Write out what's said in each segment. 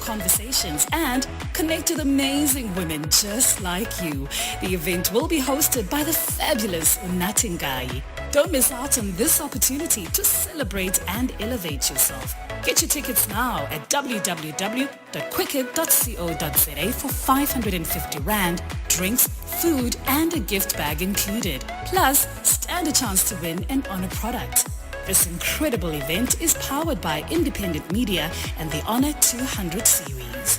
conversations and connect with amazing women just like you. The event will be hosted by the fabulous Unatingai. Don't miss out on this opportunity to celebrate and elevate yourself. Get your tickets now at www.quicket.co.za for 550 Rand, drinks, food and a gift bag included. Plus, stand a chance to win an honor product. This incredible event is powered by independent media and the Honor 200 series.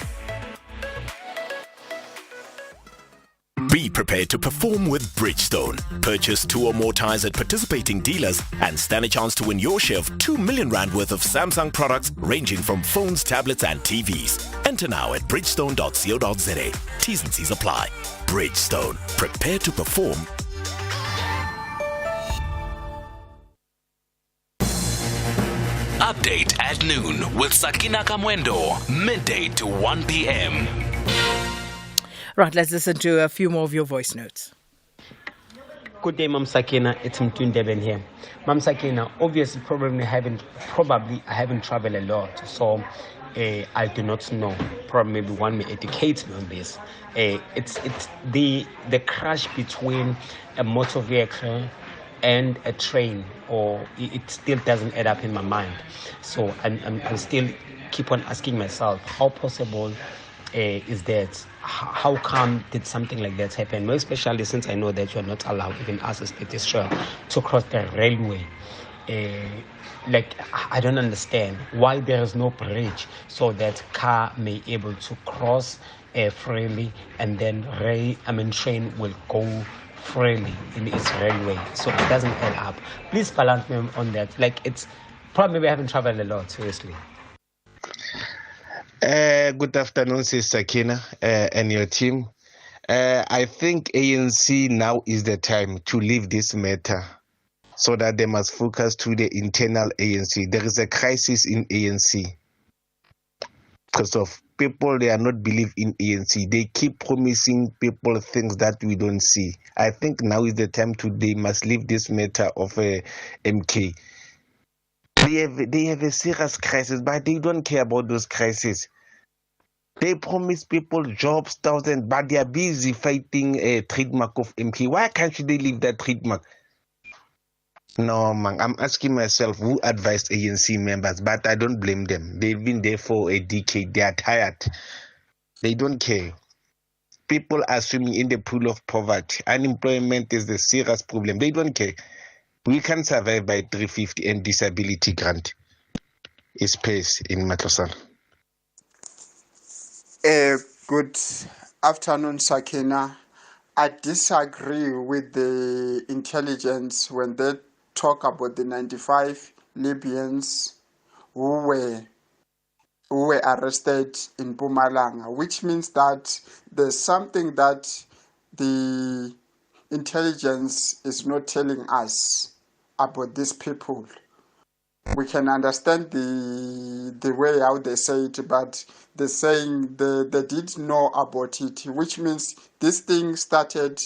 Be prepared to perform with Bridgestone. Purchase 2 or more tires at participating dealers and stand a chance to win your share of 2 million Rand worth of Samsung products ranging from phones, tablets and TVs. Enter now at bridgestone.co.za. T's and C's apply. Bridgestone. Prepare to perform. Update at noon with Sakina Kamwendo, midday to 1 p.m. Right, let's listen to a few more of your voice notes. Good day, Mam Sakina. It's Mtundeben here. Mam Sakina, obviously, probably I haven't traveled a lot, so I do not know. Probably maybe one may educate me on this. It's the crash between a motor vehicle and a train, or it still doesn't add up in my mind. So I'm still keep on asking myself, how possible is that? How come did something like that happen? More especially since I know that you are not allowed, even as a pedestrian, to cross the railway. I don't understand why there is no bridge so that car may able to cross freely, and then train will go freely in its railway. So it doesn't add up. Please balance me on that. It's probably we haven't traveled a lot, seriously. Good afternoon, Sister Sakina and your team. I think ANC now is the time to leave this matter so that they must focus to the internal ANC. There is a crisis in ANC because of people, they are not believe in ANC. They keep promising people things that we don't see. I think now is the time they must leave this matter of MK. They have a serious crisis, but they don't care about those crises. They promise people jobs, thousands, but they are busy fighting a trademark of MK. Why can't they leave that trademark? No, man, I'm asking myself who advised ANC members, but I don't blame them. They've been there for a decade. They are tired. They don't care. People are swimming in the pool of poverty. Unemployment is the serious problem. They don't care. We can survive by 350 and disability grant. It's pace in Matlosan. Good afternoon, Sakina. I disagree with the intelligence when they talk about the 95 Libyans who were arrested in Mpumalanga, which means that there's something that the intelligence is not telling us about these people. We can understand the way how they say it, but they're saying they did know about it, which means this thing started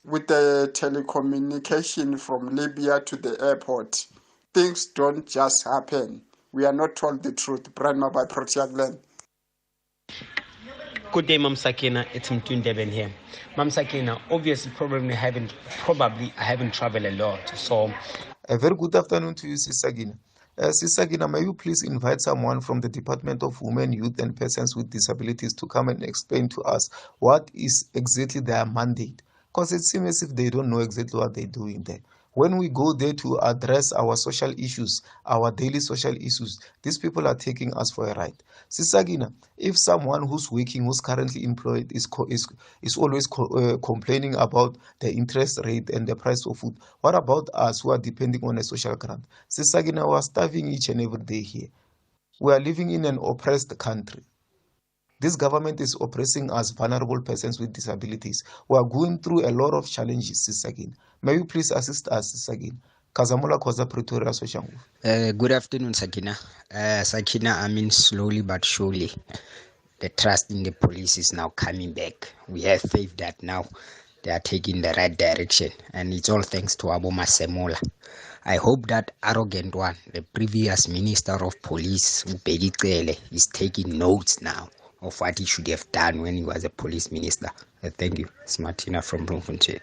with the telecommunication from Libya to the airport. Things don't just happen. We are not told the truth. Brandma by Protea Glen. Good day, Mam Sakina. It's Mtundeben here. Mam Sakina, obviously, probably I haven't traveled a lot. So, a very good afternoon to you, Sis Sagina. Sis Sagina, may you please invite someone from the Department of Women, Youth and Persons with Disabilities to come and explain to us what is exactly their mandate? Because it seems as if they don't know exactly what they're doing there. When we go there to address our social issues, our daily social issues, these people are taking us for a ride. Sisagina, if someone who's working, who's currently employed, is always complaining about the interest rate and the price of food, what about us who are depending on a social grant? Sisagina, we are starving each and every day here. We are living in an oppressed country. This government is oppressing us, vulnerable persons with disabilities. We are going through a lot of challenges, Sisagina. May you please assist us, Sakina? Kazamula Koza Pretoria Social. Good afternoon, Sakina. Sakina, I mean, slowly but surely, the trust in the police is now coming back. We have faith that now they are taking the right direction, and it's all thanks to Abu Masemola. I hope that arrogant one, the previous Minister of Police, Ubheki Cele, is taking notes now of what he should have done when he was a police minister. Thank you. It's Martina from Bloemfontein.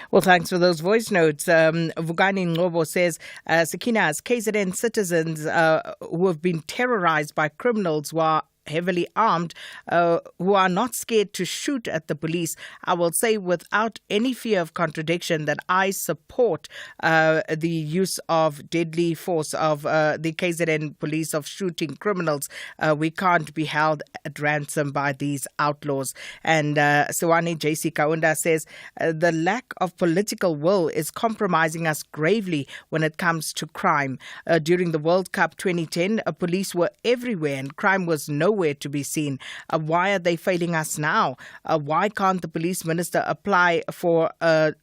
Well, thanks for those voice notes. Vugani Ngobo says, Sakina's KZN citizens who have been terrorized by criminals who are heavily armed, who are not scared to shoot at the police. I will say without any fear of contradiction that I support the use of deadly force of the KZN police of shooting criminals. We can't be held at ransom by these outlaws. And Siwani JC Kaunda says, the lack of political will is compromising us gravely when it comes to crime. During the World Cup 2010, police were everywhere and crime was nowhere to be seen. Why are they failing us now? Why can't the police minister apply for a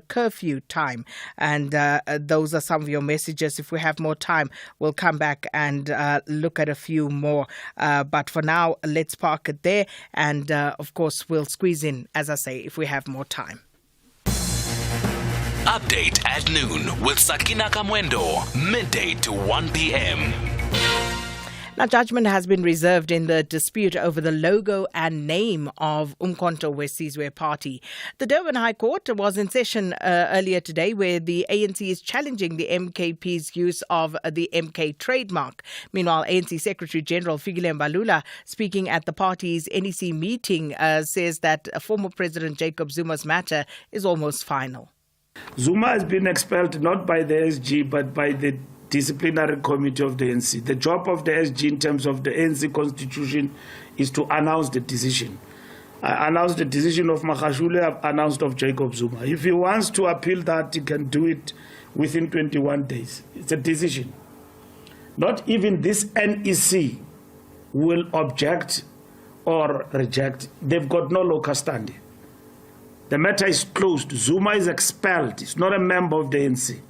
curfew time? And those are some of your messages. If we have more time, we'll come back and look at a few more. But for now, let's park it there. And of course, we'll squeeze in, as I say, if we have more time. Update at noon with Sakina Kamwendo, midday to 1 p.m. Now, judgment has been reserved in the dispute over the logo and name of Umkhonto weSizwe Party. The Durban High Court was in session earlier today where the ANC is challenging the MKP's use of the MK trademark. Meanwhile, ANC Secretary-General Fikile Mbalula, speaking at the party's NEC meeting, says that former President Jacob Zuma's matter is almost final. Zuma has been expelled not by the SG but by the disciplinary committee of the ANC. The job of the SG in terms of the ANC constitution is to announce the decision. I announced the decision of Magashule, I've announced of Jacob Zuma. If he wants to appeal that, he can do it within 21 days. It's a decision. Not even this NEC will object or reject. They've got no locus standi. The matter is closed. Zuma is expelled. He's not a member of the ANC.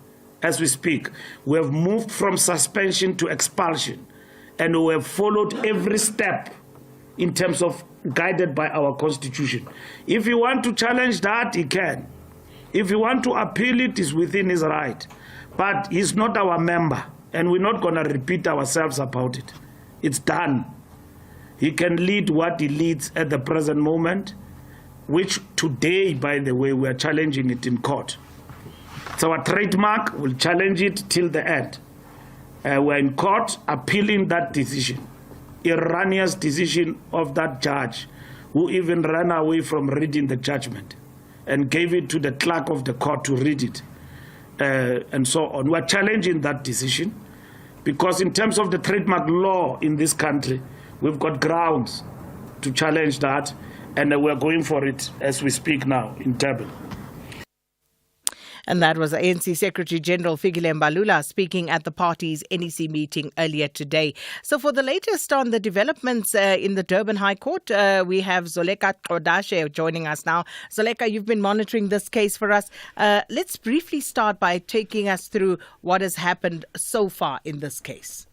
As we speak, we have moved from suspension to expulsion, and we have followed every step in terms of guided by our constitution. If you want to challenge that, he can. If you want to appeal it, it's within his right. But he's not our member, and we're not going to repeat ourselves about it. It's done. He can lead what he leads at the present moment, which today, by the way, we are challenging it in court. It's our trademark. We'll challenge it till the end. We're in court appealing that decision, erroneous decision of that judge who even ran away from reading the judgment and gave it to the clerk of the court to read it, and so on. We're challenging that decision because in terms of the trademark law in this country, we've got grounds to challenge that, and we're going for it as we speak now in Durban. And that was ANC Secretary-General Fikile Mbalula speaking at the party's NEC meeting earlier today. So for the latest on the developments in the Durban High Court, we have Zoleka Kodashe joining us now. Zoleka, you've been monitoring this case for us. Let's briefly start by taking us through what has happened so far in this case.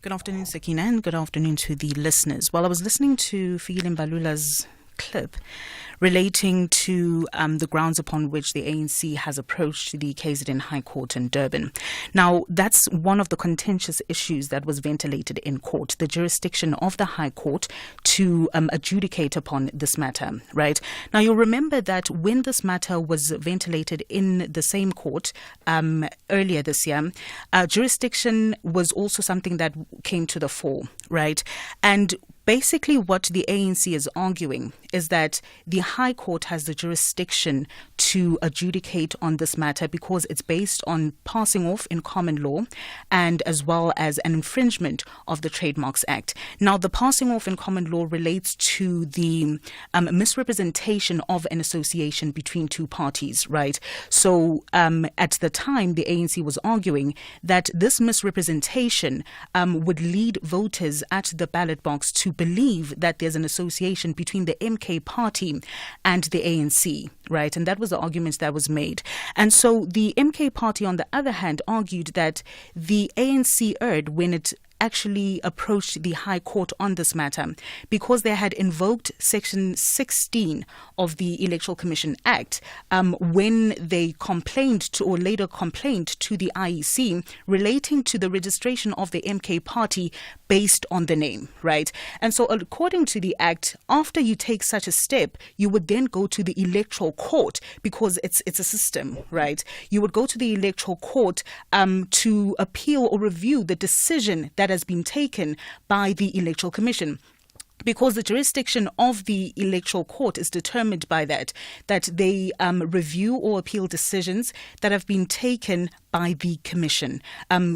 Good afternoon, Sakina, and good afternoon to the listeners. While I was listening to Fikile Mbalula's clip relating to the grounds upon which the ANC has approached the KZN High Court in Durban. Now, that's one of the contentious issues that was ventilated in court, the jurisdiction of the High Court to adjudicate upon this matter, right? Now, you'll remember that when this matter was ventilated in the same court earlier this year, jurisdiction was also something that came to the fore, right? And basically, what the ANC is arguing is that the High Court has the jurisdiction to adjudicate on this matter because it's based on passing off in common law and as well as an infringement of the Trademarks Act. Now, the passing off in common law relates to the misrepresentation of an association between two parties, right? So at the time, the ANC was arguing that this misrepresentation would lead voters at the ballot box to believe that there's an association between the MK party and the ANC, right? And that was the argument that was made. And so the MK party, on the other hand, argued that the ANC erred when it actually approached the High Court on this matter because they had invoked Section 16 of the Electoral Commission Act when they complained to, or later complained to the IEC relating to the registration of the MK party based on the name, right? And so according to the Act, after you take such a step, you would then go to the Electoral Court because it's a system, right? You would go to the Electoral Court to appeal or review the decision that has been taken by the Electoral Commission. Because the jurisdiction of the Electoral Court is determined by that they review or appeal decisions that have been taken by the Commission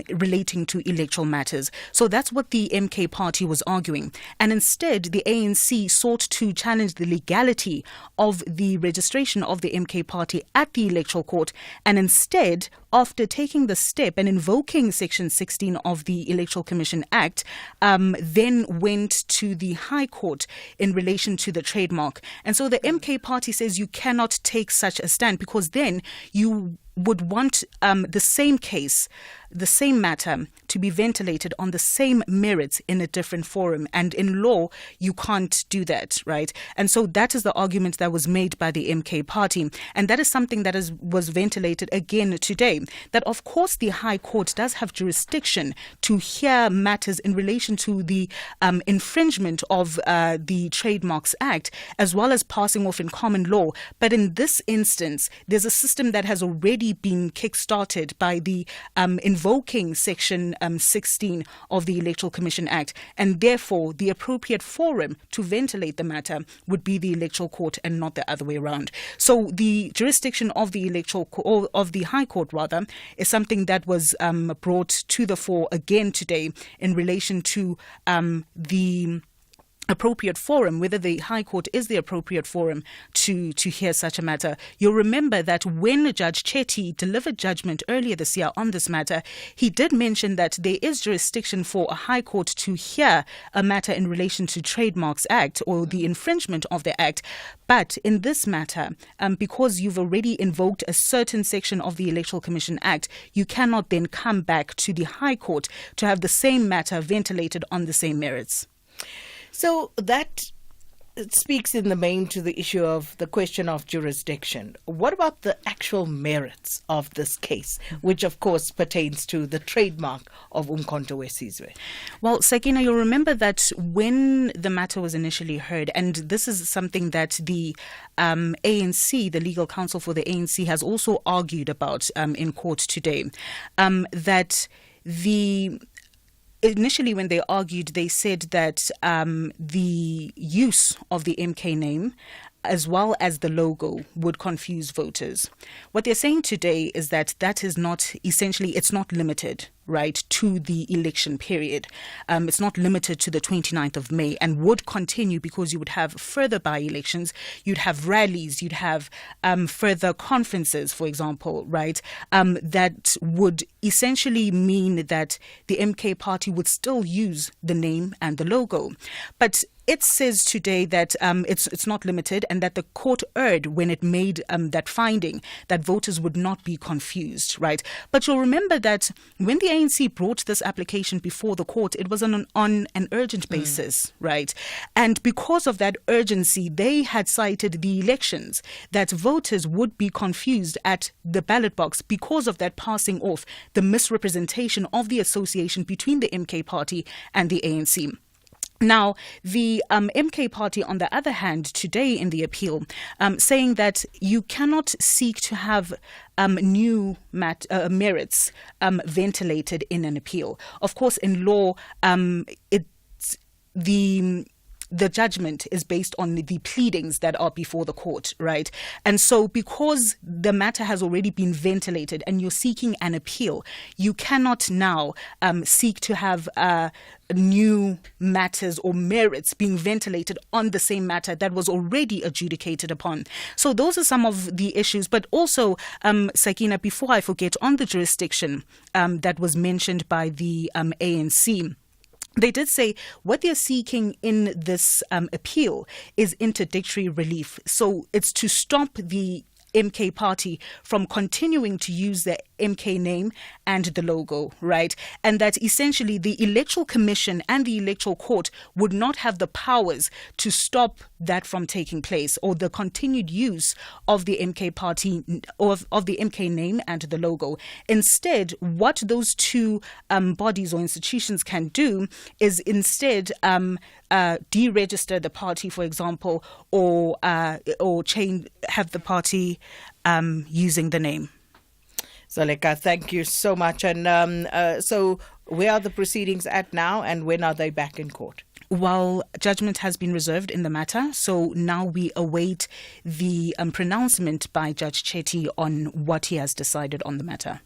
relating to electoral matters. So that's what the MK party was arguing. And instead, the ANC sought to challenge the legality of the registration of the MK party at the Electoral Court. And instead, after taking the step and invoking Section 16 of the Electoral Commission Act, then went to the High Court in relation to the trademark. And so the MK party says you cannot take such a stand because then you would want the same case, the same matter to be ventilated on the same merits in a different forum. And in law, you can't do that, right? And so that is the argument that was made by the MK party. And that is something that was ventilated again today, that of course the High Court does have jurisdiction to hear matters in relation to the infringement of the Trademarks Act, as well as passing off in common law. But in this instance, there's a system that has already been kick-started by the invoking Section 16 of the Electoral Commission Act, and therefore the appropriate forum to ventilate the matter would be the Electoral Court and not the other way around. So the jurisdiction of the of the High Court rather is something that was brought to the fore again today in relation to the appropriate forum, whether the High Court is the appropriate forum to hear such a matter. You'll remember that when Judge Chetty delivered judgment earlier this year on this matter, he did mention that there is jurisdiction for a High Court to hear a matter in relation to Trademarks Act or the infringement of the Act. But in this matter, because you've already invoked a certain section of the Electoral Commission Act, you cannot then come back to the High Court to have the same matter ventilated on the same merits. So that speaks in the main to the issue of the question of jurisdiction. What about the actual merits of this case, which of course pertains to the trademark of Umkhonto weSizwe? Well, Sakina, you'll remember that when the matter was initially heard, and this is something that the ANC, the legal counsel for the ANC, has also argued about in court today, that initially, when they argued, they said that the use of the MK name as well as the logo would confuse voters. What they're saying today is that that is not, essentially, it's not limited, right, to the election period. It's not limited to the 29th of May and would continue because you would have further by-elections, you'd have rallies, you'd have further conferences, for example, right, that would essentially mean that the MK party would still use the name and the logo. But it says today that it's not limited and that the court erred when it made that finding that voters would not be confused, right? But you'll remember that when the ANC brought this application before the court, it was on an urgent basis, right? And because of that urgency, they had cited the elections, that voters would be confused at the ballot box because of that passing off, the misrepresentation of the association between the MK party and the ANC. Now, the MK party, on the other hand, today in the appeal, saying that you cannot seek to have new merits ventilated in an appeal. Of course, in law, it's the judgment is based on the pleadings that are before the court, right? And so because the matter has already been ventilated and you're seeking an appeal, you cannot now seek to have new matters or merits being ventilated on the same matter that was already adjudicated upon. So those are some of the issues. But also, Sakina, before I forget, on the jurisdiction that was mentioned by the ANC, they did say what they're seeking in this appeal is interdictory relief. So it's to stop the MK party from continuing to use the MK name and the logo, right? And that essentially the Electoral Commission and the Electoral Court would not have the powers to stop that from taking place, or the continued use of the MK party, of the MK name and the logo. Instead, what those two bodies or institutions can do is instead deregister the party, for example, or have the party using the name. Zoleka, thank you so much. And so where are the proceedings at now, and when are they back in court? Well, judgment has been reserved in the matter, so now we await the pronouncement by Judge Chetty on what he has decided on the matter.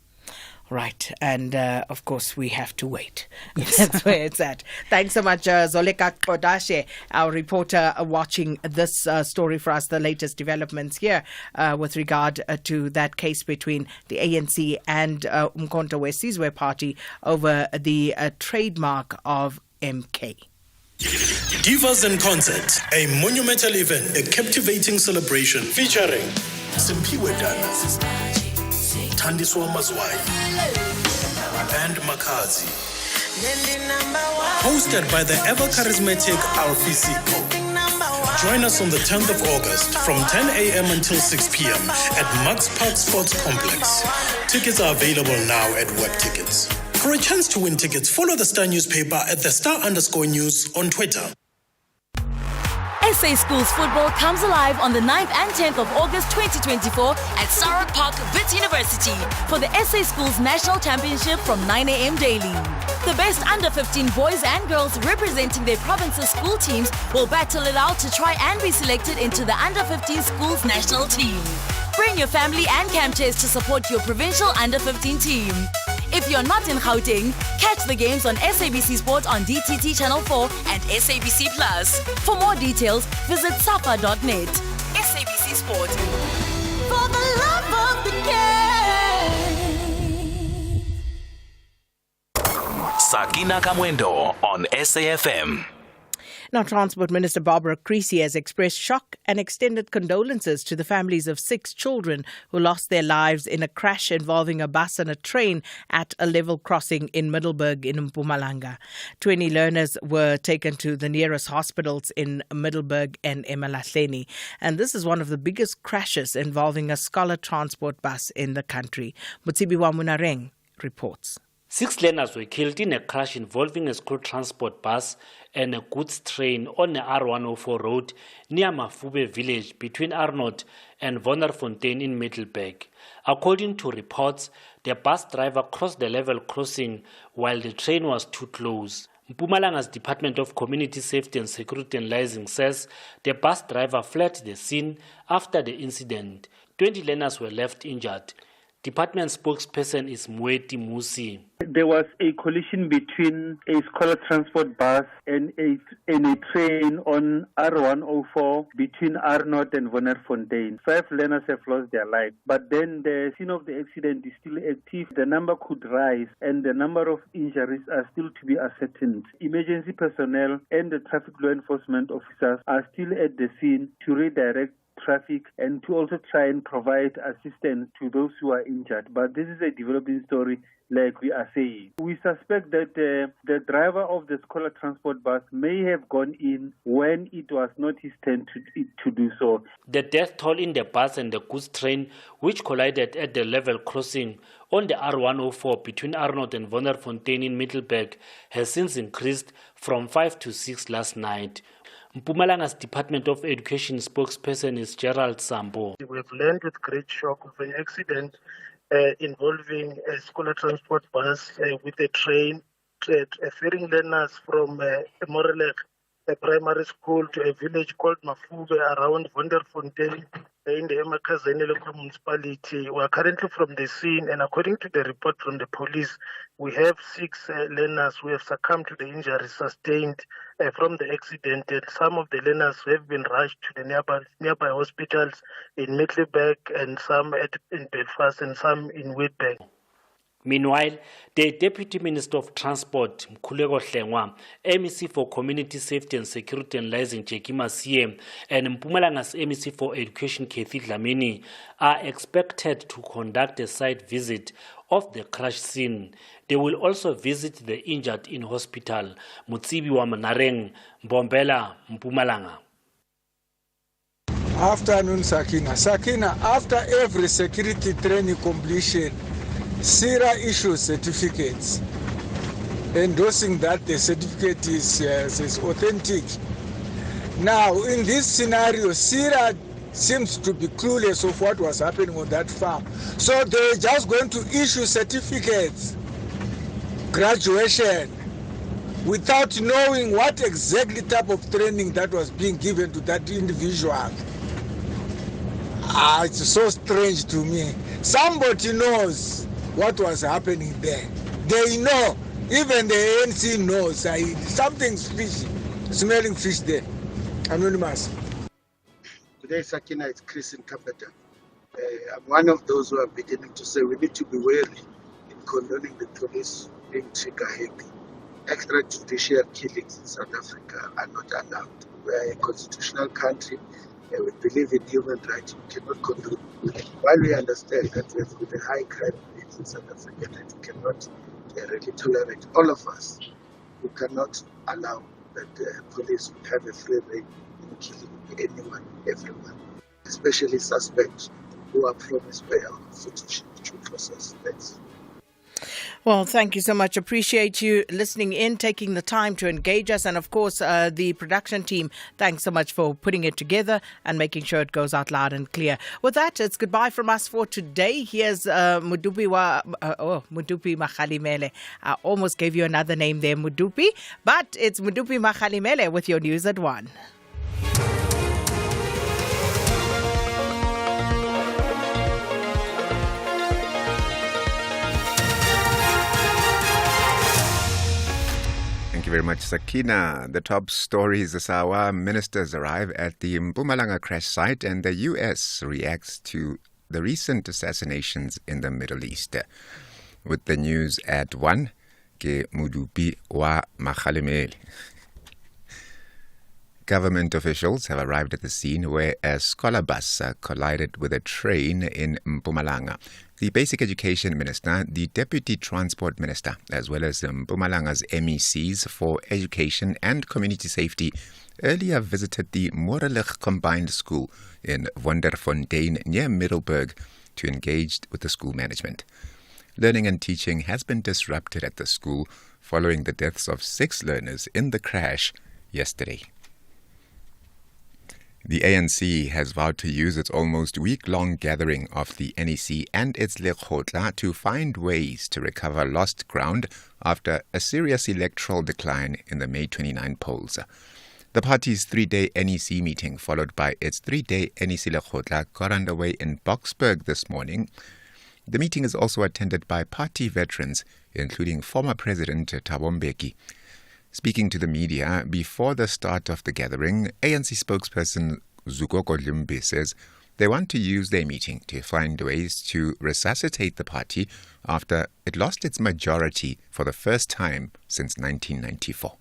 Right, and of course we have to wait. That's where it's at. Thanks so much, Zoleka Kodashe, our reporter, watching this story for us, the latest developments here with regard to that case between the ANC and Umkhonto weSizwe Party over the trademark of MK. Divas in Concert, a monumental event, a captivating celebration featuring Simpiwe Dana, Thandiswa Mazwai, and Makazi. Hosted by the ever-charismatic RPC. Join us on the 10th of August from 10 a.m. until 6 p.m. at Max Park Sports Complex. Tickets are available now at Web Tickets. For a chance to win tickets, follow the Star newspaper at @the_Star_News on Twitter. SA Schools football comes alive on the 9th and 10th of August 2024 at Sarah Park, Wits University for the SA Schools National Championship from 9 a.m. daily. The best under-15 boys and girls representing their province's school teams will battle it out to try and be selected into the under-15 schools national team. Bring your family and camp-chairs to support your provincial under-15 team. If you're not in Gauteng, catch the games on SABC Sport on DTT Channel 4 and SABC Plus. For more details, visit safa.net. SABC Sport. For the love of the game. Sakina Kamwendo on SAFM. Now, Transport Minister Barbara Creecy has expressed shock and extended condolences to the families of 6 children who lost their lives in a crash involving a bus and a train at a level crossing in Middelburg in Mpumalanga. 20 learners were taken to the nearest hospitals in Middelburg and Emalahleni. And this is one of the biggest crashes involving a scholar transport bus in the country. Mutsibiwa Munareng reports. 6 learners were killed in a crash involving a school transport bus and a goods train on the R104 road near Mafube village between Arnott and Wonderfontein in Middelburg. According to reports, the bus driver crossed the level crossing while the train was too close. Mpumalanga's Department of Community Safety and Security and Licensing says the bus driver fled the scene after the incident. 20 learners were left injured. Department spokesperson is Mweti Musi. There was a collision between a scholar transport bus and a train on R104 between Arnott and Wonderfontein. 5 learners have lost their lives, but then the scene of the accident is still active. The number could rise and the number of injuries are still to be ascertained. Emergency personnel and the traffic law enforcement officers are still at the scene to redirect traffic and to also try and provide assistance to those who are injured. But this is a developing story, like we are saying. We suspect that the driver of the scholar transport bus may have gone in when it was not his turn to do so. The death toll in the bus and the goods train, which collided at the level crossing on the R104 between Arnott and Wonderfontein in Middelburg, has since increased from 5 to 6 last night. Mpumalanga's Department of Education spokesperson is Gerald Sambo. We have learned with great shock of an accident involving a scholar transport bus with a train ferrying learners from Morelek, a primary school, to a village called Mafube around Wonderfontein in the Emakazeni local municipality. We are currently from the scene, and according to the report from the police, we have 6 learners who have succumbed to the injuries sustained from the accident. And some of the learners have been rushed to the nearby hospitals in Middelburg and some in Belfast and some in Witbank. Meanwhile, the Deputy Minister of Transport, Mkhuleko Hlengwa, MEC for Community Safety and Security and Liaison, Bridget Masinga, and Mpumalanga's MEC for Education, Kathy Dlamini, are expected to conduct a site visit of the crash scene. They will also visit the injured in hospital. Mutsibi wa Manareng, Mbombela, Mpumalanga. Afternoon, Sakina. Sakina, after every security training completion, SIRA issues certificates, endorsing that the certificate is authentic. Now, in this scenario, SIRA seems to be clueless of what was happening on that farm. So they're just going to issue certificates, graduation, without knowing what exactly type of training that was being given to that individual. It's so strange to me. Somebody knows what was happening there. They know, even the ANC knows. Something's fishy, smelling fish there. Anonymous. Today, Sakina, it's Chris in Kapeta. I'm one of those who are beginning to say we need to be wary in condoning the police being trigger-happy. Extrajudicial killings in South Africa are not allowed. We are a constitutional country. We believe in human rights. We cannot condone. While we understand that we have got a high crime rate in South Africa that we cannot really tolerate, all of us, we cannot allow that police will have a free rein in killing anyone, everyone, especially suspects who are promised by our constitution due process. Thanks. Well, thank you so much. Appreciate you listening in, taking the time to engage us. And of course, the production team, thanks so much for putting it together and making sure it goes out loud and clear. With that, it's goodbye from us for today. Here's Mudupi Makhalimele. I almost gave you another name there, Mudupi, but it's Mudupi Makhalimele with your news at 1. Thank you very much, Sakina. The top stories this hour. Ministers arrive at the Mpumalanga crash site and the U.S. reacts to the recent assassinations in the Middle East. With the news at 1, ke Mudupi wa Makhalimele. Government officials have arrived at the scene where a scholar bus collided with a train in Mpumalanga. The Basic Education Minister, the Deputy Transport Minister, as well as Mpumalanga's MECs for Education and Community Safety, earlier visited the Morelig Combined School in Wonderfontein near Middelburg to engage with the school management. Learning and teaching has been disrupted at the school following the deaths of 6 learners in the crash yesterday. The ANC has vowed to use its almost week-long gathering of the NEC and its Lekgotla to find ways to recover lost ground after a serious electoral decline in the May 29 polls. The party's 3-day NEC meeting, followed by its 3-day NEC Lekgotla, got underway in Boksburg this morning. The meeting is also attended by party veterans, including former President Thabo Mbeki. Speaking to the media before the start of the gathering, ANC spokesperson Zukoko Limbe says they want to use their meeting to find ways to resuscitate the party after it lost its majority for the first time since 1994.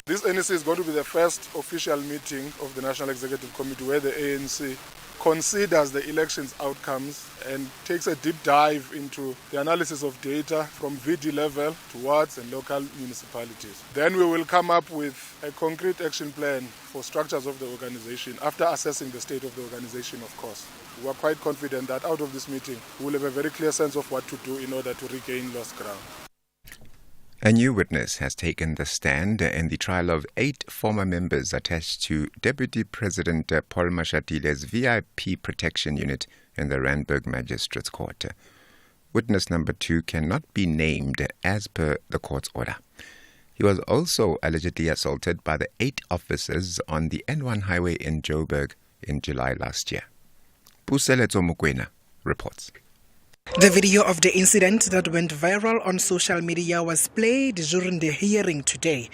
This NEC is going to be the first official meeting of the National Executive Committee where the ANC considers the election's outcomes and takes a deep dive into the analysis of data from VD level to wards and local municipalities. Then we will come up with a concrete action plan for structures of the organization after assessing the state of the organization, of course. We are quite confident that out of this meeting we will have a very clear sense of what to do in order to regain lost ground. A new witness has taken the stand in the trial of 8 former members attached to Deputy President Paul Mashatile's VIP protection unit in the Randburg Magistrates Court. Witness number 2 cannot be named as per the court's order. He was also allegedly assaulted by the 8 officers on the N1 highway in Joburg in July last year. Puseletso Mukwena reports. The video of the incident that went viral on social media was played during the hearing today.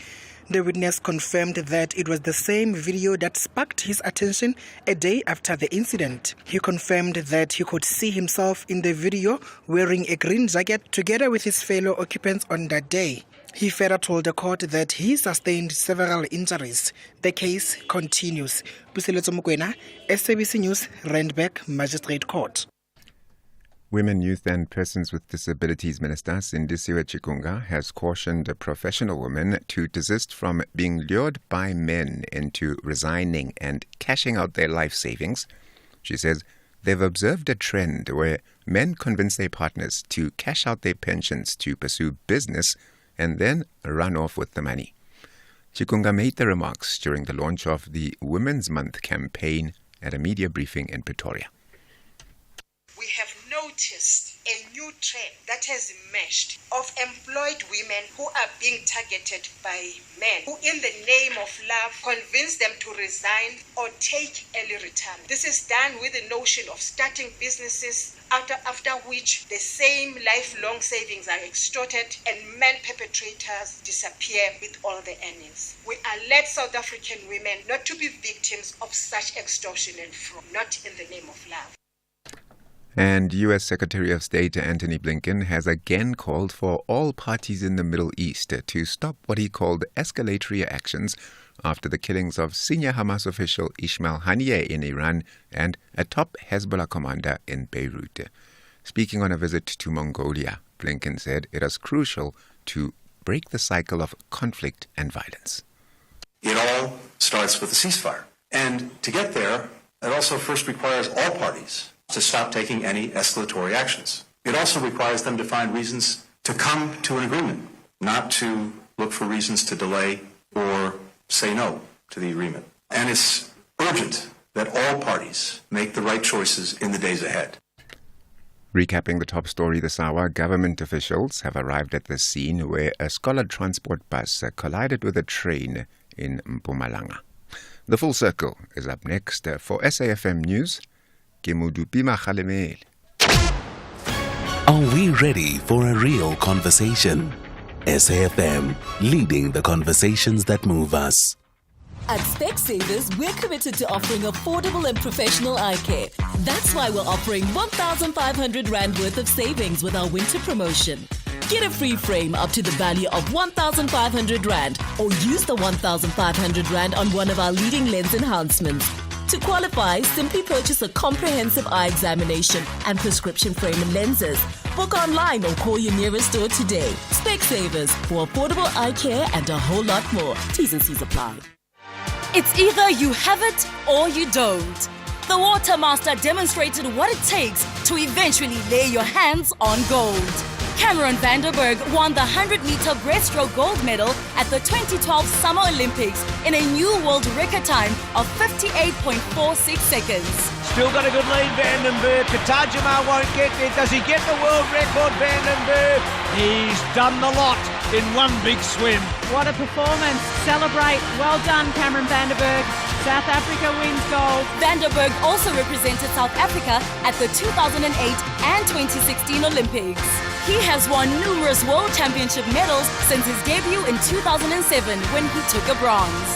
The witness confirmed that it was the same video that sparked his attention a day after the incident. He confirmed that he could see himself in the video wearing a green jacket together with his fellow occupants on that day. He further told the court that he sustained several injuries. The case continues. Puseletso Mokoena, SABC News, Randburg Magistrate Court. Women, Youth and Persons with Disabilities Minister Sindisiwe Chikunga has cautioned professional women to desist from being lured by men into resigning and cashing out their life savings. She says they've observed a trend where men convince their partners to cash out their pensions to pursue business and then run off with the money. Chikunga made the remarks during the launch of the Women's Month campaign at a media briefing in Pretoria. We have noticed a new trend that has emerged of employed women who are being targeted by men who, in the name of love, convince them to resign or take early retirement. This is done with the notion of starting businesses, after which the same lifelong savings are extorted and men perpetrators disappear with all the earnings. We alert South African women not to be victims of such extortion and fraud, not in the name of love. And U.S. Secretary of State Antony Blinken has again called for all parties in the Middle East to stop what he called escalatory actions after the killings of senior Hamas official Ismail Haniyeh in Iran and a top Hezbollah commander in Beirut. Speaking on a visit to Mongolia, Blinken said it is crucial to break the cycle of conflict and violence. It all starts with a ceasefire. And to get there, it also first requires all parties to stop taking any escalatory actions. It also requires them to find reasons to come to an agreement, not to look for reasons to delay or say no to the agreement. And it's urgent that all parties make the right choices in the days ahead. Recapping the top story this hour, government officials have arrived at the scene where a scholar transport bus collided with a train in Mpumalanga. The Full Circle is up next. For SAFM News, Are we ready for a real conversation? SAFM, leading the conversations that move us. At Specsavers, we're committed to offering affordable and professional eye care. That's why we're offering 1,500 Rand worth of savings with our winter promotion. Get a free frame up to the value of 1,500 Rand or use the 1,500 Rand on one of our leading lens enhancements. To qualify, simply purchase a comprehensive eye examination and prescription frame and lenses. Book online or call your nearest store today. Specsavers, for affordable eye care and a whole lot more. T's and C's apply. It's either you have it or you don't. The Watermaster demonstrated what it takes to eventually lay your hands on gold. Cameron Vanderberg won the 100-meter breaststroke gold medal at the 2012 Summer Olympics in a new world record time of 58.46 seconds. Still got a good lead, Vandenberg. Katajima won't get there. Does he get the world record, Vandenberg? He's done the lot in one big swim. What a performance. Celebrate. Well done, Cameron Vanderberg. South Africa wins gold. Vanderberg also represented South Africa at the 2008 and 2016 Olympics. He has won numerous world championship medals since his debut in 2007 when he took a bronze.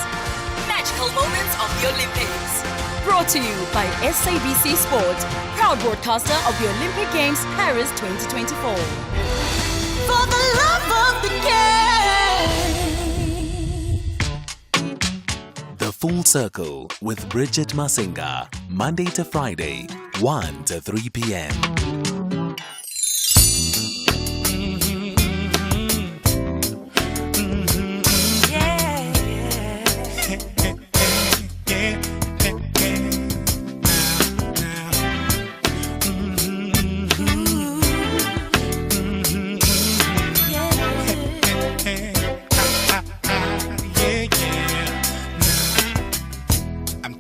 Magical moments of the Olympics. Brought to you by SABC Sport, proud broadcaster of the Olympic Games Paris 2024. For the love of the game. The Full Circle with Bridget Masinga, Monday to Friday, 1 to 3 p.m.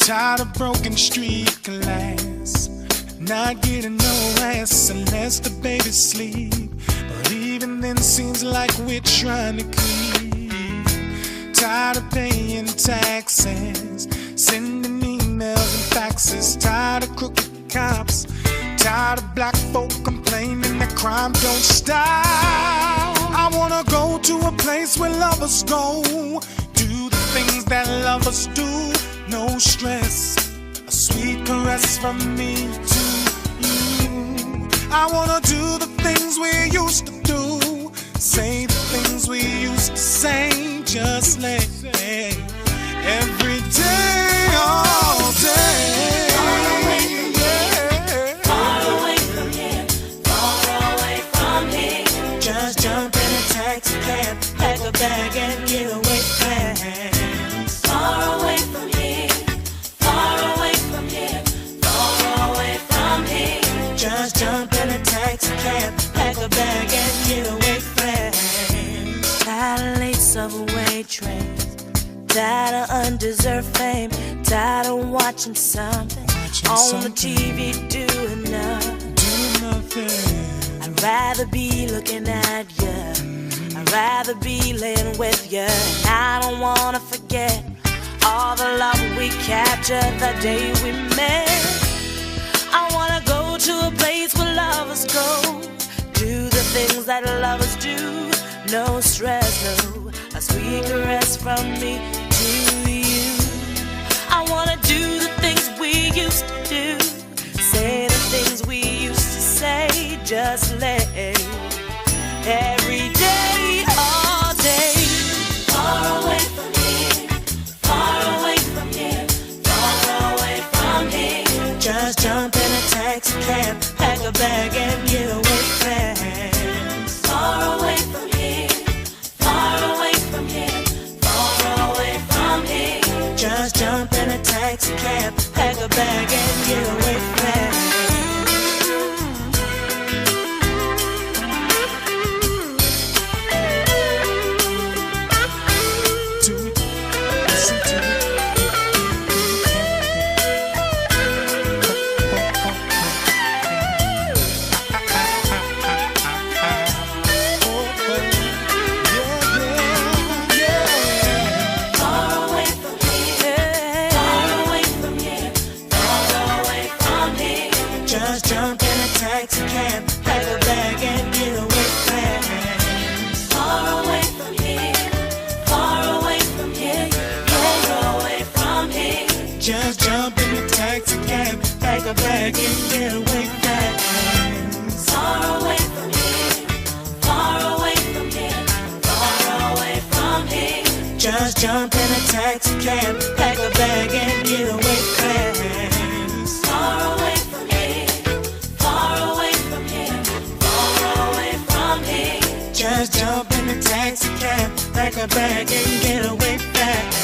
Tired of broken street glass, not getting no rest unless the baby's sleep. But even then seems like we're trying to creep. Tired of paying taxes, sending emails and faxes. Tired of crooked cops, tired of black folk complaining that crime don't stop. I wanna go to a place where lovers go, do things that lovers do. No stress, a sweet caress from me to you. I wanna do the things we used to do, say the things we used to say, just like every day, all day. Far away from here, far away from here. Just jump in a taxi cab, pack a bag and get away fast. Far away from here, far away from here, far away from here. Just jump in a taxi cab, pack a bag and get away fast. Tired of late subway trains, tired of undeserved fame, tired of watching something on the TV doing nothing. I'd rather be looking at you, I'd rather be laying with you. And I don't wanna forget all the love we captured the day we met. I wanna go to a place where lovers go, do the things that lovers do. No stress, no, a sweet caress from me to you. I wanna do the things we used to do, say the things we used to say, just let every day, all day. Far away from here, far away from here, far away from here. Just jump in a taxi cab, pack a bag and get away fast. Far away from here, far away from here, far away from here. Just jump in a taxi cab, pack a bag and get away fast. Just jump in the taxi cab, pack a bag and get away fast. Far away from here, far away from here, far away from here. Just jump in a taxi cab, pack a bag and get away fast. Far away from here, far away from here, far away from here. Just jump in a taxi cab, pack a bag and get away fast.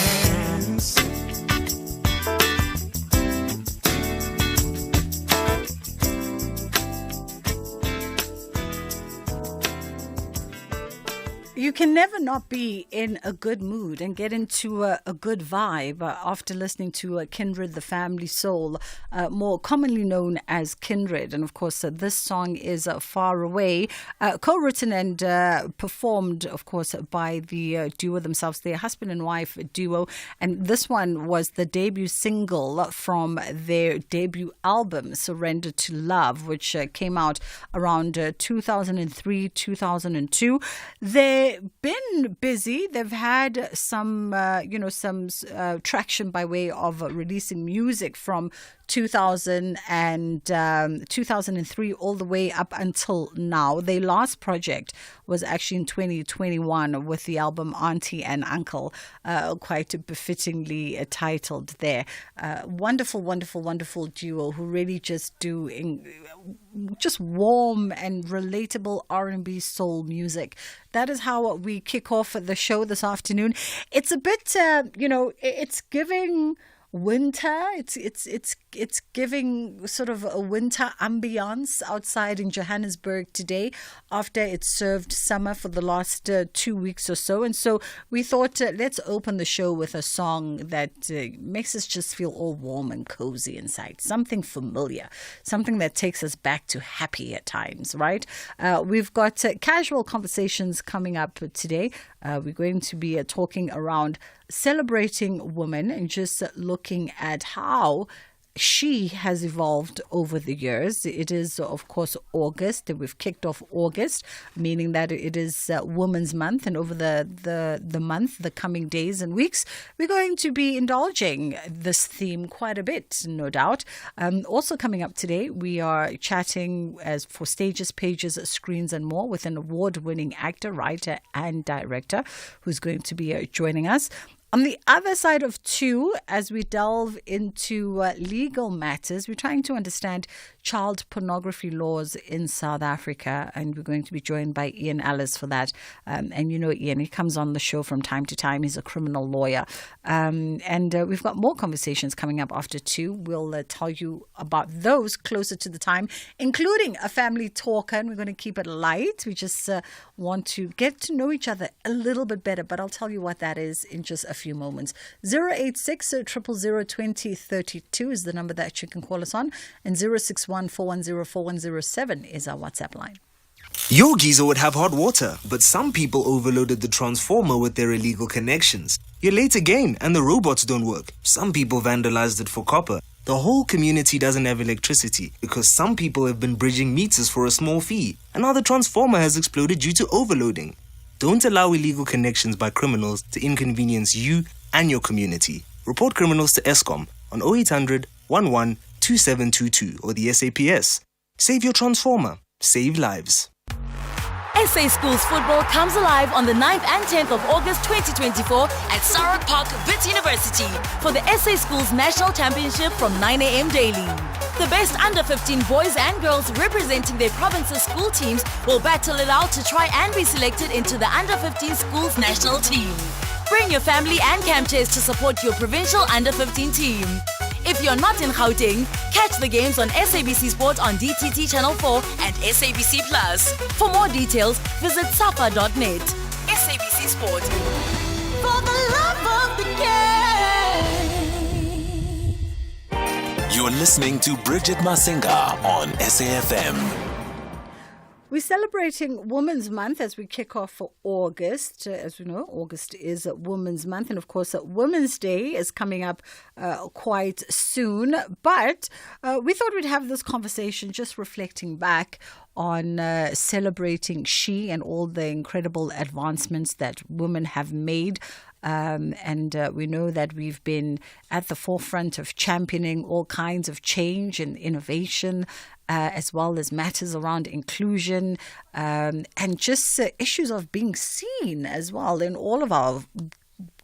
You can never not be in a good mood and get into a good vibe after listening to Kindred the Family Soul, more commonly known as Kindred. And of course, this song is Far Away, co-written and performed, of course, by the duo themselves, their husband and wife duo. And this one was the debut single from their debut album, Surrender to Love, which came out around 2003, 2002. They've been busy. They've had some traction by way of releasing music from 2000 and 2003 all the way up until now. Their last project was actually in 2021 with the album Auntie and Uncle, quite befittingly titled there. Wonderful, wonderful, wonderful duo who really just do just warm and relatable R&B soul music. That is how we kick off the show this afternoon. It's a bit, it's giving winter. It's giving sort of a winter ambiance outside in Johannesburg today after it served summer for the last 2 weeks or so. And so we thought, let's open the show with a song that makes us just feel all warm and cozy inside. Something familiar, something that takes us back to happier times, right? We've got casual conversations coming up today. We're going to be talking around celebrating women and just looking at how She has evolved over the years. It is, of course, August. We've kicked off August, meaning that it is Women's Month. And over the coming days and weeks, we're going to be indulging this theme quite a bit, no doubt. Also coming up today, we are chatting as for stages, pages, screens and more with an award-winning actor, writer and director who's going to be joining us. On the other side of two, as we delve into legal matters, we're trying to understand child pornography laws in South Africa, and we're going to be joined by Ian Ellis for that. And you know Ian, he comes on the show from time to time. He's a criminal lawyer. And we've got more conversations coming up after two. We'll tell you about those closer to the time, including a family talker, and we're going to keep it light. We just want to get to know each other a little bit better, but I'll tell you what that is in just a few moments. 086 000 2032 is the number that you can call us on, and 061 410 4107 is our WhatsApp line. Your geyser would have hot water, but some people overloaded the transformer with their illegal connections. You're late again, and the robots don't work. Some people vandalized it for copper. The whole community doesn't have electricity because some people have been bridging meters for a small fee, and now the transformer has exploded due to overloading. Don't allow illegal connections by criminals to inconvenience you and your community. Report criminals to ESCOM on 0800 11 2722 or the SAPS. Save your transformer. Save lives. SA Schools football comes alive on the 9th and 10th of August 2024 at Sarah Park, Wits University for the SA Schools National Championship from 9 a.m. daily. The best under 15 boys and girls representing their province's school teams will battle it out to try and be selected into the under 15 schools national team. Bring your family and camp chairs to support your provincial under 15 team. If you're not in Gauteng, catch the games on SABC Sport on DTT Channel 4 and SABC Plus. For more details, visit safa.net. SABC Sport. For the love of the game. You're listening to Bridget Masinga on SAFM. We're celebrating Women's Month as we kick off for August. As we know, August is Women's Month. And of course, Women's Day is coming up quite soon. But we thought we'd have this conversation just reflecting back on celebrating she and all the incredible advancements that women have made. And we know that we've been at the forefront of championing all kinds of change and innovation, as well as matters around inclusion and just issues of being seen as well in all of our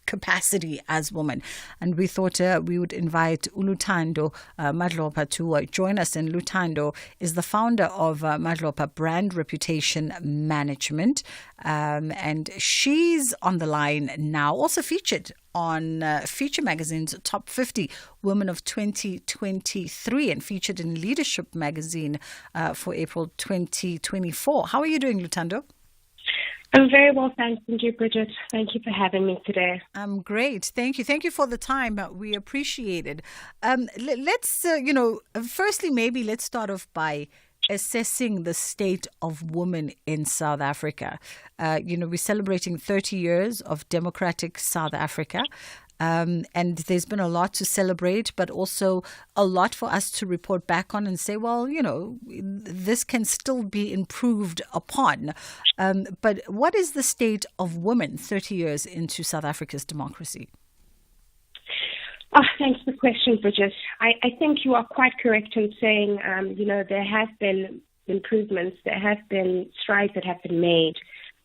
capacity as women. And we thought we would invite Luthando Madlopa to join us. And Luthando is the founder of Madlopa Brand Reputation Management. And she's on the line now, also featured on Feature Magazine's Top 50 Women of 2023 and featured in Leadership Magazine for April 2024. How are you doing, Luthando? I'm very well, thanks, Bridget. Thank you for having me today. I'm great. Thank you. Thank you for the time. We appreciate it. Let's, firstly, maybe let's start off by assessing the state of women in South Africa. We're celebrating 30 years of democratic South Africa. And there's been a lot to celebrate, but also a lot for us to report back on and say, well, this can still be improved upon. But what is the state of women 30 years into South Africa's democracy? Thanks for the question, Bridget. I think you are quite correct in saying, there have been improvements, there have been strides that have been made.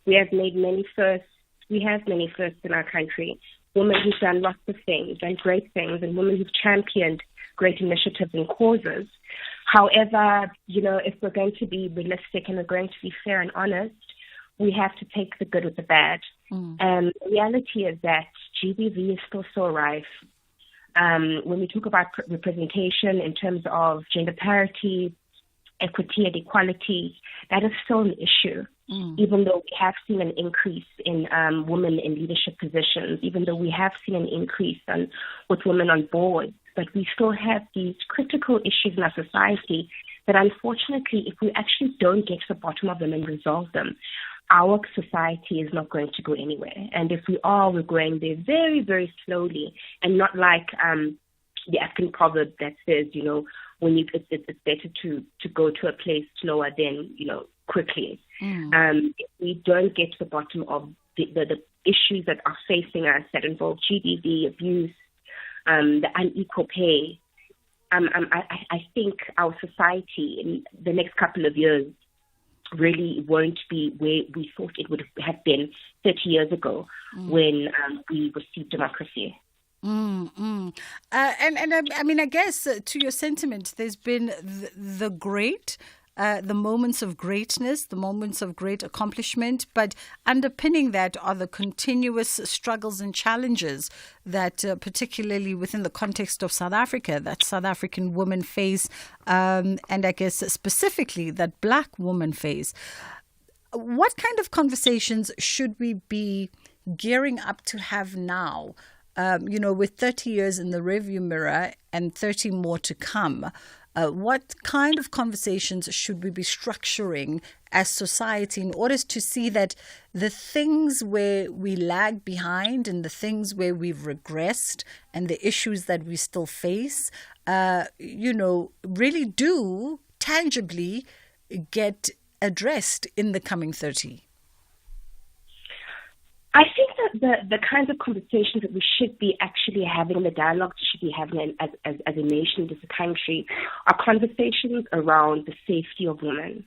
We have made many firsts. We have many firsts in our country. Women who've done lots of things and great things, and women who've championed great initiatives and causes. However, if we're going to be realistic and we're going to be fair and honest, we have to take the good with the bad. And the reality is that GBV is still so rife. When we talk about representation in terms of gender parity, equity and equality, that is still an issue. Even though we have seen an increase in women in leadership positions, even though we have seen an increase with women on boards, but we still have these critical issues in our society that unfortunately, if we actually don't get to the bottom of them and resolve them, our society is not going to go anywhere. And if we are, we're going there very, very slowly, and not like African proverb that says, when it's better to go to a place slower than, quickly. If we don't get to the bottom of the issues that are facing us that involve GBV, abuse, the unequal pay, I think our society in the next couple of years really won't be where we thought it would have been 30 years ago when we received democracy. And I mean, I guess to your sentiment, there's been the moments of greatness, the moments of great accomplishment, but underpinning that are the continuous struggles and challenges that, particularly within the context of South Africa, that South African women face, and I guess specifically that Black women face. What kind of conversations should we be gearing up to have now? With 30 years in the rearview mirror and 30 more to come, what kind of conversations should we be structuring as society in order to see that the things where we lag behind and the things where we've regressed and the issues that we still face, really do tangibly get addressed in the coming 30? I think that the kinds of conversations that we should be actually having, the dialogues we should be having as a nation, as a country, are conversations around the safety of women,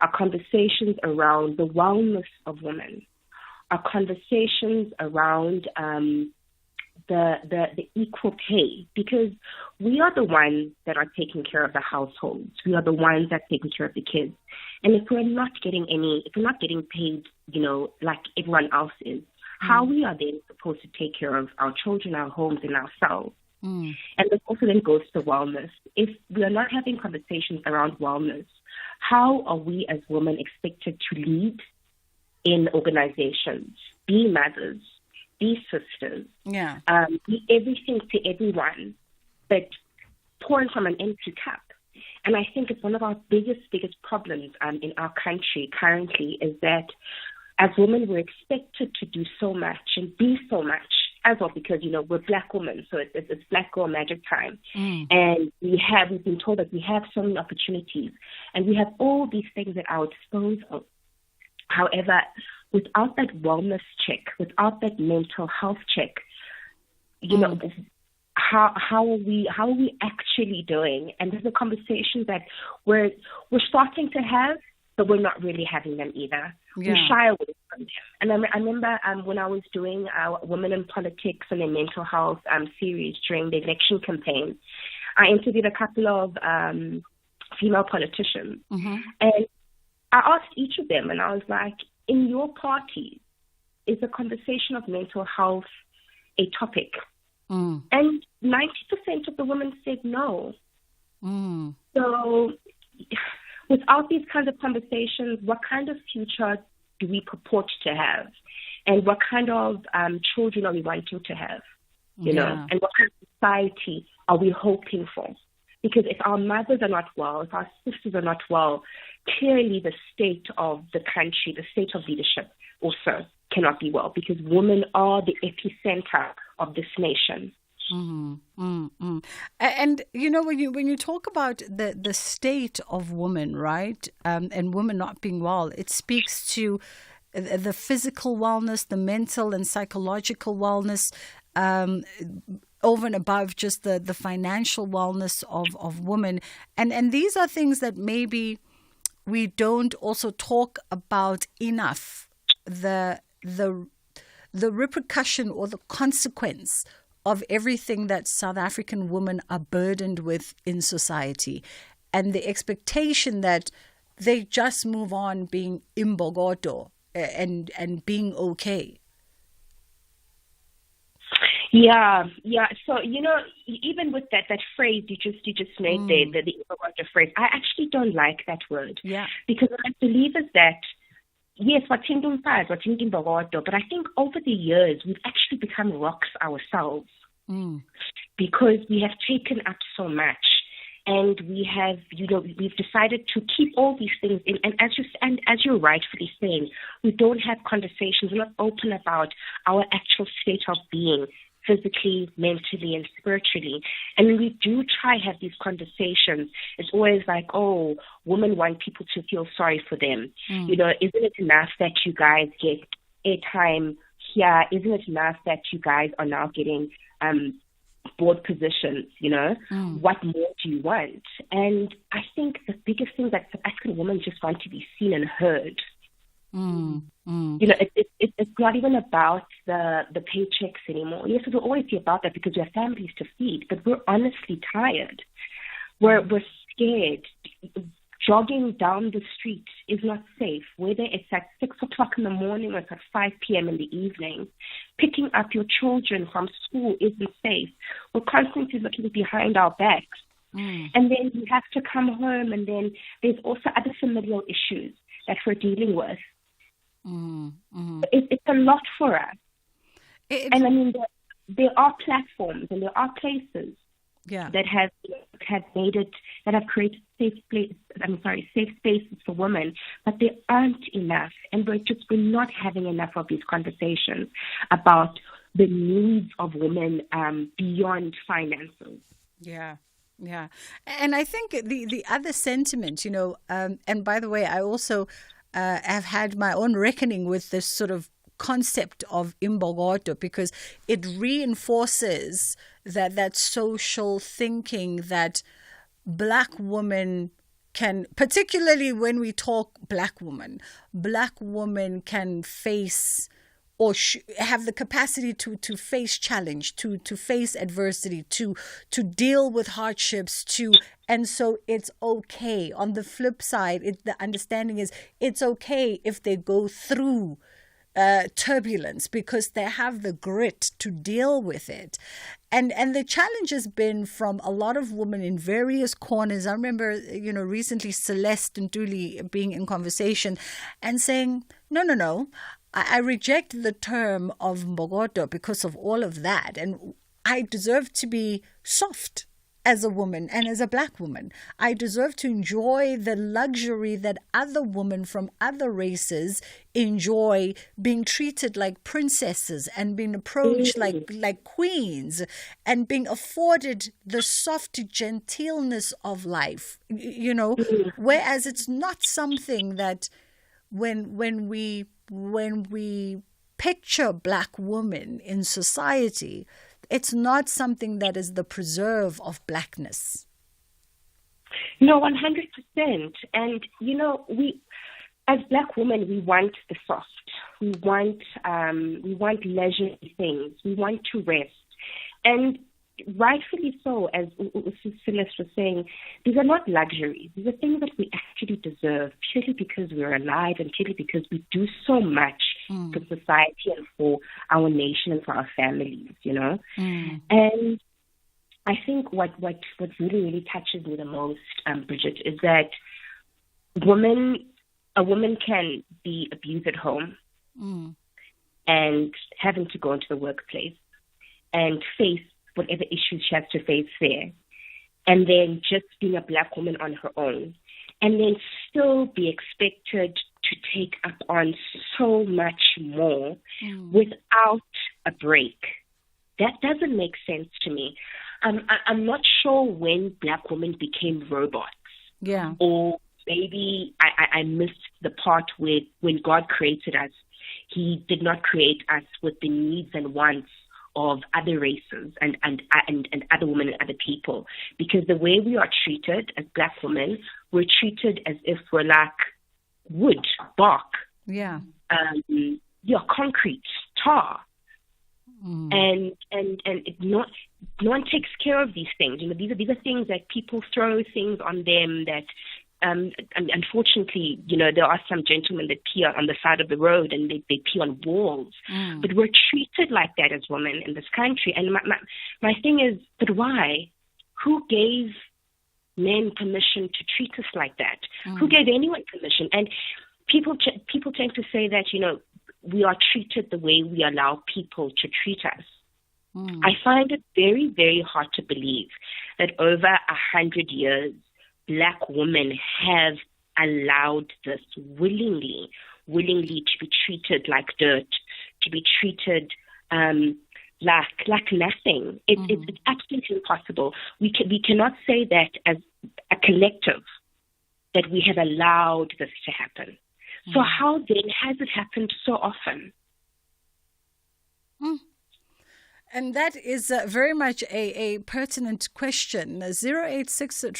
are conversations around the wellness of women, are conversations around the equal pay, because we are the ones that are taking care of the households. We are the ones that are taking care of the kids. And if we're not getting paid, like everyone else is, how we are then supposed to take care of our children, our homes, and ourselves? And this also then goes to wellness. If we are not having conversations around wellness, how are we as women expected to lead in organizations, be mothers, be sisters, be everything to everyone, but pouring from an empty cup? And I think it's one of our biggest problems in our country currently is that as women, we're expected to do so much and be so much as well because, we're Black women, so it's Black girl magic time. And we've been told that we have so many opportunities and we have all these things at our disposal. However, without that wellness check, without that mental health check, how are we actually doing? And there's a conversation that we're starting to have, but we're not really having them either. We shy away from them. And I remember when I was doing Women in Politics and in Mental Health series during the election campaign, I interviewed a couple of female politicians. And I asked each of them, and I was like, in your party, is the conversation of mental health a topic? And 90% of the women said no. So without these kinds of conversations, what kind of future do we purport to have? And what kind of children are we wanting to have? You know? And what kind of society are we hoping for? Because if our mothers are not well, if our sisters are not well, clearly the state of the country, the state of leadership also cannot be well, because women are the epicenter of this nation. And when you talk about the state of women, right, and women not being well, it speaks to the physical wellness, the mental and psychological wellness, over and above just the financial wellness of women. And these are things that maybe we don't also talk about enough, the repercussion or the consequence of everything that South African women are burdened with in society, and the expectation that they just move on being imbogoto and being okay. Yeah. So, even with that phrase you just made there, the imbogoto phrase, I actually don't like that word. Yeah. Because what I believe is that, yes, but I think over the years we've actually become rocks ourselves because we have taken up so much, and we have, we've decided to keep all these things in. And as you're rightfully saying, we don't have conversations. We're not open about our actual state of being physically, mentally, and spiritually. And when we do try have these conversations, it's always like, oh, women want people to feel sorry for them. You know, isn't it enough that you guys get airtime here? Isn't it enough that you guys are now getting board positions, you know? What more do you want? And I think the biggest thing that South African women just want to be seen and heard. You know, it's not even about the paychecks anymore. Yes, it will always be about that because we have families to feed, but we're honestly tired. We're scared. Jogging down the street is not safe, whether it's at 6 o'clock in the morning or it's at 5 p.m. in the evening. Picking up your children from school isn't safe. We're constantly looking behind our backs. And then you have to come home, and then there's also other familial issues that we're dealing with. It's a lot for us. And I mean, there are platforms and there are places that have made it, that have created safe spaces for women, but there aren't enough, and we're not having enough of these conversations about the needs of women beyond finances. Yeah. And I think the other sentiment, you know, and by the way, I also have had my own reckoning with this sort of concept of imbokodo, because it reinforces that social thinking that Black women can, particularly when we talk Black women can face or have the capacity to face challenge, to face adversity, to deal with hardships, and so it's okay. On the flip side, the understanding is it's okay if they go through turbulence because they have the grit to deal with it. And the challenge has been from a lot of women in various corners. I remember, you know, recently Celeste and Dooley being in conversation and saying, no, I reject the term of mbokodo because of all of that. And I deserve to be soft as a woman and as a Black woman. I deserve to enjoy the luxury that other women from other races enjoy, being treated like princesses and being approached like queens and being afforded the soft genteelness of life, you know, whereas it's not something that when we picture Black women in society, it's not something that is the preserve of Blackness. No, 100%. And, you know, we, as Black women, we want the soft. We want leisurely things. We want to rest. And rightfully so, as Celeste was saying, these are not luxuries. These are things that we actually deserve purely because we're alive and purely because we do so much for society and for our nation and for our families, you know. And I think what really touches me the most, Bridget, is that a woman can be abused at home and having to go into the workplace and face whatever issues she has to face there, and then just being a Black woman on her own, and then still be expected to take up on so much more without a break. That doesn't make sense to me. I'm not sure when Black women became robots. Yeah. Or maybe I missed the part where when God created us, He did not create us with the needs and wants of other races and other women and other people. Because the way we are treated as Black women, we're treated as if we're like wood, bark, concrete, tar. And no one takes care of these things. You know, these are things that people throw things on them that, and unfortunately, you know, there are some gentlemen that pee on the side of the road and they pee on walls. But we're treated like that as women in this country. And my thing is, but why? Who gave men permission to treat us like that? Who gave anyone permission? And people tend to say that, you know, we are treated the way we allow people to treat us. I find it very, very hard to believe that over 100 years, Black women have allowed this willingly to be treated like dirt, to be treated like nothing. It's absolutely impossible. We cannot say that as a collective that we have allowed this to happen. So how then has it happened so often? And that is very much a pertinent question. 086 000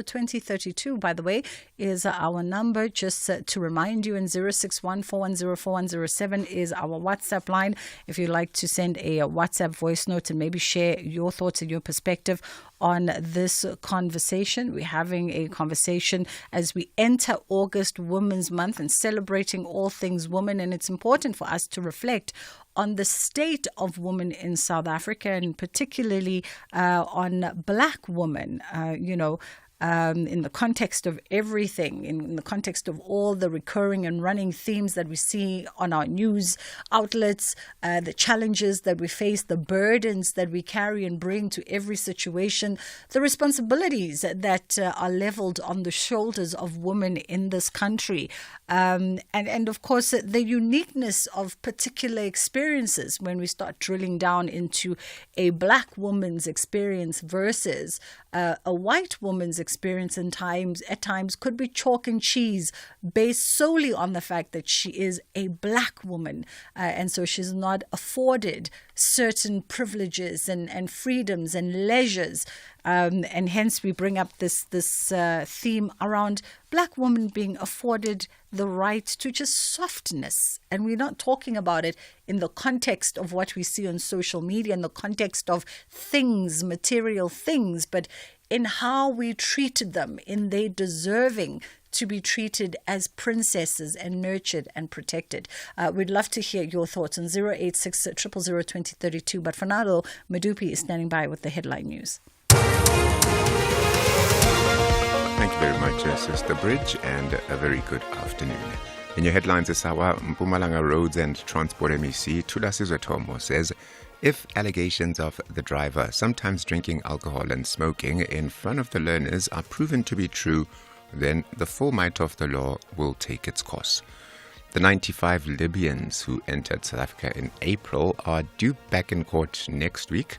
2032, by the way, is our number. Just to remind you, and 061 410 4107 is our WhatsApp line. If you'd like to send a WhatsApp voice note and maybe share your thoughts and your perspective on this conversation. We're having a conversation as we enter August Women's Month and celebrating all things women. And it's important for us to reflect on the state of women in South Africa, and particularly on Black women, in the context of everything, in the context of all the recurring and running themes that we see on our news outlets, the challenges that we face, the burdens that we carry and bring to every situation, the responsibilities that are leveled on the shoulders of women in this country. And of course, the uniqueness of particular experiences when we start drilling down into a Black woman's experience versus a white woman's experience at times could be chalk and cheese based solely on the fact that she is a Black woman. And so she's not afforded certain privileges and freedoms and leisures. And hence we bring up this theme around Black women being afforded the right to just softness. And we're not talking about it in the context of what we see on social media, in the context of things, material things, but in how we treated them, in their deserving to be treated as princesses and nurtured and protected. We'd love to hear your thoughts on 086 000 2032. But for now, though, Madupi is standing by with the headline news. Thank you very much, Sister Bridge, and a very good afternoon. In your headlines this hour, Mpumalanga Roads and Transport MEC Thulasizwe Thomo says if allegations of the driver sometimes drinking alcohol and smoking in front of the learners are proven to be true, then the full might of the law will take its course. The 95 Libyans who entered South Africa in April are due back in court next week.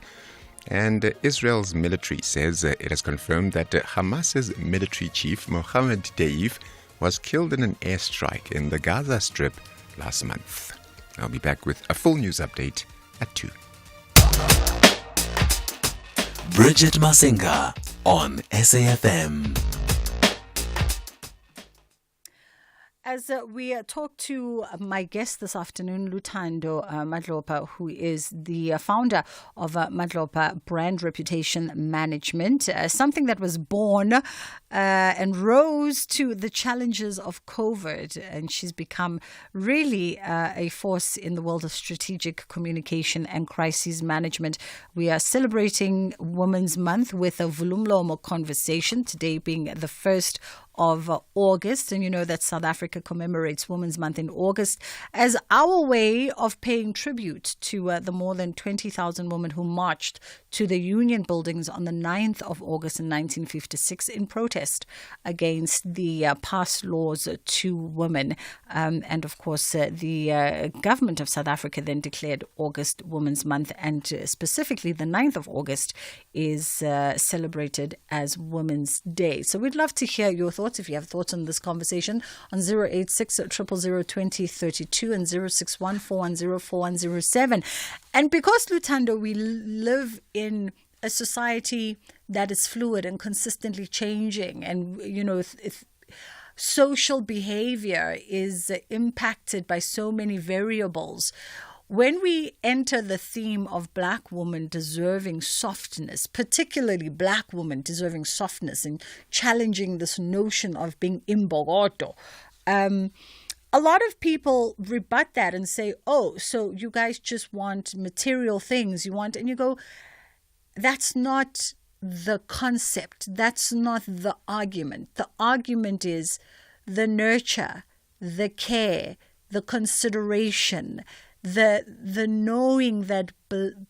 And Israel's military says it has confirmed that Hamas's military chief, Mohammed Deif, was killed in an airstrike in the Gaza Strip last month. I'll be back with a full news update at 2. Bridget Masinga on SAFM. As we talk to my guest this afternoon, Luthando Madlopa, who is the founder of Madlopa Brand Reputation Management, something that was born and rose to the challenges of COVID. And she's become really a force in the world of strategic communication and crisis management. We are celebrating Women's Month with a Vulumlomo conversation, today being the 1st of August. And you know that South Africa commemorates Women's Month in August as our way of paying tribute to the more than 20,000 women who marched to the Union buildings on the 9th of August in 1956 in protest against the past laws to women. And of course, the government of South Africa then declared August Women's Month, and specifically the 9th of August is celebrated as Women's Day. So we'd love to hear your thoughts. If you have thoughts on this conversation, on 086 000 2032 and 061 410 4107. And because, Luthando, we live in a society that is fluid and consistently changing, and, you know, if social behavior is impacted by so many variables, when we enter the theme of Black women deserving softness, particularly Black women deserving softness and challenging this notion of being imbogoto, a lot of people rebut that and say, oh, so you guys just want material things. And you go, that's not the concept. That's not the argument. The argument is the nurture, the care, the consideration, the knowing that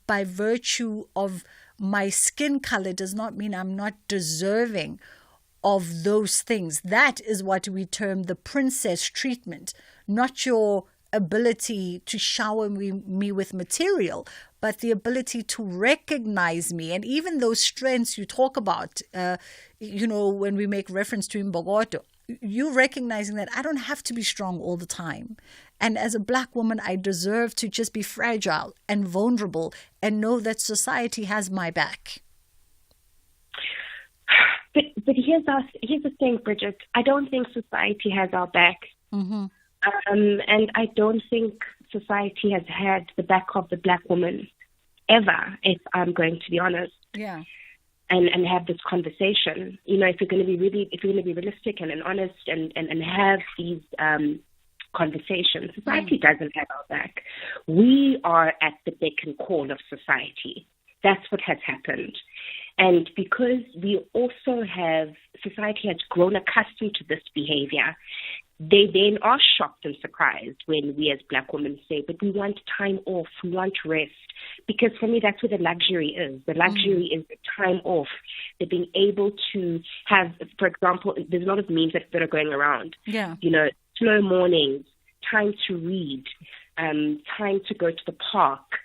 by virtue of my skin color does not mean I'm not deserving of those things. That is what we term the princess treatment, not your ability to shower me with material, but the ability to recognize me. And even those strengths you talk about, when we make reference to Mbogoto, you recognizing that I don't have to be strong all the time. And as a black woman, I deserve to just be fragile and vulnerable and know that society has my back. But here's the thing, Bridget. I don't think society has our back. Mm-hmm. And I don't think society has had the back of the black woman ever, if I'm going to be honest. Yeah. And have this conversation. If you're going to be realistic and honest and have these conversations, society doesn't have our back. We are at the beck and call of society. That's what has happened. And because society has grown accustomed to this behavior, they then are shocked and surprised when we as black women say, but we want time off, we want rest. Because for me, that's where the luxury is. The luxury is the time off. They're being able to have, for example, there's a lot of memes that are going around. Yeah. Slow mornings, time to read, time to go to the park,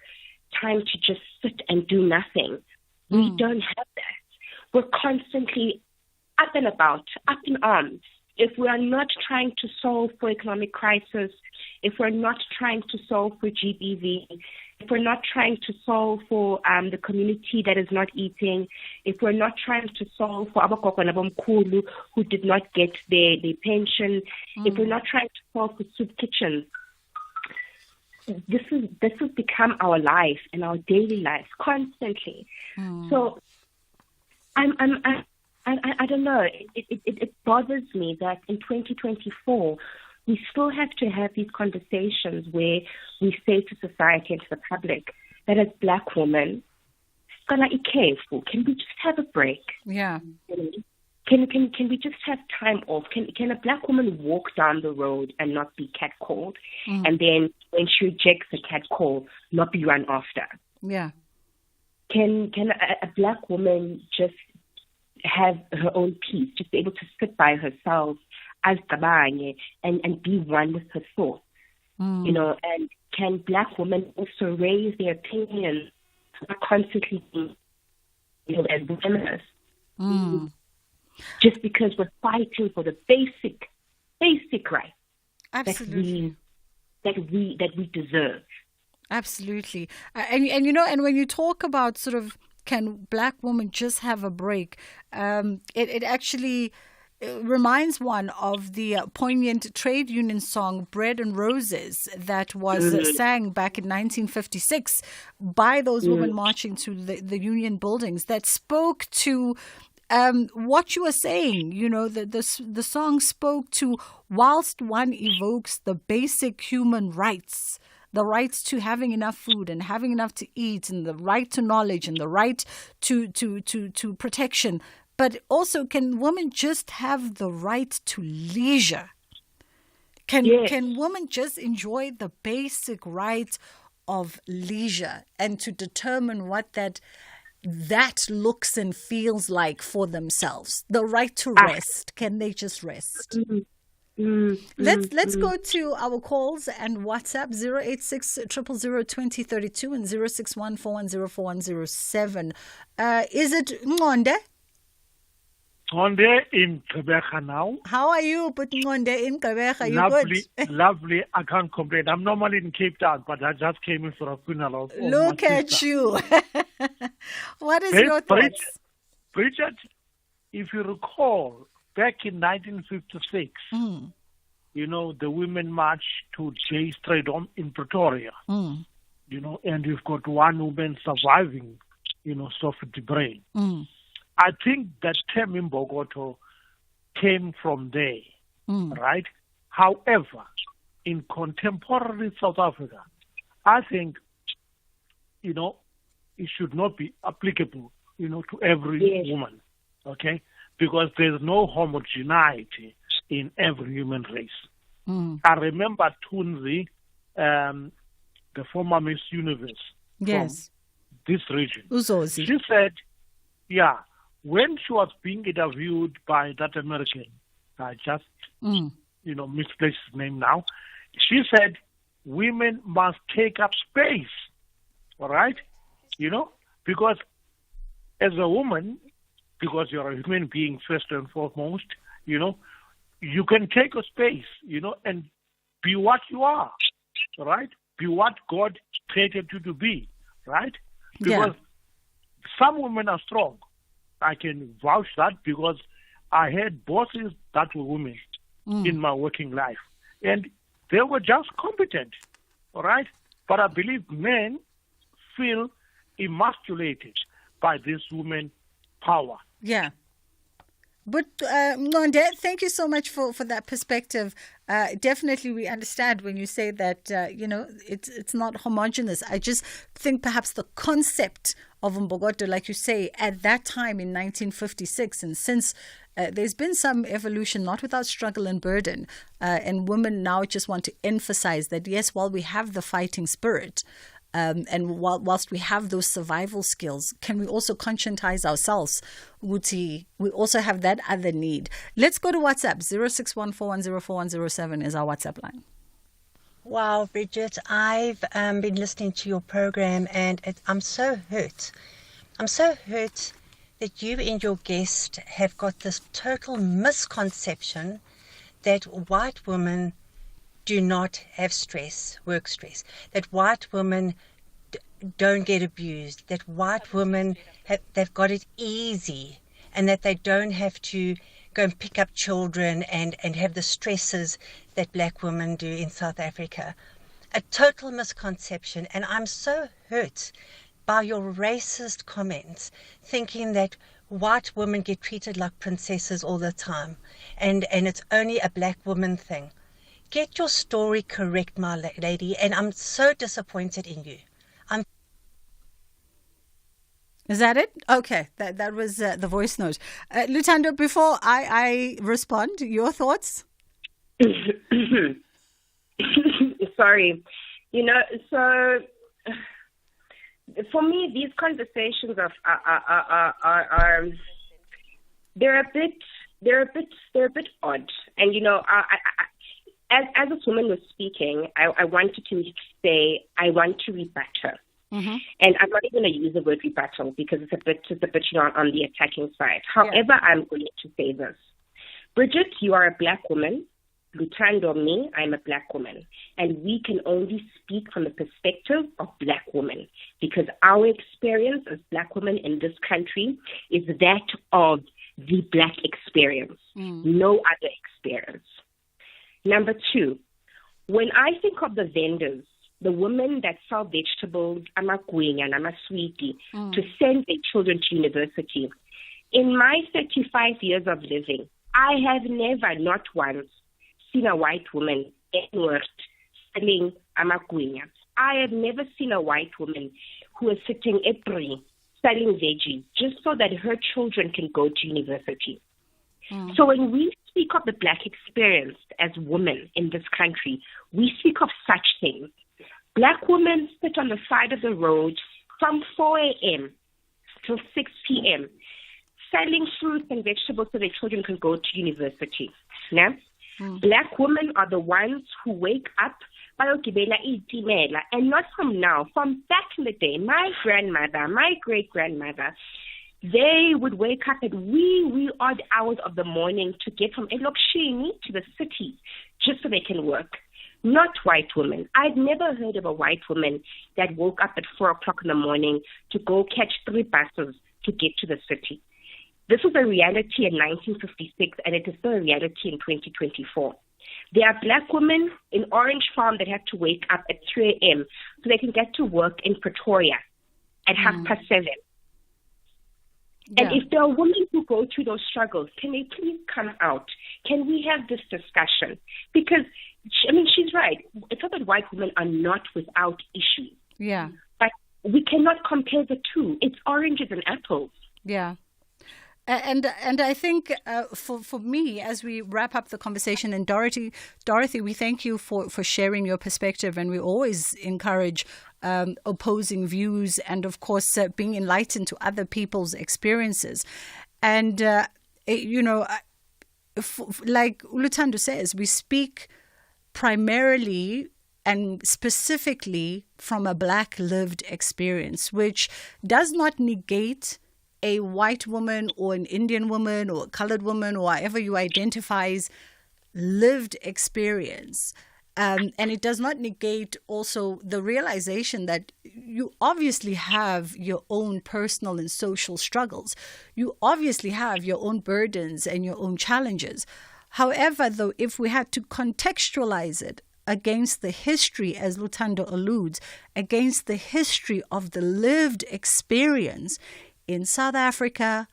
time to just sit and do nothing. We don't have that. We're constantly up and about, up in arms. If we are not trying to solve for economic crisis, if we're not trying to solve for GBV, if we're not trying to solve for the community that is not eating, if we're not trying to solve for Abakoko and Abamkulu who did not get their pension, if we're not trying to solve for soup kitchens, this has become our life and our daily life constantly. So I don't know. It bothers me that in 2024 we still have to have these conversations where we say to society and to the public that as black women, can we just have a break? Yeah. Can we just have time off? Can a black woman walk down the road and not be catcalled? And then when she rejects a catcall, not be run after? Yeah. Can a black woman just have her own peace, just be able to sit by herself as Tabanye and be one with her thoughts? And can black women also raise their opinions, not constantly as feminists? Just because we're fighting for the basic rights Absolutely. that we deserve. Absolutely. And when you talk about sort of can black women just have a break, it actually reminds one of the poignant trade union song Bread and Roses that was sang back in 1956 by those women marching to the union buildings, that spoke to what you were saying. The song spoke to, whilst one evokes the basic human rights, the rights to having enough food and having enough to eat, and the right to knowledge and the right to protection, but also can women just have the right to leisure? Can women just enjoy the basic right of leisure and to determine what that looks and feels like for themselves? The right to rest. Can they just rest? Let's go to our calls and WhatsApp 086 000 2032 and 061 4104107. Is it Ngonde? Ngonde in Gqeberha now. How are you? But Ngonde in Gqeberha, you lovely, good? Lovely. I can't complain. I'm normally in Cape Town, but I just came in for a funeral. Of Look my at sister. you. What is your thoughts? Bridget, if you recall, back in 1956, the women marched to J Street in Pretoria, and you've got one woman surviving, Sophie de Bruyn. I think that term in Mbogoto came from there, right? However, in contemporary South Africa, I think, it should not be applicable, to every woman, okay? Because there's no homogeneity in every human race. I remember Tunzi, the former Miss Universe from this region. Uzozi. She said, when she was being interviewed by that American, I just, misplaced his name now, she said, women must take up space, all right? Because as a woman, because you're a human being first and foremost, you can take a space, and be what you are, right? Be what God created you to be, right? Because some women are strong. I can vouch that because I had bosses that were women in my working life. And they were just competent, all right? But I believe men feel emasculated by this woman power. Yeah. But Nonde, thank you so much for that perspective. Definitely, we understand when you say that, it's not homogenous. I just think perhaps the concept of Mbogoto, like you say, at that time in 1956, and since there's been some evolution, not without struggle and burden, and women now just want to emphasize that, yes, while we have the fighting spirit, and whilst we have those survival skills, can we also conscientize ourselves? We also have that other need. Let's go to WhatsApp. 0614104107 is our WhatsApp line. Wow, Bridget, I've been listening to your program and I'm so hurt. I'm so hurt that you and your guest have got this total misconception that white women do not have stress, work stress, that white women don't get abused, that white women they've got it easy, and that they don't have to go and pick up children and have the stresses that black women do in South Africa. A total misconception, and I'm so hurt by your racist comments, thinking that white women get treated like princesses all the time, and it's only a black woman thing. Get your story correct, my lady, and I'm so disappointed in you. Is that it? Okay, that was the voice note. Lutando, before I respond, your thoughts? Sorry. So for me, these conversations are they're a bit odd. And as this woman was speaking, I wanted to say I want to rebut her. Mm-hmm. And I'm not even going to use the word rebuttal because it's a bit on the attacking side. However, I'm going to say this. Bridget, you are a black woman. Lutando, me, I'm a black woman. And we can only speak from the perspective of black women because our experience as black women in this country is that of the black experience, no other experience. Number two, when I think of the vendors, the women that sell vegetables, amagwinya and amasweety, to send their children to university, in my 35 years of living, I have never, not once, seen a white woman anywhere selling amagwinya. I have never seen a white woman who is sitting April selling veggies just so that her children can go to university. So when we speak of the black experience as women in this country, we speak of such things. Black women sit on the side of the road from 4 a.m. till 6 p.m. selling fruits and vegetables so their children can go to university. Now, black women are the ones who wake up and not from now, from back in the day. My grandmother, my great-grandmother, they would wake up at wee odd hours of the morning to get from Elokshini to the city just so they can work. Not white women. I've never heard of a white woman that woke up at 4 o'clock in the morning to go catch 3 buses to get to the city. This was a reality in 1956, and it is still a reality in 2024. There are black women in Orange Farm that have to wake up at 3 a.m. so they can get to work in Pretoria at 7:30. And if there are women who go through those struggles, can they please come out? Can we have this discussion? Because, she's right. It's not that white women are not without issues. Yeah. But we cannot compare the two. It's oranges and apples. Yeah. And I think for me, as we wrap up the conversation, and Dorothy, we thank you for sharing your perspective, and we always encourage opposing views and, of course, being enlightened to other people's experiences. And, like Ulutando says, we speak primarily and specifically from a Black lived experience, which does not negate a white woman or an Indian woman or a colored woman or however you identify as lived experience. And it does not negate also the realization that you obviously have your own personal and social struggles. You obviously have your own burdens and your own challenges. However, though, if we had to contextualize it against the history, as Lutando alludes, against the history of the lived experience in South Africa,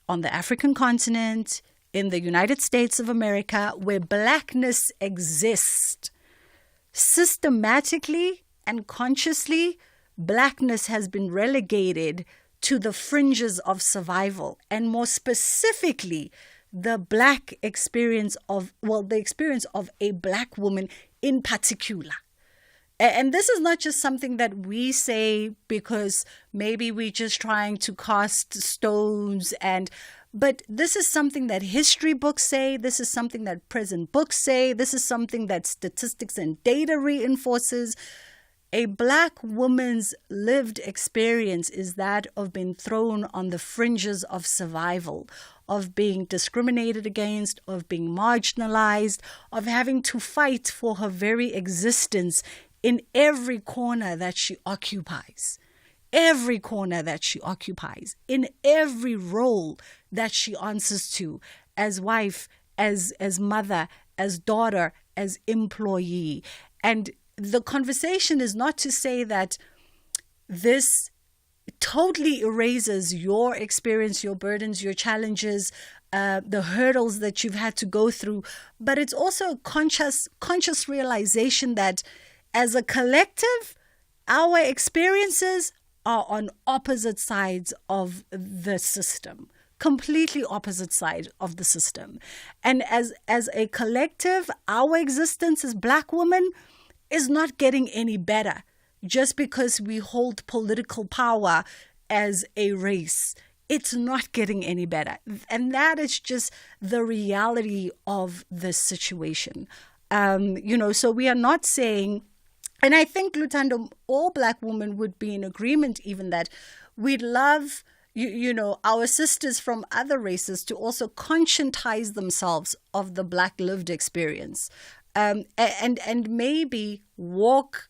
on the African continent, in the United States of America, where Blackness exists, systematically and consciously, Blackness has been relegated to the fringes of survival, and more specifically, the Black experience of, the experience of a Black woman in particular. And this is not just something that we say because maybe we're just trying to cast stones, but this is something that history books say, this is something that present books say, this is something that statistics and data reinforces. A Black woman's lived experience is that of being thrown on the fringes of survival, of being discriminated against, of being marginalized, of having to fight for her very existence in every corner that she occupies. Every corner that she occupies, in every role that she answers to, as wife, as mother, as daughter, as employee. And the conversation is not to say that this totally erases your experience, your burdens, your challenges, the hurdles that you've had to go through, but it's also a conscious realization that as a collective, our experiences are on opposite sides of the system, completely opposite side of the system. And as a collective, our existence as Black women is not getting any better just because we hold political power as a race. It's not getting any better. And that is just the reality of this situation. So we are not saying, and I think, Lutando, all Black women would be in agreement even that we'd love, our sisters from other races to also conscientize themselves of the Black lived experience, and maybe walk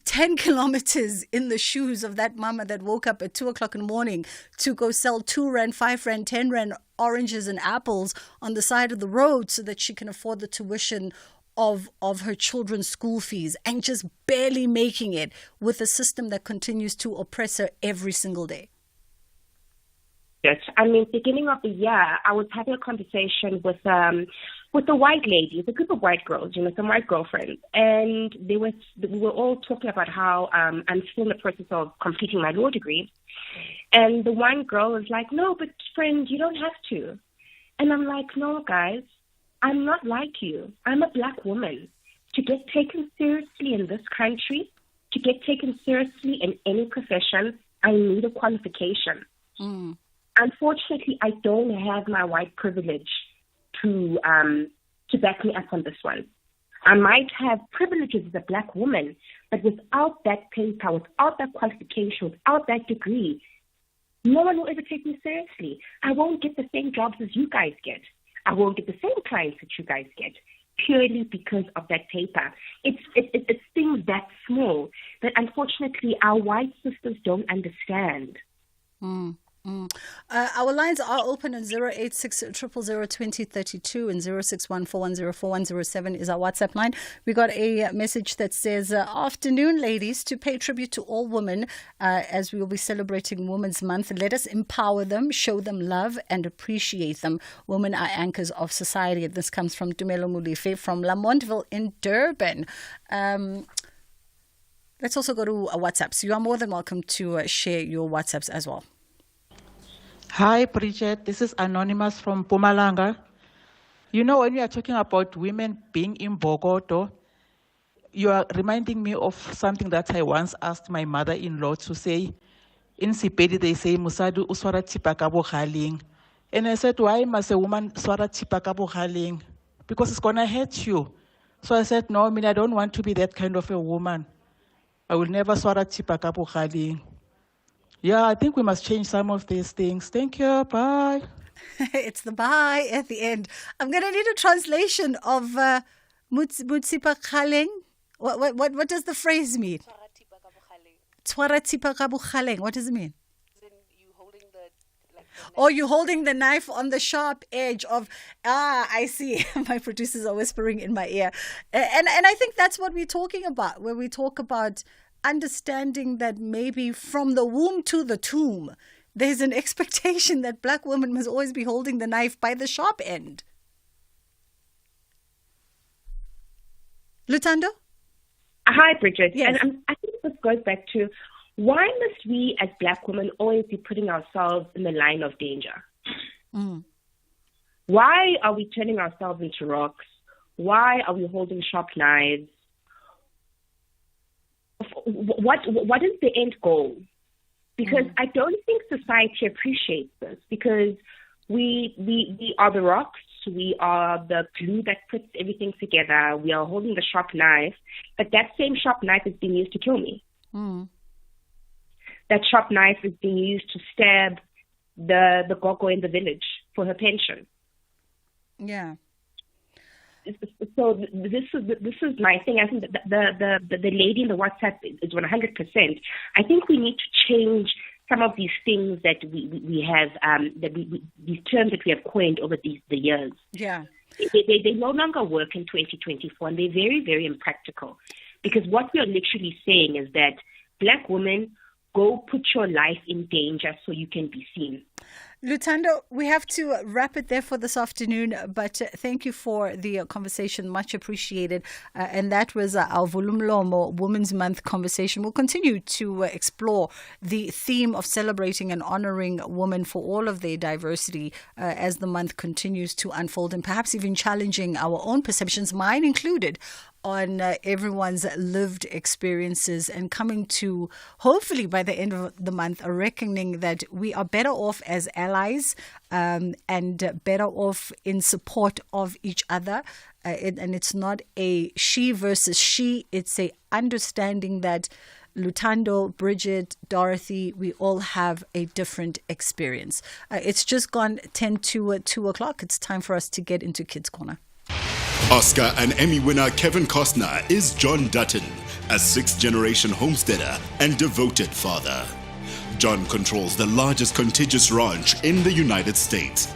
10 kilometers in the shoes of that mama that woke up at 2 o'clock in the morning to go sell 2 Rand, 5 Rand, 10 Rand oranges and apples on the side of the road so that she can afford the tuition of her children's school fees, and just barely making it with a system that continues to oppress her every single day. Yes, beginning of the year, I was having a conversation with a white lady, a group of white girls, some white girlfriends, and we were all talking about how I'm still in the process of completing my law degree, and the one girl was like, "No, but friend, you don't have to," and I'm like, "No, guys, I'm not like you. I'm a Black woman. To get taken seriously in this country, to get taken seriously in any profession, I need a qualification." Unfortunately, I don't have my white privilege to back me up on this one. I might have privileges as a Black woman, but without that paper, without that qualification, without that degree, no one will ever take me seriously. I won't get the same jobs as you guys get. I won't get the same clients that you guys get, purely because of that paper. It's things that small that unfortunately our white sisters don't understand. Our lines are open on 086 000 2032 and 0614104107 is our WhatsApp line. We got a message that says, "Afternoon, ladies, to pay tribute to all women as we will be celebrating Women's Month. Let us empower them, show them love and appreciate them. Women are anchors of society." This comes from Tumelo Mulife from Lamontville in Durban. Let's also go to WhatsApp. So you are more than welcome to share your WhatsApps as well. Hi, Bridget. This is Anonymous from Mpumalanga. When we are talking about women being in Bogoto, you are reminding me of something that I once asked my mother-in-law to say. In Sepedi, they say, "Musadu uswara tipa ka bogaling." And I said, "Why must a woman swara tipa ka bogaling? Because it's going to hurt you. So I said, no, I don't want to be that kind of a woman. I will never swara tipa ka bogale. Yeah, I think we must change some of these things. Thank you. Bye. It's the bye at the end. I'm going to need a translation of Mutsipa Khaleng. What does the phrase mean? Twara tipa ka bogale. What does it mean? Or you're holding the knife on the sharp edge of, I see. My producers are whispering in my ear. And I think that's what we're talking about, where we talk about understanding that maybe from the womb to the tomb, there's an expectation that black women must always be holding the knife by the sharp end. Lutando? Hi, Bridget. Yes. And I think this goes back to, why must we as black women always be putting ourselves in the line of danger? Mm. Why are we turning ourselves into rocks? Why are we holding sharp knives? What is the end goal? Because I don't think society appreciates this, because we are the rocks, we are the glue that puts everything together, we are holding the sharp knife, but that same sharp knife is being used to kill me. Mm. That sharp knife is being used to stab the gogo in the village for her pension. Yeah. So this is my thing. I think that the lady in the WhatsApp is 100%. I think we need to change some of these things that we have, these terms that we have coined over the years. Yeah. They no longer work in 2024, and they're very, very impractical. Because what we are literally saying is that black women, go put your life in danger so you can be seen. Lutando, we have to wrap it there for this afternoon, but thank you for the conversation. Much appreciated. And that was our Volumlomo Women's Month conversation. We'll continue to explore the theme of celebrating and honoring women for all of their diversity as the month continues to unfold, and perhaps even challenging our own perceptions, mine included, on everyone's lived experiences, and coming to, hopefully by the end of the month, a reckoning that we are better off as allies and better off in support of each other. And it's not a she versus she, it's a understanding that Lutando, Bridget, Dorothy, we all have a different experience. It's just gone 10 to 2 o'clock. It's time for us to get into Kids Corner. Oscar and Emmy winner Kevin Costner is John Dutton, a sixth-generation homesteader and devoted father. John controls the largest contiguous ranch in the United States,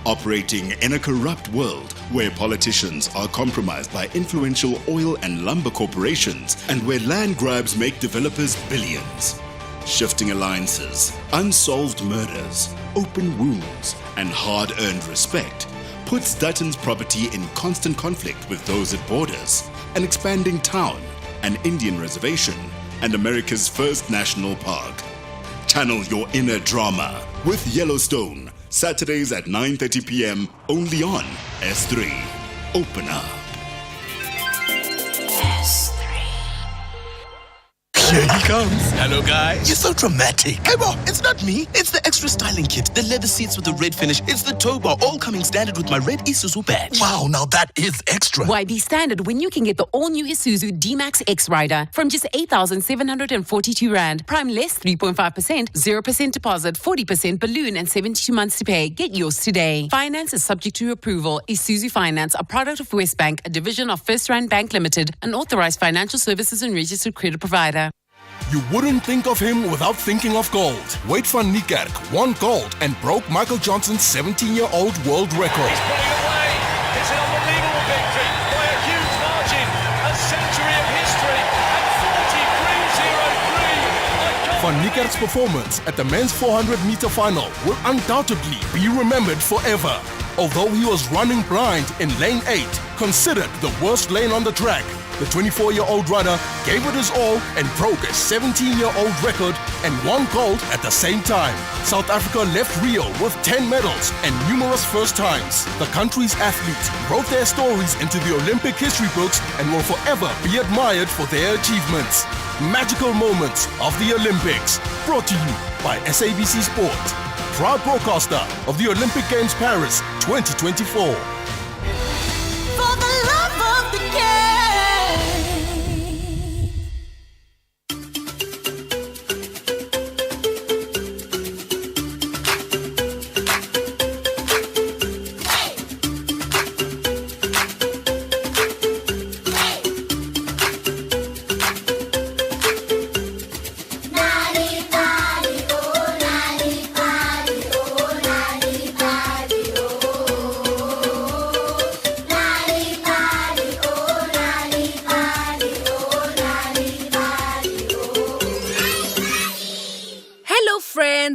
operating in a corrupt world where politicians are compromised by influential oil and lumber corporations and where land grabs make developers billions. Shifting alliances, unsolved murders, open wounds, and hard-earned respect puts Dutton's property in constant conflict with those it borders, an expanding town, an Indian reservation, and America's first national park. Channel your inner drama with Yellowstone, Saturdays at 9:30 p.m. only on S3. Open up. Here he comes. Hello, guys. You're so dramatic. Hey, bro, it's not me. It's the extra styling kit. The leather seats with the red finish. It's the tow bar, all coming standard with my red Isuzu badge. Wow, now that is extra. Why be standard when you can get the all-new Isuzu D-Max X Rider from just 8,742 Rand. Prime less 3.5%, 0% deposit, 40% balloon, and 72 months to pay. Get yours today. Finance is subject to approval. Isuzu Finance, a product of Westbank, a division of First Rand Bank Limited, an authorized financial services and registered credit provider. You wouldn't think of him without thinking of gold. Wade van Niekerk won gold and broke Michael Johnson's 17-year-old world record. He's putting away. It's an unbelievable victory by a huge margin. A century of history at 43.03. Van Niekerk's performance at the men's 400-meter final will undoubtedly be remembered forever. Although he was running blind in lane 8, considered the worst lane on the track, the 24-year-old rider gave it his all and broke a 17-year-old record and won gold at the same time. South Africa left Rio with 10 medals and numerous first times. The country's athletes wrote their stories into the Olympic history books and will forever be admired for their achievements. Magical moments of the Olympics, brought to you by SABC Sport, proud broadcaster of the Olympic Games Paris 2024. For the love of the game.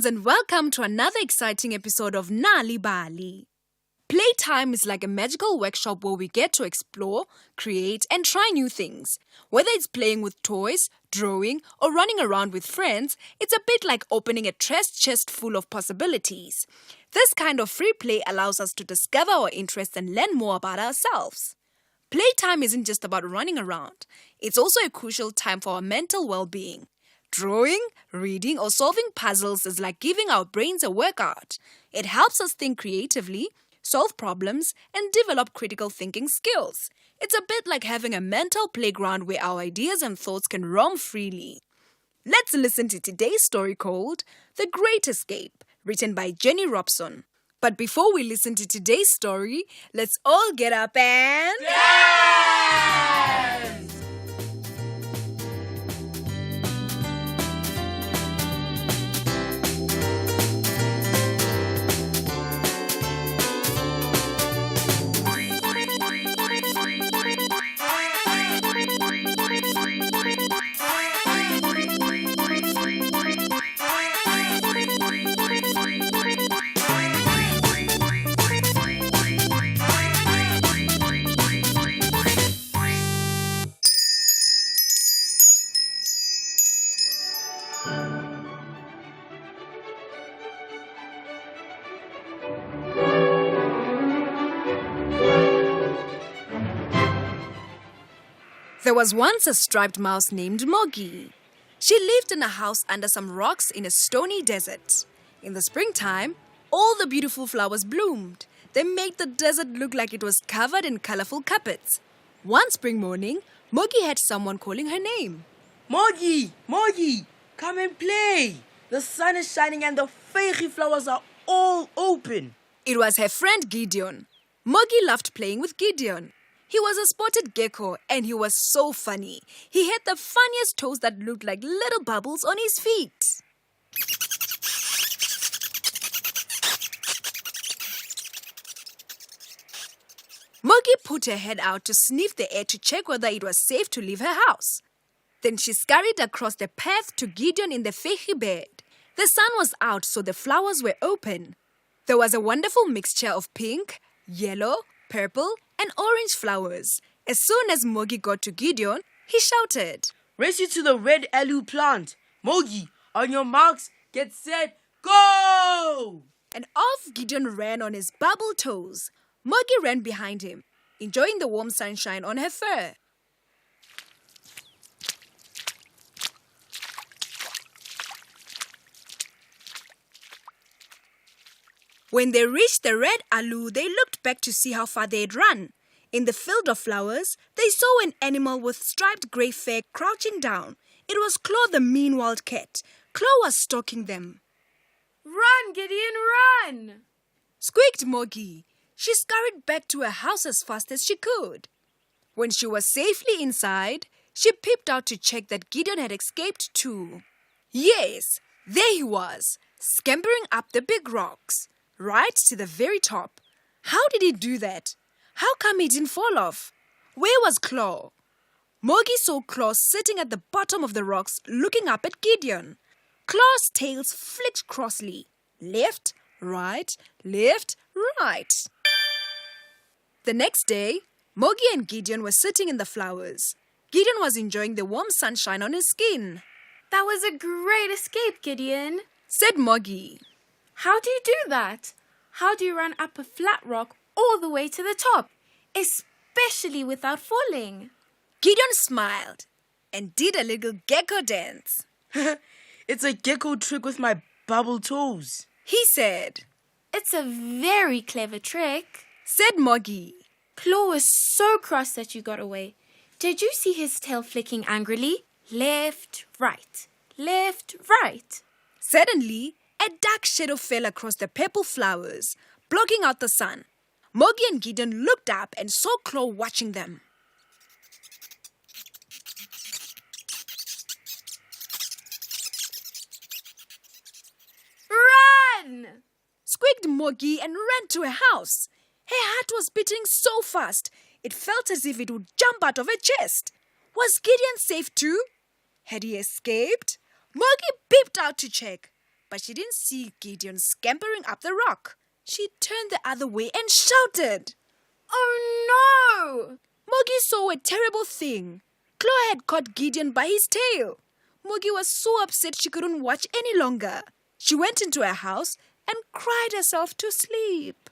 and welcome to another exciting episode of Nali Bali. Playtime is like a magical workshop where we get to explore, create, and try new things. Whether it's playing with toys, drawing, or running around with friends, it's a bit like opening a treasure chest full of possibilities. This kind of free play allows us to discover our interests and learn more about ourselves. Playtime isn't just about running around. It's also a crucial time for our mental well-being. Drawing, reading, or solving puzzles is like giving our brains a workout. It helps us think creatively, solve problems, and develop critical thinking skills. It's a bit like having a mental playground where our ideas and thoughts can roam freely. Let's listen to today's story called The Great Escape, written by Jenny Robson. But before we listen to today's story, let's all get up and... dance! There was once a striped mouse named Moggy. She lived in a house under some rocks in a stony desert. In the springtime, all the beautiful flowers bloomed. They made the desert look like it was covered in colorful carpets. One spring morning, Moggy had someone calling her name. Moggy, Moggy, come and play. The sun is shining and the fairy flowers are all open. It was her friend Gideon. Moggy loved playing with Gideon. He was a spotted gecko and he was so funny. He had the funniest toes that looked like little bubbles on his feet. Moggy put her head out to sniff the air to check whether it was safe to leave her house. Then she scurried across the path to Gideon in the fairy bed. The sun was out, so the flowers were open. There was a wonderful mixture of pink, yellow, purple, and orange flowers. As soon as Moggy got to Gideon, he shouted, "Race you to the red aloe plant. Moggy, on your marks, get set, go!" And off Gideon ran on his bubble toes. Moggy ran behind him, enjoying the warm sunshine on her fur. When they reached the red aloe, they looked back to see how far they had run. In the field of flowers, they saw an animal with striped grey fur crouching down. It was Claw the mean wild cat. Claw was stalking them. "Run, Gideon, run!" squeaked Moggy. She scurried back to her house as fast as she could. When she was safely inside, she peeped out to check that Gideon had escaped too. Yes, there he was, scampering up the big rocks. Right to the very top. How did he do that? How come he didn't fall off? Where was Claw? Moggy saw Claw sitting at the bottom of the rocks looking up at Gideon. Claw's tails flicked crossly. Left, right, left, right. The next day, Moggy and Gideon were sitting in the flowers. Gideon was enjoying the warm sunshine on his skin. "That was a great escape, Gideon," said Moggy. "How do you do that? How do you run up a flat rock all the way to the top, especially without falling?" Gideon smiled and did a little gecko dance. "It's a gecko trick with my bubble toes," he said. "It's a very clever trick," said Moggy. "Claw was so cross that you got away. Did you see his tail flicking angrily? Left, right, left, right." Suddenly, a dark shadow fell across the purple flowers, blocking out the sun. Moggy and Gideon looked up and saw Claw watching them. "Run!" squeaked Moggy and ran to her house. Her heart was beating so fast, it felt as if it would jump out of her chest. Was Gideon safe too? Had he escaped? Moggy peeped out to check. but she didn't see Gideon scampering up the rock. She turned the other way and shouted. Oh no! Mogi saw a terrible thing. Chloe had caught Gideon by his tail. Mogi was so upset she couldn't watch any longer. She went into her house and cried herself to sleep.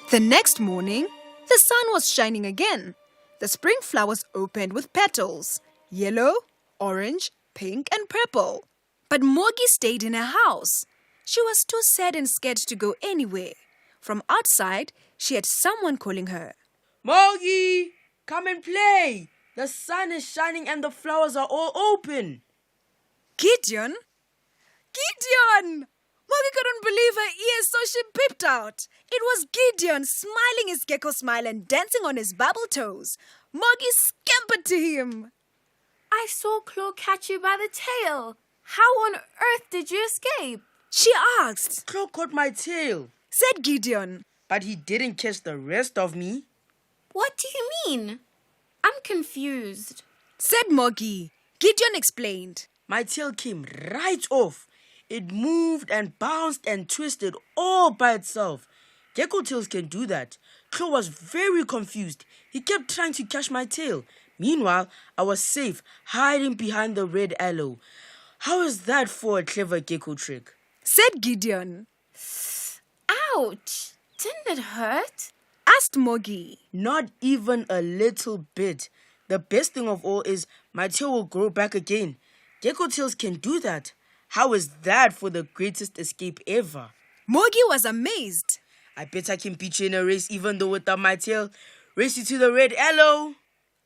The next morning, the sun was shining again. The spring flowers opened with petals, yellow, orange, pink, and purple. But Mogi stayed in her house. She was too sad and scared to go anywhere. From outside, she had someone calling her. Mogi, come and play. The sun is shining and the flowers are all open. Gideon? Gideon! Mogi couldn't believe her ears, so she peeped out. It was Gideon, smiling his gecko smile and dancing on his bubble toes. Mogi scampered to him. I saw Claw catch you by the tail. How on earth did you escape? She asked. Claw caught my tail, said Gideon. But he didn't catch the rest of me. What do you mean? I'm confused, said Mogi. Gideon explained. My tail came right off. It moved and bounced and twisted all by itself. Gecko tails can do that. Claw was very confused. He kept trying to catch my tail. Meanwhile, I was safe, hiding behind the red aloe. How is that for a clever gecko trick? Said Gideon. Ouch! Didn't it hurt? Asked Mogi. Not even a little bit. The best thing of all is my tail will grow back again. Gecko tails can do that. How is that for the greatest escape ever? Mogi was amazed. I bet I can beat you in a race even though without my tail. Race you to the red aloe.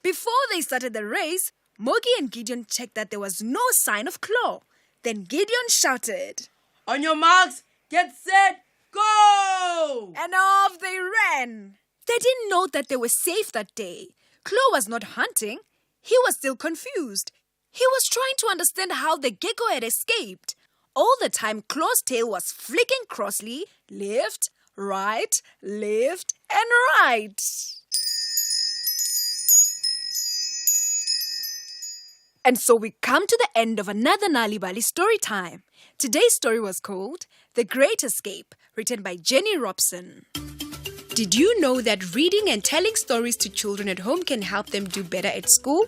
Before they started the race, Mogi and Gideon checked that there was no sign of Claw. Then Gideon shouted, On your marks, get set, go! And off they ran. They didn't know that they were safe that day. Claw was not hunting. He was still confused. He was trying to understand how the gecko had escaped. All the time, Claw's tail was flicking crossly, left, right, and right. And so we come to the end of another Nalibali story time. Today's story was called The Great Escape, written by Jenny Robson. Did you know that reading and telling stories to children at home can help them do better at school?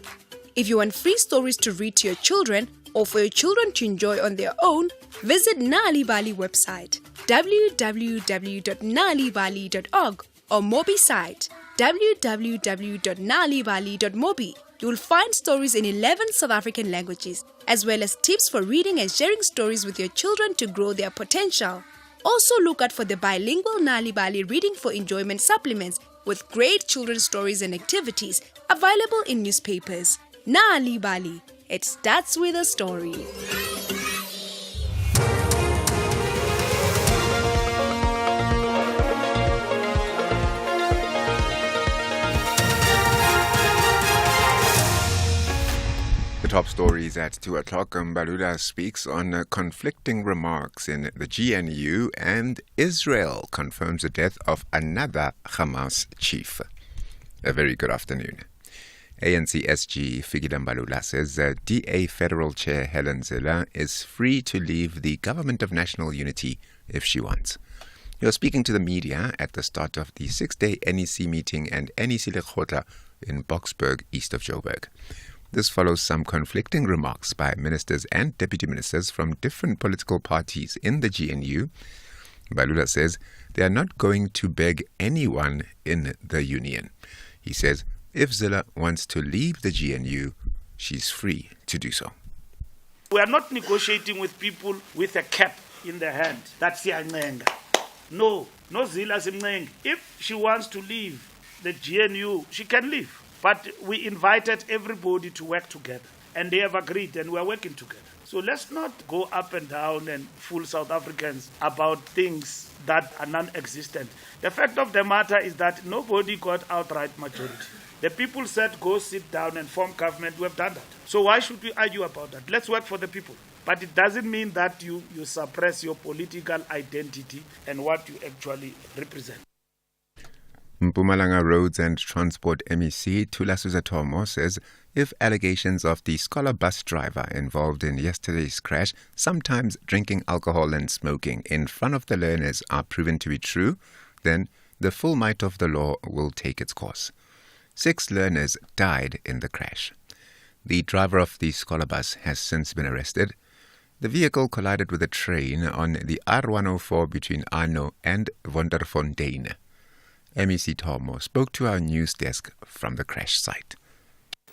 If you want free stories to read to your children or for your children to enjoy on their own, visit Nalibali website www.nalibali.org or Mobi site www.nalibali.mobi. You will find stories in 11 South African languages, as well as tips for reading and sharing stories with your children to grow their potential. Also look out for the bilingual Nalibali Reading for Enjoyment supplements with great children's stories and activities available in newspapers. Nalibali, it starts with a story. The top stories at 2 o'clock. Mbalula speaks on conflicting remarks in the GNU, and Israel confirms the death of another Hamas chief. A very good afternoon. ANC SG Fikile Mbalula says DA Federal Chair Helen Zille is free to leave the Government of National Unity if she wants. He was speaking to the media at the start of the 6-day NEC meeting and NEC Lekgotla in Boksburg, east of Joburg. This follows some conflicting remarks by ministers and deputy ministers from different political parties in the GNU. Mbalula says they are not going to beg anyone in the union. He says if Zille wants to leave the GNU, she's free to do so. We are not negotiating with people with a cap in their hand. That's Siyancenga. No Zille Simncenga. If she wants to leave the GNU, she can leave. But we invited everybody to work together, and they have agreed, and we are working together. So let's not go up and down and fool South Africans about things that are non-existent. The fact of the matter is that nobody got outright majority. The people said, go sit down and form government. We have done that. So why should we argue about that? Let's work for the people. But it doesn't mean that you suppress your political identity and what you actually represent. Mpumalanga Roads and Transport MEC Thulasuzwe Thomo says if allegations of the scholar bus driver involved in yesterday's crash, sometimes drinking alcohol and smoking in front of the learners, are proven to be true, then the full might of the law will take its course. 6 learners died in the crash. The driver of the scholar bus has since been arrested. The vehicle collided with a train on the R104 between Arno and Wonderfontein. MEC Thomo spoke to our news desk from the crash site.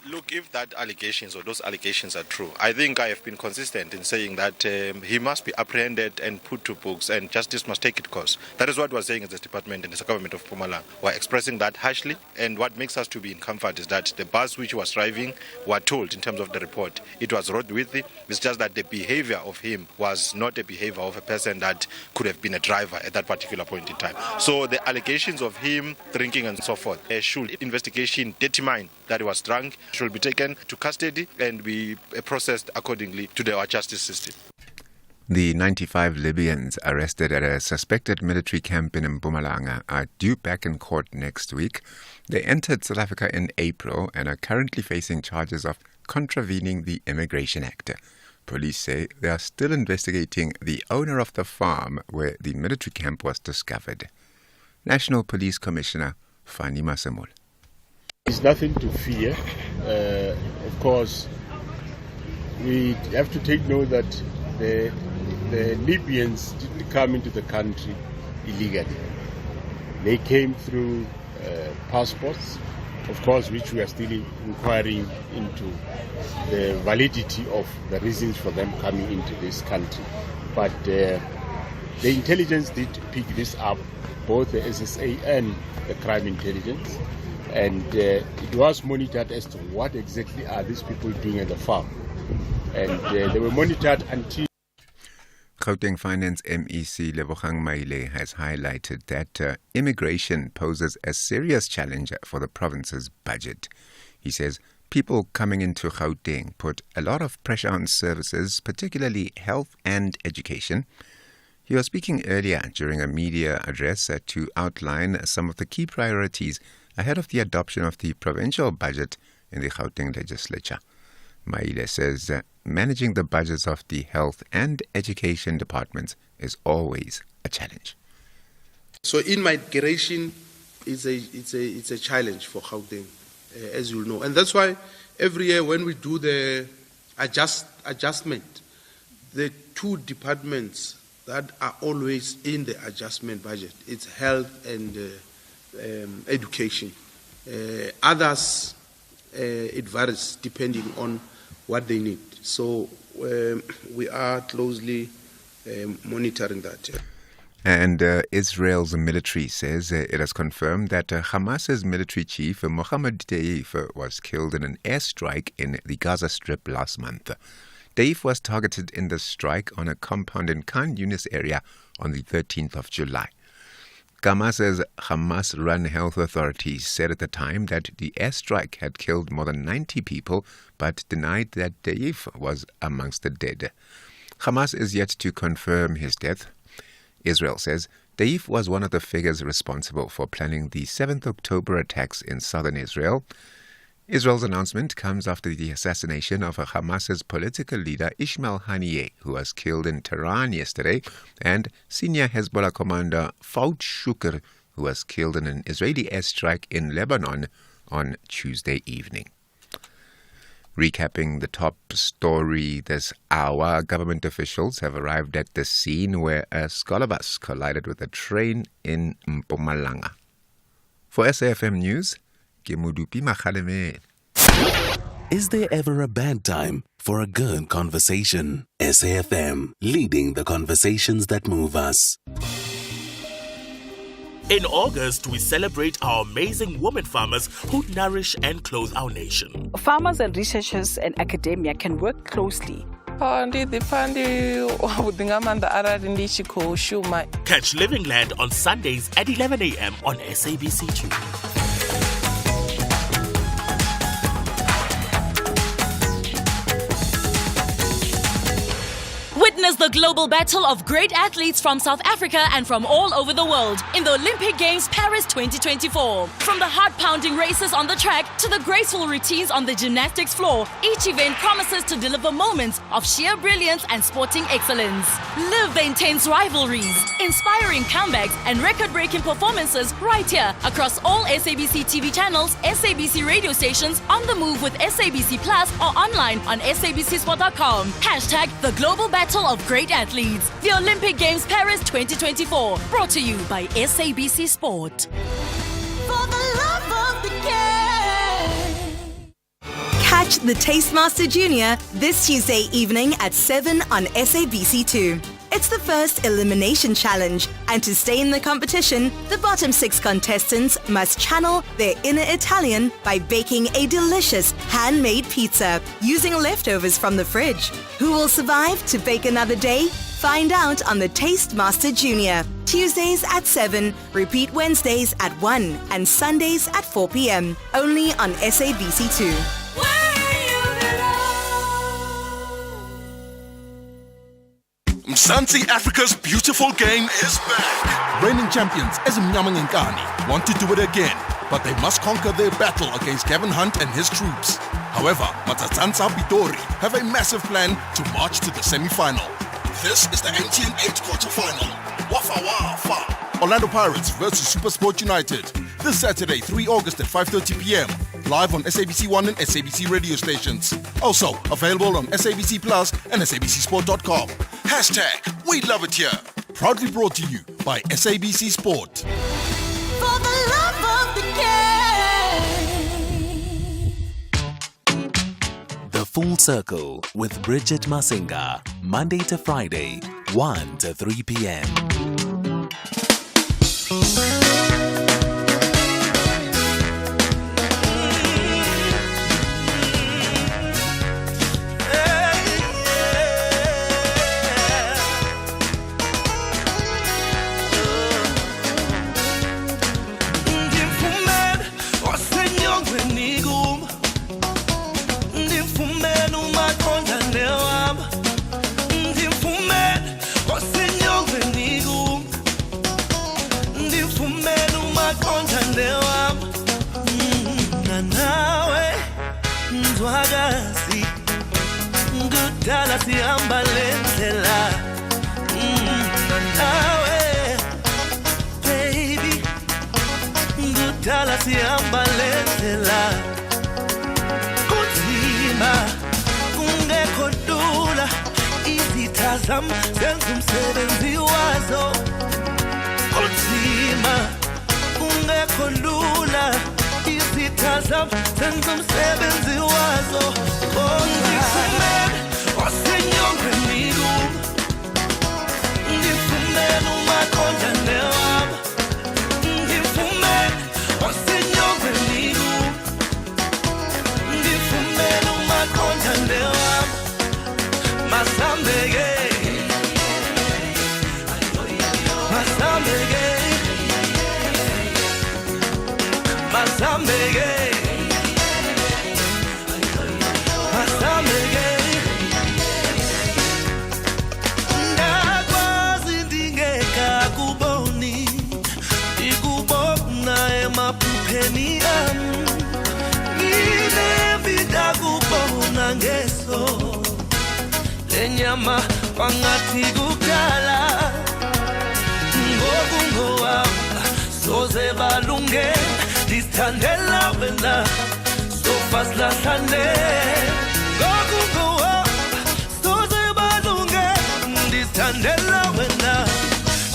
Look, if that allegations or those allegations are true, I think I have been consistent in saying that he must be apprehended and put to books and justice must take its course. That is what we're saying as a department and as a government of Mpumalanga. We're expressing that harshly, and what makes us to be in comfort is that the bus which was driving, were told in terms of the report, it was roadworthy. It's just that the behavior of him was not a behavior of a person that could have been a driver at that particular point in time. So the allegations of him drinking and so forth, should investigation determine that he was drunk, should be taken to custody and be processed accordingly to our justice system. The 95 Libyans arrested at a suspected military camp in Mpumalanga are due back in court next week. They entered South Africa in April and are currently facing charges of contravening the Immigration Act. Police say they are still investigating the owner of the farm where the military camp was discovered. National Police Commissioner Fani Masemolo. There's nothing to fear. Of course, we have to take note that the Libyans didn't come into the country illegally. They came through passports, of course, which we are still inquiring into the validity of the reasons for them coming into this country. But the intelligence did pick this up, both the SSA and the crime intelligence. And it was monitored as to what exactly are these people doing at the farm. And they were monitored until... Gauteng Finance MEC Lebogang Maile has highlighted that immigration poses a serious challenge for the province's budget. He says people coming into Gauteng put a lot of pressure on services, particularly health and education. He was speaking earlier during a media address to outline some of the key priorities ahead of the adoption of the provincial budget in the Gauteng legislature. Maile says managing the budgets of the health and education departments is always a challenge. So in migration, it's a challenge for Gauteng, as you know. And that's why every year when we do the adjustment, the 2 departments that are always in the adjustment budget, it's health and education. Others, it varies depending on what they need. So we are closely monitoring that. And Israel's military says it has confirmed that Hamas's military chief, Mohammed Deif, was killed in an airstrike in the Gaza Strip last month. Deif was targeted in the strike on a compound in Khan Yunis area on the 13th of July. Hamas's Hamas-run health authorities said at the time that the airstrike had killed more than 90 people, but denied that Deif was amongst the dead. Hamas is yet to confirm his death. Israel says Deif was one of the figures responsible for planning the 7th October attacks in southern Israel. Israel's announcement comes after the assassination of Hamas's political leader Ismail Haniyeh, who was killed in Tehran yesterday, and senior Hezbollah commander Fouad Shukr, who was killed in an Israeli airstrike in Lebanon on Tuesday evening. Recapping the top story this hour, government officials have arrived at the scene where a scholar bus collided with a train in Mpumalanga. For SAFM News, Kemudupi Makhaleme. Is there ever a bad time for a good conversation? SAFM, leading the conversations that move us. In August, we celebrate our amazing women farmers who nourish and clothe our nation. Farmers and researchers and academia can work closely. Catch Living Land on Sundays at 11 a.m. on SABC2. global battle of great athletes from South Africa and from all over the world in the Olympic Games Paris 2024. From the heart-pounding races on the track to the graceful routines on the gymnastics floor, each event promises to deliver moments of sheer brilliance and sporting excellence. Live the intense rivalries, inspiring comebacks and record-breaking performances right here across all SABC TV channels, SABC radio stations, on the move with SABC Plus or online on sabcsport.com. Hashtag the global battle of great athletes. The Olympic Games Paris 2024. Brought to you by SABC Sport. For the love of the game. Catch the Tastemaster Junior this Tuesday evening at 7 on SABC2. It's the first elimination challenge, and to stay in the competition, the bottom 6 contestants must channel their inner Italian by baking a delicious handmade pizza using leftovers from the fridge. Who will survive to bake another day? Find out on the Tastemaster Junior. Tuesdays at 7, repeat Wednesdays at 1, and Sundays at 4 p.m. Only on SABC2. Mzansi Africa's beautiful game is back. Reigning champions Ezimnyama Ngenkani want to do it again, but they must conquer their battle against Kevin Hunt and his troops. However, Matatsansa Pitori have a massive plan to march to the semi-final. This is the MTN 8 quarter-final. Wafa Wafa. Orlando Pirates versus SuperSport United. This Saturday, 3 August at 5:30 p.m. Live on SABC 1 and SABC radio stations. Also available on SABC Plus and SABCsport.com. Hashtag We Love It Here. Proudly brought to you by SABC Sport. For the love of the game. The Full Circle with Bridget Masinga. Monday to Friday, 1 to 3 p.m. Dala sihamba lendlela nawe baby ngudala sihamba lendlela kunzima kungekho lula izitha zami zenza umsebenzi wazo kunzima kungekho lula izitha zami zenza umsebenzi wazo konzima Lenyama wangathi kukala ngoku ngowami soze balunge ndithandela wena sofa silahlane ngoku ngowami soze balunge ndithandela wena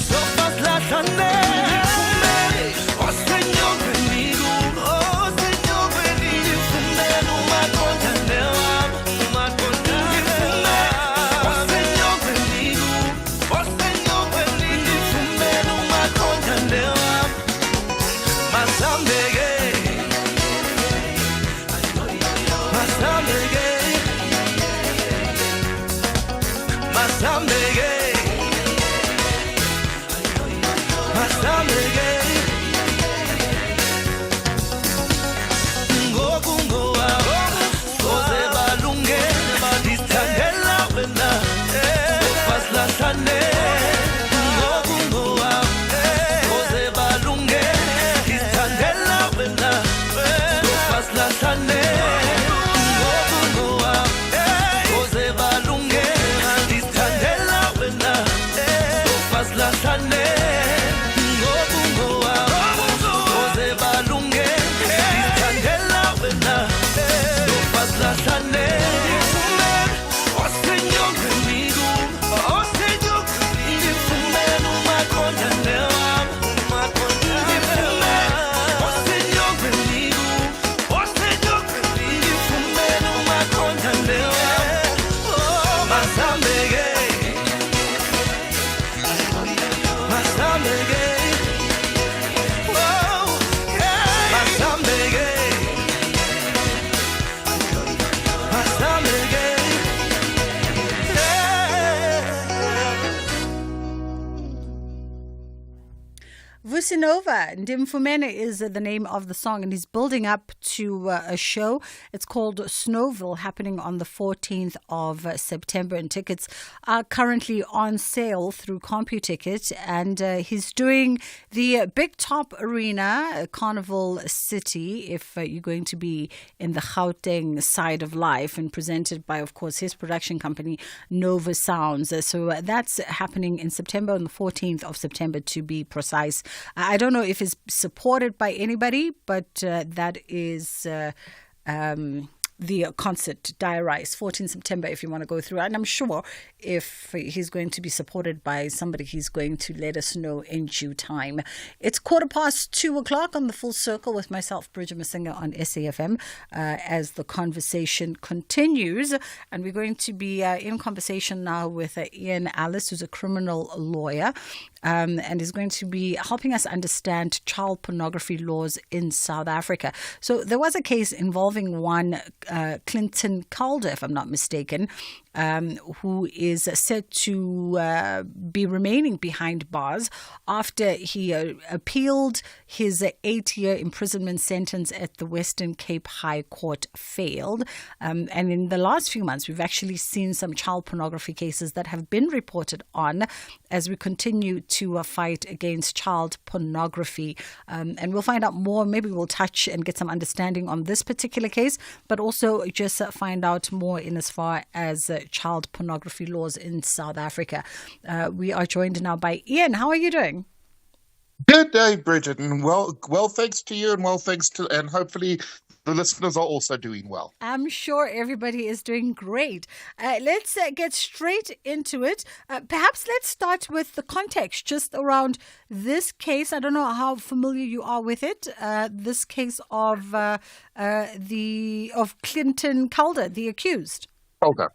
sofa silahlane Masambege Bossa Nova. Ndimfumene is the name of the song, and he's building up to a show. It's called Snowville, happening on the 14th of September, and tickets are currently on sale through CompuTicket. And he's doing the Big Top Arena, Carnival City, if you're going to be in the Gauteng side of life, and presented by, of course, his production company, Nova Sounds. So that's happening in September, on the 14th of September to be precise. I don't know if it's supported by anybody, but that is the concert, Diarize, 14 September, if you want to go through. And I'm sure if he's going to be supported by somebody, he's going to let us know in due time. It's 2:15 on The Full Circle with myself, Bridget Masinga, on SAFM, as the conversation continues. And we're going to be in conversation now with Ian Alice, who's a criminal lawyer, and is going to be helping us understand child pornography laws in South Africa. So there was a case involving one Clinton Calder, if I'm not mistaken, who is said to be remaining behind bars after he appealed his 8-year imprisonment sentence at the Western Cape High Court failed. And in the last few months, we've actually seen some child pornography cases that have been reported on as we continue to fight against child pornography. And we'll find out more. Maybe we'll touch and get some understanding on this particular case, but also just find out more in as far as child pornography laws in South Africa. We are joined now by Ian. How are you doing? Good day, Bridget, and well, thanks to you, and and hopefully the listeners are also doing well. I'm sure everybody is doing great. Let's get straight into it. Perhaps let's start with the context just around this case. I don't know how familiar you are with it. This case of Clinton Calder, the accused. Calder.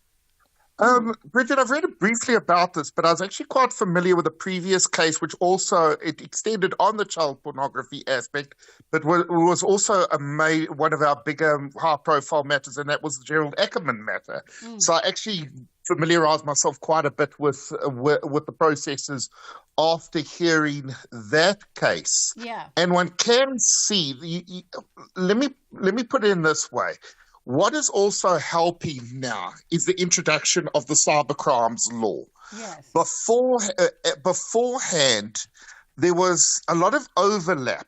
Bridget, I've read briefly about this, but I was actually quite familiar with a previous case, which also it extended on the child pornography aspect, but was also one of our bigger high-profile matters, and that was the Gerald Ackerman matter. So I actually familiarized myself quite a bit with the processes after hearing that case. Yeah. And one can see. Let me put it in this way. What is also helping now is the introduction of the cybercrimes law. Yes. Beforehand, there was a lot of overlap.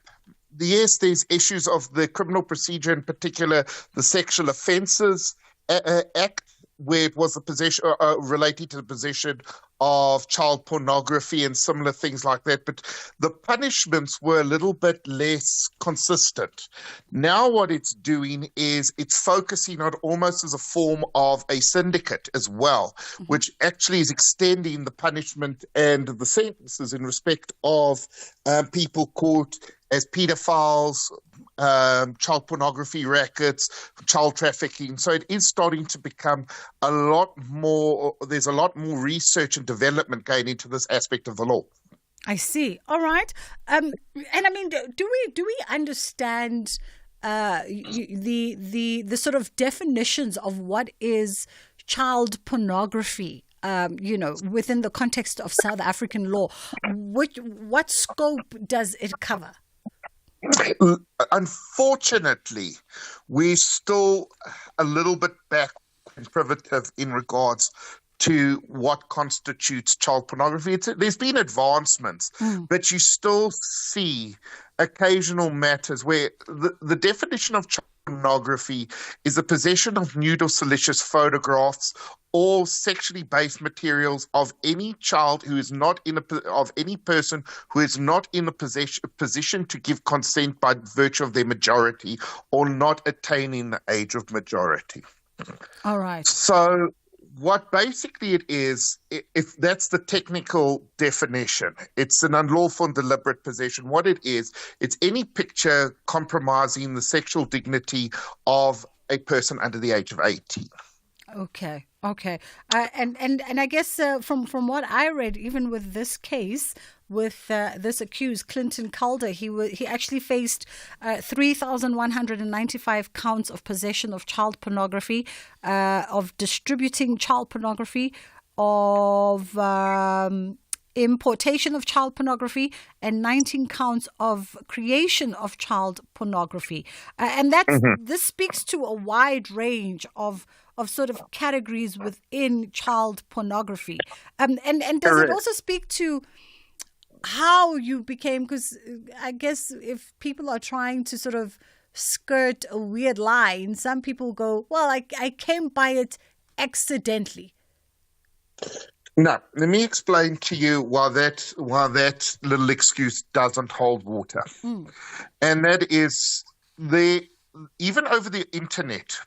Yes, there's issues of the criminal procedure, in particular the Sexual Offences Act, where it was the possession related to the possession of child pornography and similar things like that. But the punishments were a little bit less consistent. Now what it's doing is it's focusing on almost as a form of a syndicate as well, which actually is extending the punishment and the sentences in respect of people caught as pedophiles, child pornography rackets, child trafficking. So it is starting to become a lot more, there's a lot more research and development going into this aspect of the law. I see. All right. And I mean, do we understand the sort of definitions of what is child pornography? Within the context of South African law, what scope does it cover? Unfortunately, we're still a little bit back primitive in regards to what constitutes child pornography. There's been advancements, but you still see occasional matters where the definition of child pornography is the possession of nude or salacious photographs or sexually based materials of any child who is not of any person who is not in a position to give consent by virtue of their majority or not attaining the age of majority. All right. So what basically it is, if that's the technical definition, it's an unlawful and deliberate possession. What it is, it's any picture compromising the sexual dignity of a person under the age of 18. Okay. And I guess from what I read, even with this case, with this accused, Clinton Calder, he actually faced 3,195 counts of possession of child pornography, of distributing child pornography, of importation of child pornography and 19 counts of creation of child pornography. And this speaks to a wide range of sort of categories within child pornography. And does it also speak to how you became, because I guess if people are trying to sort of skirt a weird line, some people go, well, I came by it accidentally. No, let me explain to you why that little excuse doesn't hold water. And that is, even over the internet,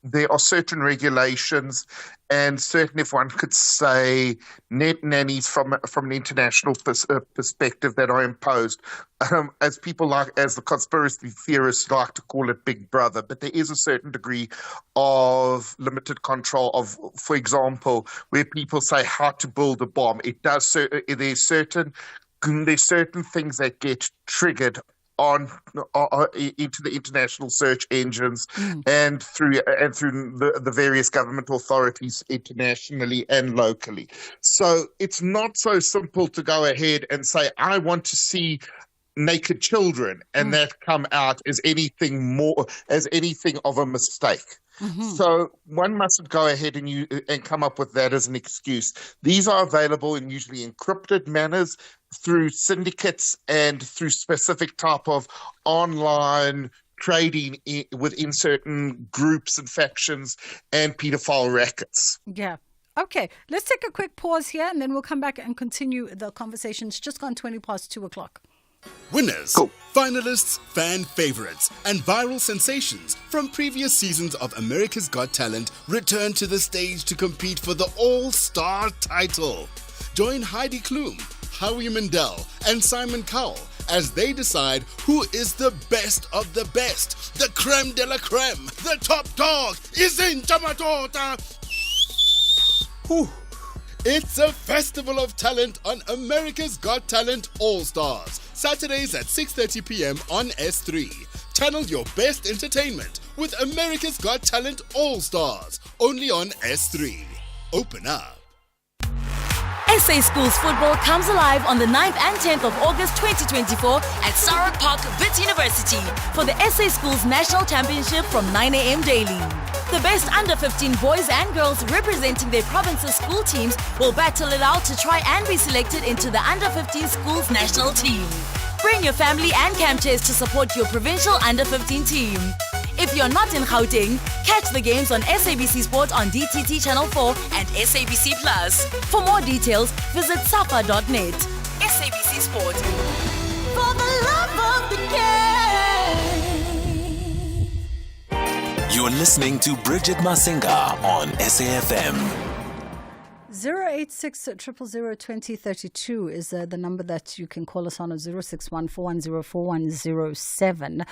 there are certain regulations and certain, if one could say, net nannies from an international perspective that are imposed, as the conspiracy theorists like to call it, Big Brother. But there is a certain degree of limited control of, for example, where people say how to build a bomb. There's certain things that get triggered into the international search engines and through the various government authorities internationally and locally. So it's not so simple to go ahead and say, I want to see naked children, and that come out as anything of a mistake. So one mustn't go ahead and come up with that as an excuse. These are available in usually encrypted manners through syndicates and through specific type of online trading within certain groups and factions and pedophile rackets. Yeah. Okay, let's take a quick pause here and then we'll come back and continue the conversation. It's just gone 2:20. Winners, finalists, fan favorites, and viral sensations from previous seasons of America's Got Talent return to the stage to compete for the All-Star title. Join Heidi Klum, Howie Mandel, and Simon Cowell as they decide who is the best of the best. The creme de la creme, the top dog, is in Tamatota. It's a festival of talent on America's Got Talent All-Stars. Saturdays at 6:30 p.m. on S3. Channel your best entertainment with America's Got Talent All-Stars. Only on S3. Open up. SA Schools football comes alive on the 9th and 10th of August 2024 at Sarah Park, Wits University for the SA Schools National Championship from 9 a.m. daily. The best under-15 boys and girls representing their province's school teams will battle it out to try and be selected into the under-15 schools national team. Bring your family and camp chairs to support your provincial under-15 team. If you're not in Gauteng, catch the games on SABC Sport on DTT Channel 4 and SABC Plus. For more details, visit safa.net. SABC Sport. For the love of the game. You're listening to Bridget Masinga on SAFM. 086-000-2032 is the number that you can call us on, 061-410-4107.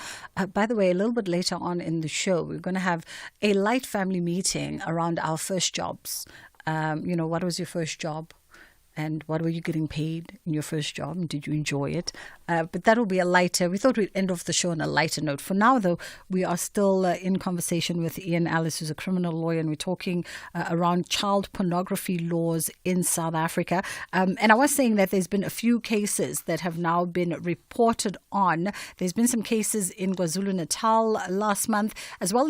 By the way, a little bit later on in the show, we're going to have a light family meeting around our first jobs. What was your first job? And what were you getting paid in your first job? Did you enjoy it? But that will be a lighter. We thought we'd end off the show on a lighter note. For now, though, we are still in conversation with Ian Ellis, who's a criminal lawyer, and we're talking around child pornography laws in South Africa. And I was saying that there's been a few cases that have now been reported on. There's been some cases in KwaZulu-Natal last month, as well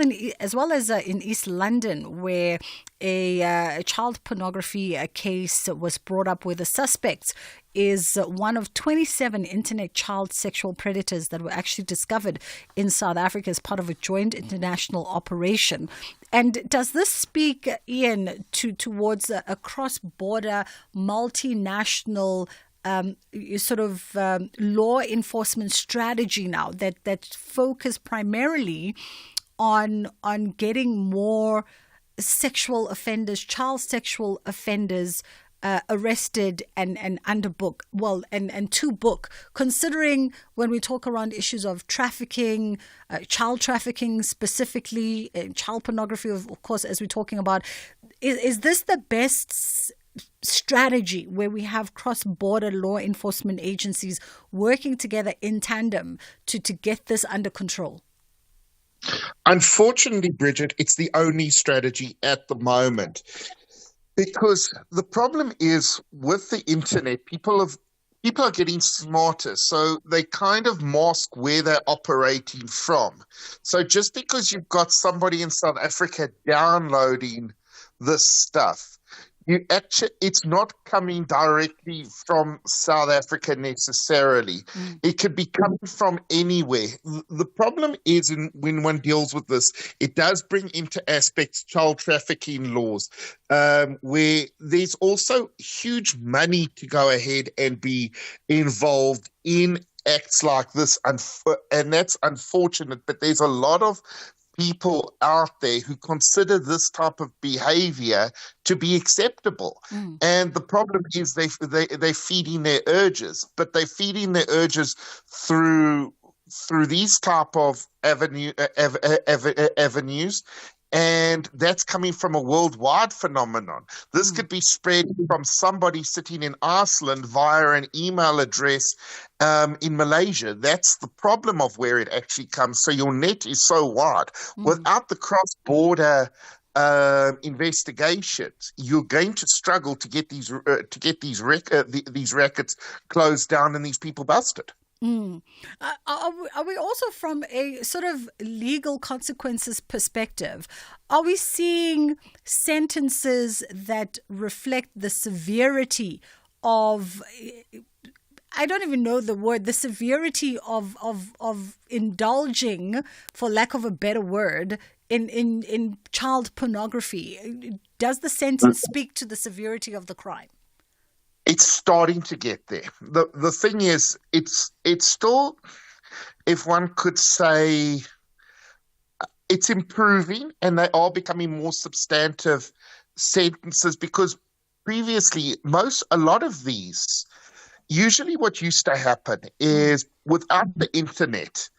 as in East London, where a child pornography case was brought up where the suspect is one of 27 internet child sexual predators that were actually discovered in South Africa as part of a joint international operation. And does this speak, Ian, towards a cross-border, multinational law enforcement strategy now that focus primarily on getting more sexual offenders, child sexual offenders arrested and under book, and to book, considering when we talk around issues of trafficking, child trafficking specifically, child pornography, of course, as we're talking about, is this the best strategy where we have cross-border law enforcement agencies working together in tandem to get this under control? Unfortunately, Bridget, it's the only strategy at the moment. Because the problem is with the internet, people are getting smarter, so they kind of mask where they're operating from. So just because you've got somebody in South Africa downloading this stuff, it's not coming directly from South Africa necessarily. It could be coming from anywhere. The problem is when one deals with this, it does bring into aspects child trafficking laws, where there's also huge money to go ahead and be involved in acts like this, and that's unfortunate. But there's a lot of people out there who consider this type of behavior to be acceptable. And the problem is they're feeding their urges, but they're feeding their urges through these type of avenues. And that's coming from a worldwide phenomenon. This could be spread from somebody sitting in Iceland via an email address in Malaysia. That's the problem of where it actually comes. So your net is so wide. Without the cross-border investigations, you're going to struggle to get these rackets closed down and these people busted. Are we also, from a sort of legal consequences perspective, are we seeing sentences that reflect the severity of, I don't even know the word, the severity of indulging, for lack of a better word, in child pornography? Does the sentence speak to the severity of the crime? It's starting to get there. The thing is, it's still, if one could say, it's improving, and they are becoming more substantive sentences, because previously, a lot of these, usually what used to happen is, without the internet,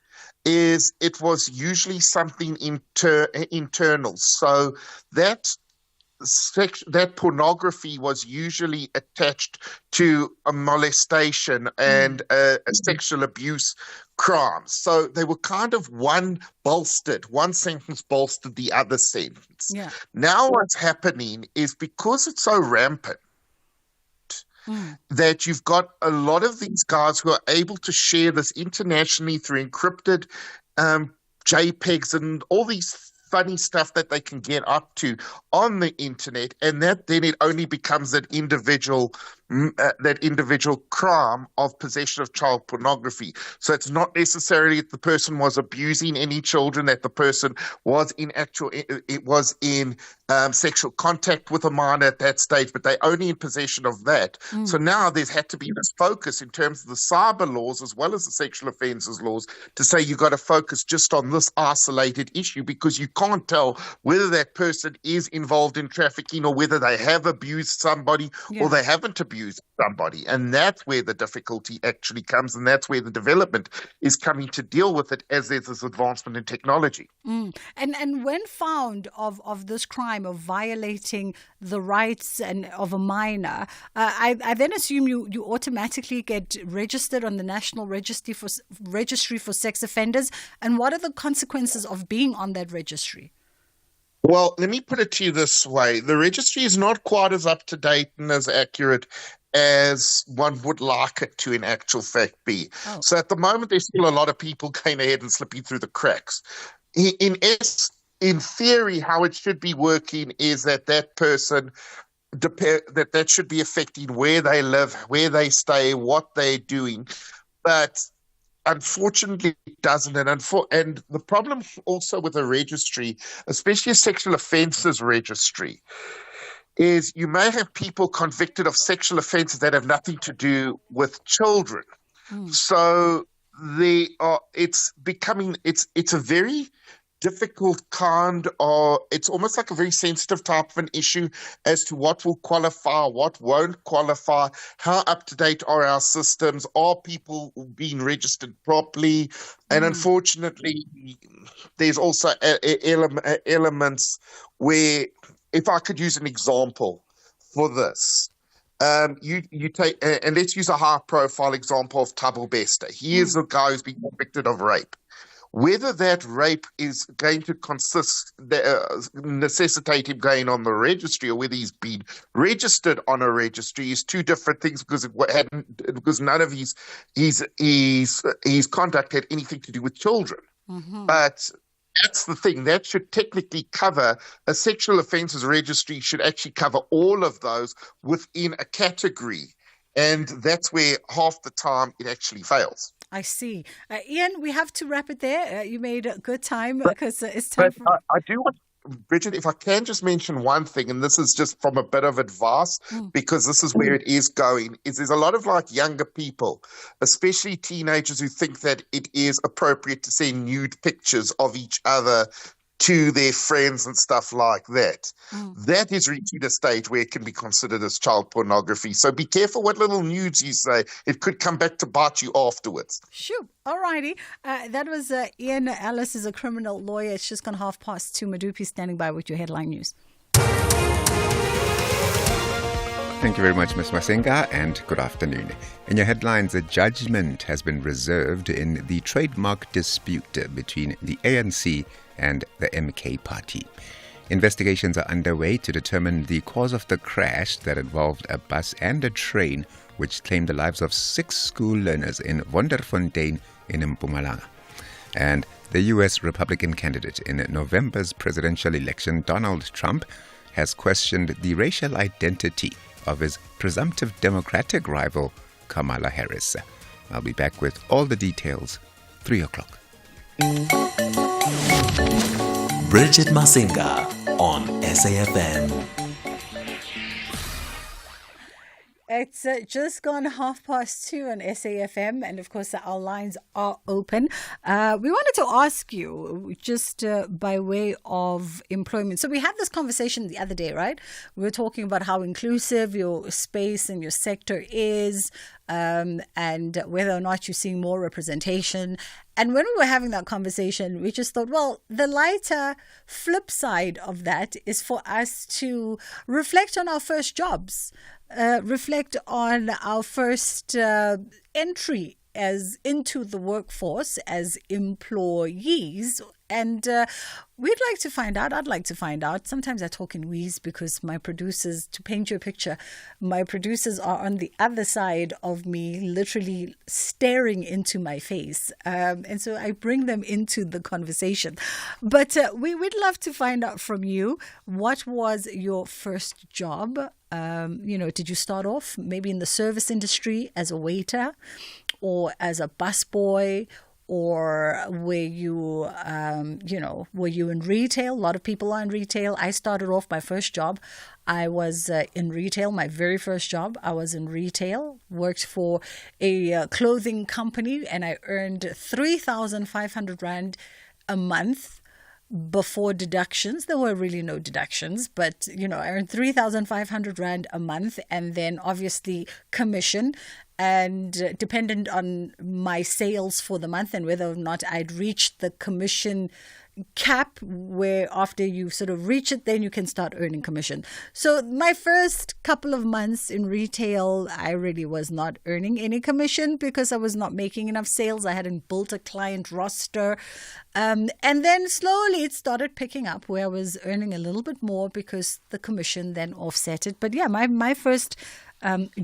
it was usually something internal. So that pornography was usually attached to a molestation and a sexual abuse crime. So they were kind of one sentence bolstered the other sentence. Yeah. Now what's happening is, because it's so rampant, that you've got a lot of these guys who are able to share this internationally through encrypted JPEGs and all these funny stuff that they can get up to on the internet, and then it only becomes that individual crime of possession of child pornography. So it's not necessarily that the person was abusing any children, that the person was in sexual contact with a minor at that stage, but they're only in possession of that. So now there's had to be this focus in terms of the cyber laws as well as the sexual offences laws to say you've got to focus just on this isolated issue, because you can't tell whether that person is involved in trafficking or whether they have abused somebody or they haven't abused somebody. And that's where the difficulty actually comes, and that's where the development is coming to deal with it as there's this advancement in technology. And when found of this crime of violating the rights of a minor, I then assume you automatically get registered on the National Registry for Sex Offenders. And what are the consequences of being on that registry? Well, let me put it to you this way. The registry is not quite as up to date and as accurate as one would like it to in actual fact be. So at the moment, there's still a lot of people going ahead and slipping through the cracks. In theory, how it should be working is that person, that should be affecting where they live, where they stay, what they're doing. But unfortunately, it doesn't. And the problem also with a registry, especially a sexual offences registry, is you may have people convicted of sexual offences that have nothing to do with children. So it's a very difficult it's almost like a very sensitive type of an issue as to what will qualify, what won't qualify, how up to date are our systems, are people being registered properly? And unfortunately, there's also elements where, if I could use an example for this, you take, and let's use a high profile example of Thabo Bester. He is a guy who's been convicted of rape. Whether that rape is going to necessitate him going on the registry, or whether he's been registered on a registry, is two different things, because none of his conduct had anything to do with children. Mm-hmm. But that's the thing. That should technically cover a sexual offences registry, should actually cover all of those within a category. And that's where half the time it actually fails. I see. Ian, we have to wrap it there. You made a good time because it's time But I do want, Bridget, if I can just mention one thing, and this is just from a bit of advice, because this is where it is going, is there's a lot of younger people, especially teenagers, who think that it is appropriate to send nude pictures of each other to their friends and stuff like that. That is reaching a stage where it can be considered as child pornography. So be careful what little nudes you say. It could come back to bite you afterwards. Sure. All righty. That was Ian Ellis, is a criminal lawyer. It's just gone 2:30. Madupi standing by with your headline news. Thank you very much, Ms. Masinga, and good afternoon. In your headlines, a judgment has been reserved in the trademark dispute between the ANC and the MK party. Investigations are underway to determine the cause of the crash that involved a bus and a train, which claimed the lives of 6 school learners in Wonderfontein in Mpumalanga. And the U.S. Republican candidate in November's presidential election, Donald Trump, has questioned the racial identity of his presumptive Democratic rival, Kamala Harris. I'll be back with all the details, 3 o'clock. Bridget Masinga on SAFM. It's just gone 2:30 on SAFM, and of course our lines are open. We wanted to ask you, just by way of employment. So we had this conversation the other day, right? We were talking about how inclusive your space and your sector is, and whether or not you're seeing more representation. And when we were having that conversation, we just thought, well, the lighter flip side of that is for us to reflect on our first jobs, reflect on our first entry as into the workforce as employees. And we'd like to find out, I'd like to find out. Sometimes I talk in wheeze because my producers, to paint you a picture, my producers are on the other side of me, literally staring into my face. And so I bring them into the conversation. But we'd love to find out from you, what was your first job? Did you start off maybe in the service industry as a waiter or as a busboy? Or were you in retail? A lot of people are in retail. I started off my first job. I was in retail. My very first job, I was in retail. Worked for a clothing company, and I earned 3,500 Rand a month before deductions. There were really no deductions, but I earned 3,500 Rand a month, and then obviously commission. And dependent on my sales for the month and whether or not I'd reached the commission cap, where after you sort of reach it, then you can start earning commission. So my first couple of months in retail, I really was not earning any commission because I was not making enough sales. I hadn't built a client roster. And then slowly it started picking up where I was earning a little bit more because the commission then offset it. But yeah, my first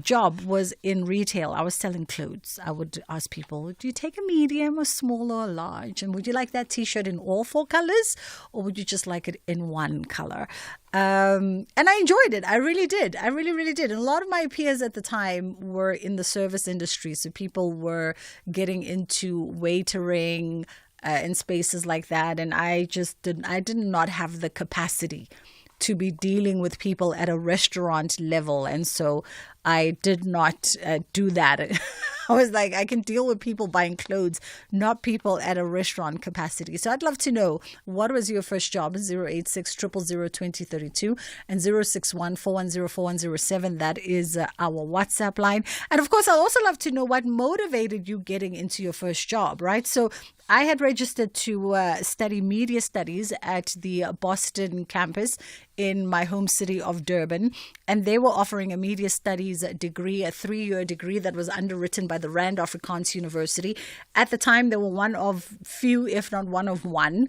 job was in retail. I was selling clothes. I would ask people, do you take a medium, a small, or a large? And would you like that T-shirt in all 4 colors, or would you just like it in one color? And I enjoyed it. I really did. I really, really did. And a lot of my peers at the time were in the service industry. So people were getting into waitering in spaces like that. And I did not have the capacity to be dealing with people at a restaurant level. And so I did not do that. I was like, I can deal with people buying clothes, not people at a restaurant capacity. So I'd love to know, what was your first job? 086 000 2032 and 061 410 4107. That is our WhatsApp line. And of course, I'd also love to know what motivated you getting into your first job, right? So I had registered to study media studies at the Boston campus in my home city of Durban, and they were offering a media studies degree, a 3-year degree that was underwritten by the Rand Afrikaans University. At the time, they were one of few, if not one of one,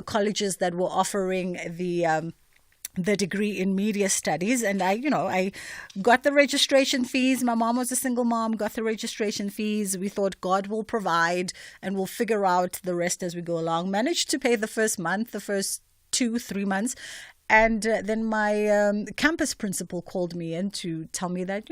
colleges that were offering the degree in media studies. And I got the registration fees. My mom was a single mom, got the registration fees. We thought God will provide and we'll figure out the rest as we go along. Managed to pay the first month, the first 2-3 months. And then my campus principal called me in to tell me that,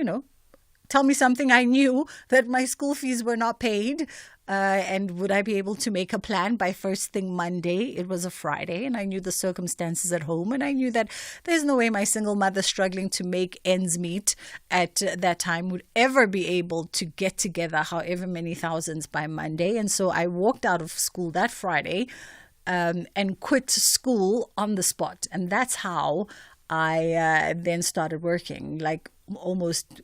tell me something I knew, that my school fees were not paid. And would I be able to make a plan by first thing Monday? It was a Friday, and I knew the circumstances at home, and I knew that there's no way my single mother struggling to make ends meet at that time would ever be able to get together however many thousands by Monday. And so I walked out of school that Friday and quit school on the spot. And that's how I then started working, like almost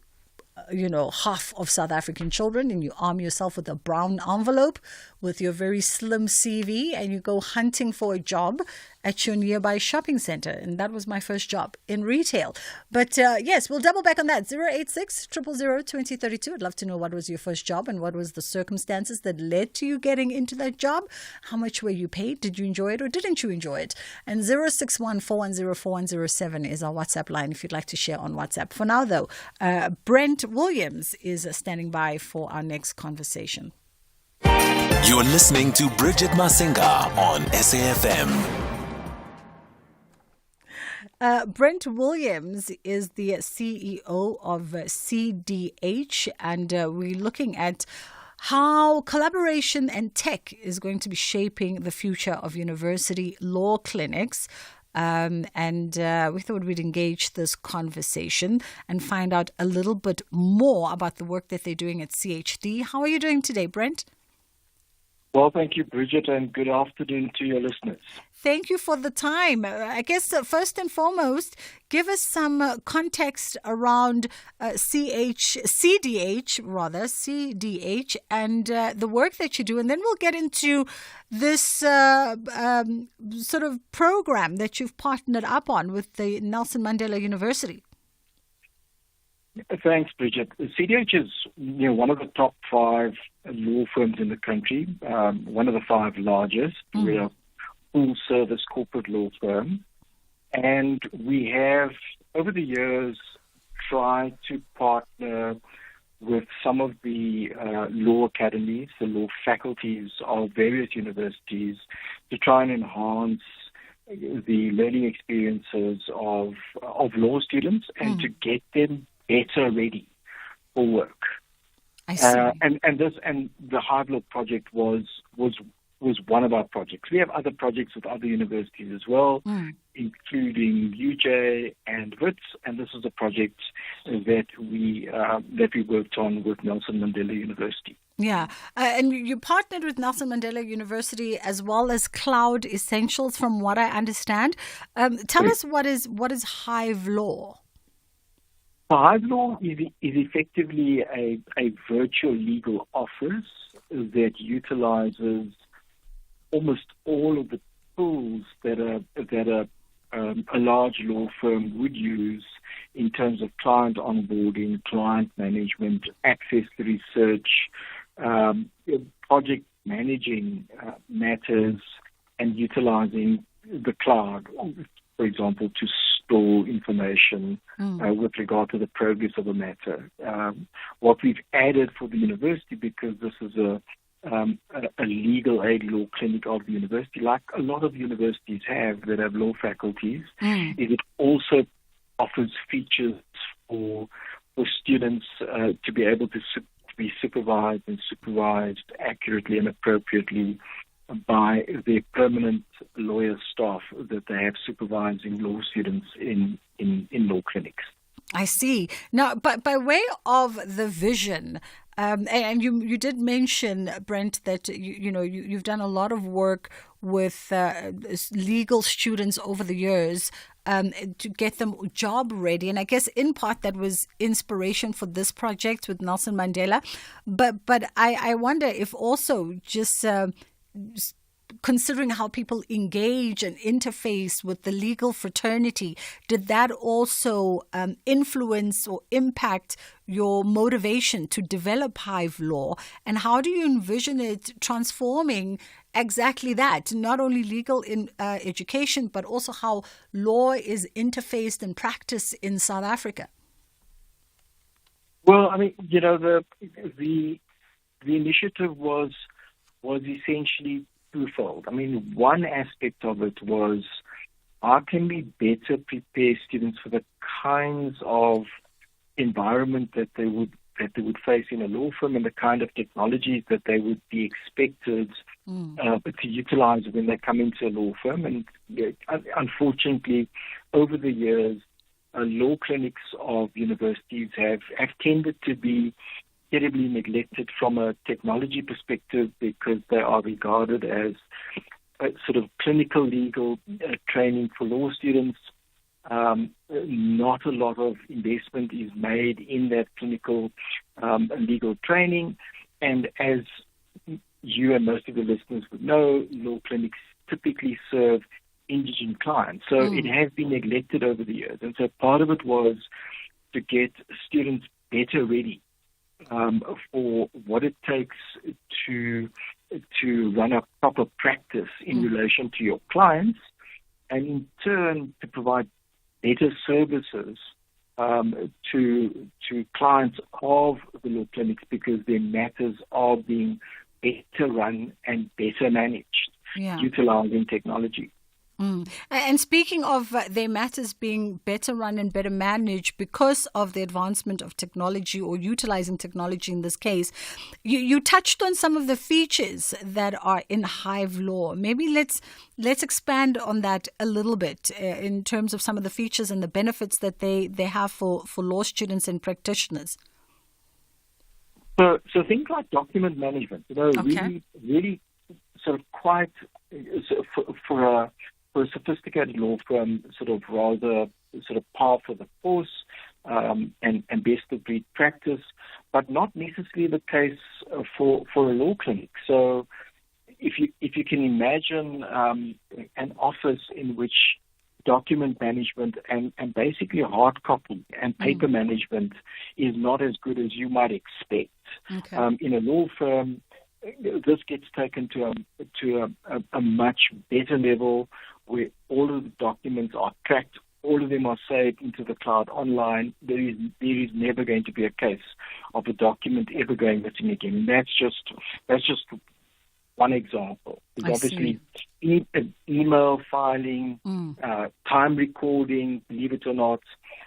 half of South African children, and you arm yourself with a brown envelope with your very slim CV, and you go hunting for a job at your nearby shopping center. And that was my first job in retail. But yes, we'll double back on that. 086 000 2032. I'd love to know what was your first job and what was the circumstances that led to you getting into that job. How much were you paid? Did you enjoy it or didn't you enjoy it? And 061 410 4107 is our WhatsApp line if you'd like to share on WhatsApp. For now, though, Brent Williams is standing by for our next conversation. You're listening to Bridget Masinga on SAFM. Brent Williams is the CEO of CDH, and we're looking at how collaboration and tech is going to be shaping the future of university law clinics. And we thought we'd engage this conversation and find out a little bit more about the work that they're doing at CHD. How are you doing today, Brent? Well, thank you, Bridget, and good afternoon to your listeners. Thank you for the time. I guess first and foremost, give us some context around CDH, and the work that you do, and then we'll get into this sort of program that you've partnered up on with the Nelson Mandela University. Thanks, Bridget. CDH is one of the top 5 law firms in the country, one of the 5 largest. We're a full-service corporate law firm. And we have, over the years, tried to partner with some of the law academies, the law faculties of various universities, to try and enhance the learning experiences of law students and to get them better ready for work. I see. And the Hard Law project was one of our projects. We have other projects with other universities as well, including UJ and WITS, and this is a project that we worked on with Nelson Mandela University. Yeah, and you partnered with Nelson Mandela University as well as Cloud Essentials, from what I understand. Tell us what is Hive Law. Hive Law is effectively a virtual legal office that utilizes almost all of the tools that a large law firm would use in terms of client onboarding, client management, access to research, project managing matters, and utilizing the cloud, for example, to store information with regard to the progress of a matter. What we've added for the university, because this is a legal aid law clinic of the university, like a lot of universities have that have law faculties, is it also offers features for students to be able to be supervised accurately and appropriately by their permanent lawyer staff that they have supervising law students in law clinics. I see. Now, but by way of the vision, and you did mention, Brent, that you've done a lot of work with legal students over the years to get them job ready, and I guess in part that was inspiration for this project with Nelson Mandela. But I wonder if also just considering how people engage and interface with the legal fraternity, did that also influence or impact your motivation to develop Hive Law? And how do you envision it transforming exactly that, not only legal education, but also how law is interfaced and practiced in South Africa? Well, I mean, the initiative was essentially twofold. I mean, one aspect of it was how can we better prepare students for the kinds of environment that they would face in a law firm and the kind of technologies that they would be expected to utilize when they come into a law firm. And unfortunately, over the years, law clinics of universities have tended to be terribly neglected from a technology perspective because they are regarded as sort of clinical legal training for law students. Not a lot of investment is made in that clinical legal training. And as you and most of the listeners would know, law clinics typically serve indigent clients. So it has been neglected over the years. And so part of it was to get students better ready for what it takes to run a proper practice in relation to your clients, and in turn to provide better services to clients of the law clinics because their matters are being better run and better managed, utilizing technology. And speaking of their matters being better run and better managed because of the advancement of technology or utilizing technology in this case, you touched on some of the features that are in Hive Law. Maybe let's expand on that a little bit in terms of some of the features and the benefits that they have for law students and practitioners. So things like document management, really sort of quite for a sophisticated law firm, sort of rather sort of par for the course and best of breed practice, but not necessarily the case for a law clinic. So if you can imagine an office in which document management and basically hard copy and paper management is not as good as you might expect. In a law firm, this gets taken to a much better level where all of the documents are tracked, all of them are saved into the cloud online. There is never going to be a case of a document ever going missing again. That's just one example. There's obviously email filing, time recording, believe it or not,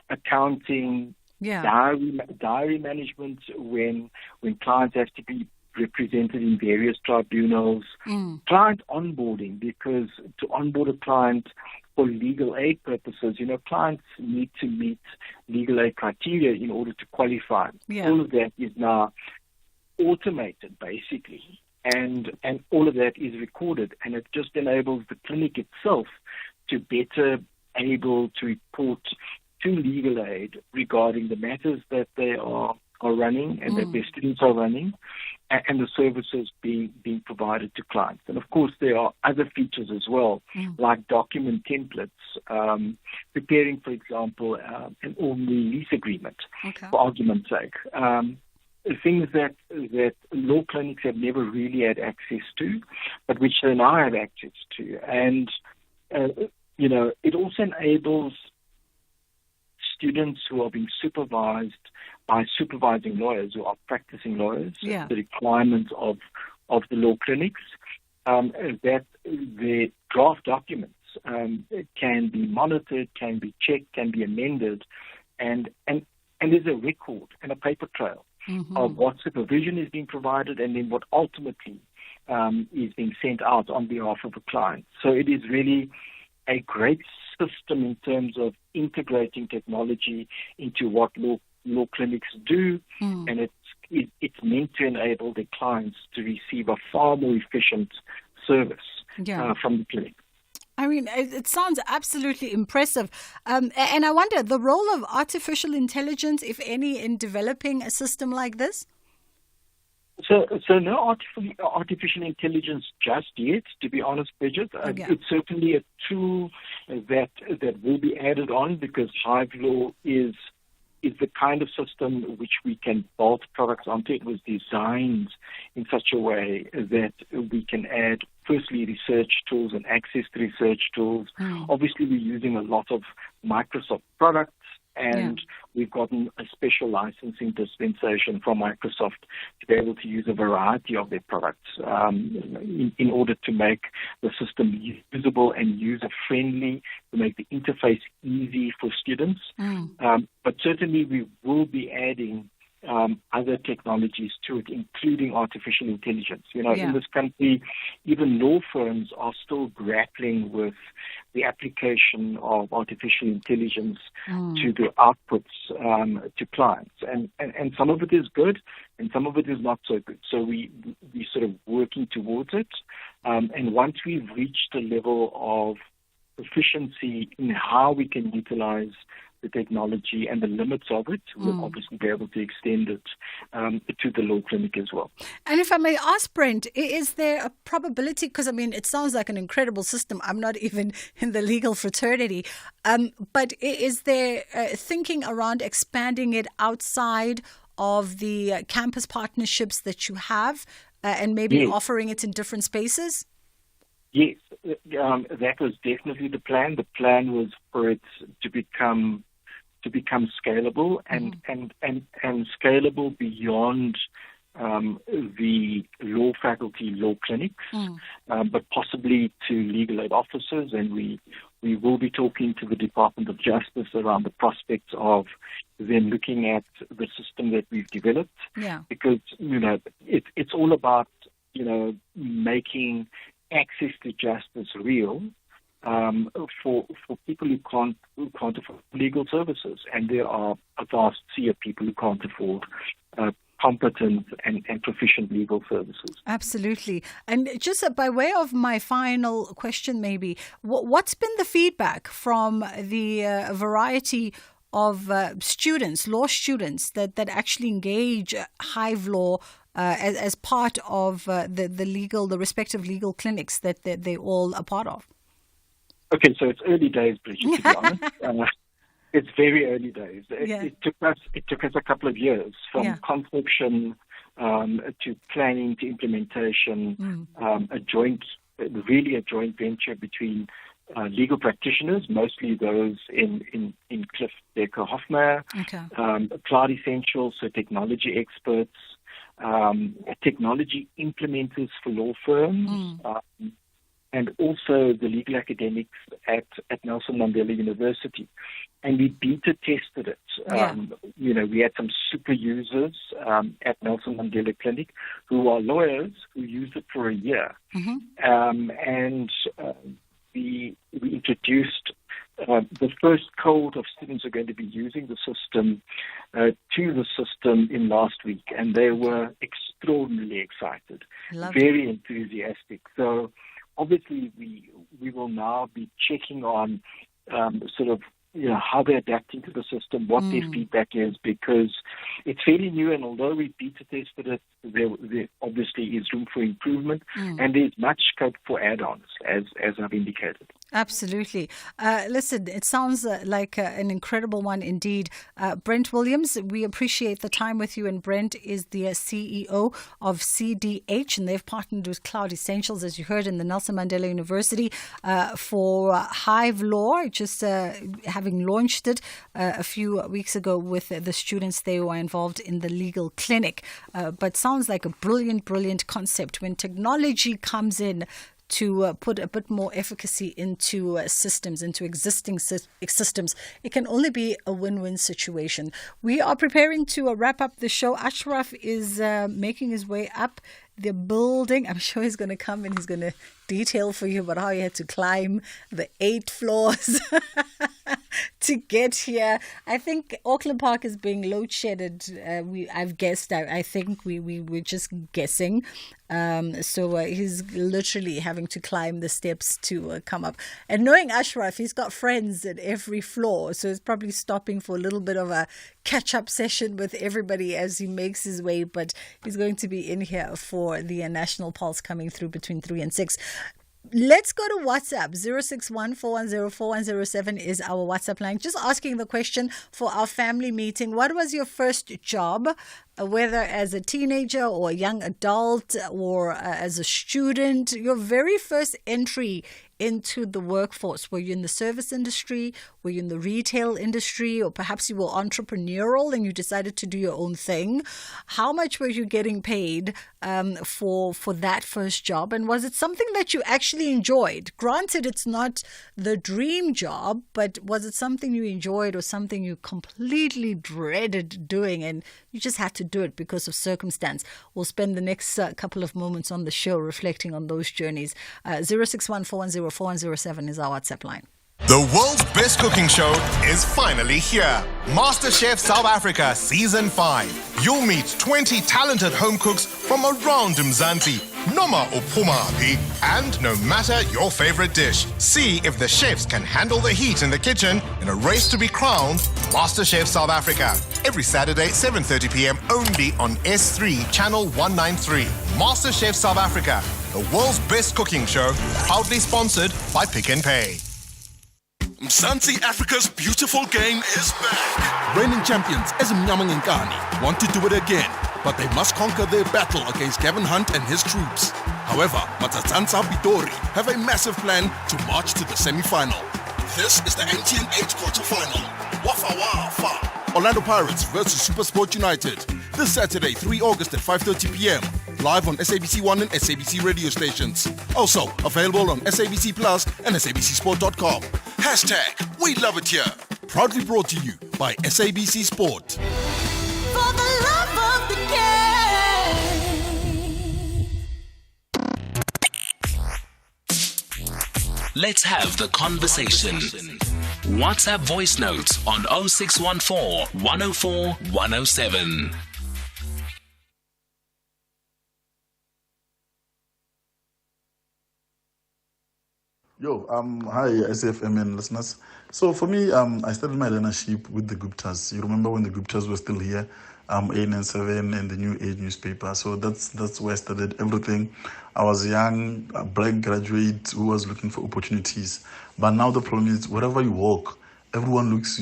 accounting, diary management when clients have to be represented in various tribunals, client onboarding, because to onboard a client for legal aid purposes, clients need to meet legal aid criteria in order to qualify. All of that is now automated, basically, and all of that is recorded, and it just enables the clinic itself to better able to report to legal aid regarding the matters that they are running and that their students are running, and the services being provided to clients. And of course, there are other features as well, like document templates, preparing, for example, an ordinary lease agreement, for argument's sake. Things that law clinics have never really had access to, but which they now have access to. And, it also enables students who are being supervised by supervising lawyers who are practicing lawyers, the requirements of the law clinics, that the draft documents can be monitored, can be checked, can be amended, and there's a record and a paper trail of what supervision is being provided and then what ultimately is being sent out on behalf of a client. So it is really a great system in terms of integrating technology into what law clinics do, and it's meant to enable the clients to receive a far more efficient service from the clinic. I mean, it sounds absolutely impressive. And I wonder, the role of artificial intelligence, if any, in developing a system like this? So no artificial intelligence just yet, to be honest, Bridget. It's certainly a tool that will be added on, because Hive Law is the kind of system which we can bolt products onto. It was designed in such a way that we can add, firstly, research tools and access to research tools. Obviously, we're using a lot of Microsoft products, and we've gotten a special licensing dispensation from Microsoft to be able to use a variety of their products in order to make the system usable and user-friendly, to make the interface easy for students. But certainly we will be adding other technologies to it, including artificial intelligence. In this country, even law firms are still grappling with the application of artificial intelligence to the outputs to clients. And some of it is good, and some of it is not so good. So we're sort of working towards it. And once we've reached a level of efficiency in how we can utilize the technology and the limits of it, we'll obviously be able to extend it to the law clinic as well. And if I may ask, Brent, is there a probability, because it sounds like an incredible system. I'm not even in the legal fraternity, but is there thinking around expanding it outside of the campus partnerships that you have and maybe offering it in different spaces? Yes, that was definitely the plan. The plan was for it to become scalable and scalable beyond the law faculty, law clinics, but possibly to legal aid officers. And we will be talking to the Department of Justice around the prospects of them looking at the system that we've developed. Because it's all about making access to justice real for people who can't afford legal services, and there are a vast sea of people who can't afford competent and proficient legal services. Absolutely. And just by way of my final question, maybe, what's been the feedback from the variety of students, law students that actually engage Hive Law as part of the respective legal clinics that they all are part of? Okay, so it's early days, Bridget, to be honest. It's very early days. It took us a couple of years from conception to planning to implementation, a joint venture between legal practitioners, mostly those in Cliff Decker Hofmeyr, Cloud Essentials, so technology experts, technology implementers for law firms, and also the legal academics at Nelson Mandela University. And we beta tested it. We had some super users at Nelson Mandela Clinic who are lawyers who used it for a year. We introduced the first cohort of students who are going to be using the system to the system in last week, and they were extraordinarily excited, very enthusiastic. So obviously we will now be checking on how they're adapting to the system, what their feedback is, because it's fairly new, and although we beta tested it, there obviously is room for improvement, and there's much scope for add-ons, as I've indicated. Absolutely. Listen, it sounds like an incredible one indeed. Brent Williams, we appreciate the time with you, and Brent is the CEO of CDH, and they've partnered with Cloud Essentials, as you heard, in the Nelson Mandela University for Hive Law, just having launched it a few weeks ago with the students they were involved in the legal clinic. But sounds like a brilliant concept. When technology comes in to put a bit more efficacy into systems, into existing systems, it can only be a win-win situation. We are preparing to wrap up the show. Ashraf is making his way up the building. I'm sure he's going to come and he's going to detail for you about how he had to climb the 8 floors. to get here. I think Auckland Park is being load shedded. I've guessed. I think we're just guessing. So he's literally having to climb the steps to come up. And knowing Ashraf, he's got friends at every floor, so he's probably stopping for a little bit of a catch-up session with everybody as he makes his way. But he's going to be in here for the National Pulse coming through between 3 and 6. Let's go to WhatsApp. 061-410-4107 is our WhatsApp line. Just asking the question for our family meeting. What was your first job, whether as a teenager or a young adult or as a student? Your very first entry into the workforce. Were you in the service industry? Were you in the retail industry? Or perhaps you were entrepreneurial and you decided to do your own thing? How much were you getting paid for that first job? And was it something that you actually enjoyed? Granted, it's not the dream job, but was it something you enjoyed or something you completely dreaded doing and you just had to do it because of circumstance? We'll spend the next couple of moments on the show reflecting on those journeys. 061-410-4107 is our WhatsApp line. The world's best cooking show is finally here. MasterChef South Africa Season 5. You'll meet 20 talented home cooks from around Mzansi, noma uphumaphi, and no matter your favorite dish, see if the chefs can handle the heat in the kitchen in a race to be crowned MasterChef South Africa. Every Saturday, 7:30 p.m. only on S3 Channel 193. MasterChef South Africa, the world's best cooking show, proudly sponsored by Pick n Pay. Mzansi Africa's beautiful game is back. Reigning champions Ezimnyama Ngenkani want to do it again, but they must conquer their battle against Gavin Hunt and his troops. However, Matsatsansa Pitori have a massive plan to march to the semi-final. This is the MTN 8 quarter-final. Wafa Wafa. Orlando Pirates versus SuperSport United. This Saturday, 3 August at 5:30 p.m. Live on SABC 1 and SABC radio stations. Also available on SABC Plus and SABCSport.com. Hashtag We Love It Here. Proudly brought to you by SABC Sport. For the love of the game. Let's have the conversation. WhatsApp voice notes on 0614 104 107. Hi, SFMN listeners. So for me, I started my learnership with the Guptas. You remember when the Guptas were still here, AN7 and the New Age newspaper. So that's where I started everything. I was a young black graduate who was looking for opportunities. But now the problem is, wherever you walk, everyone looks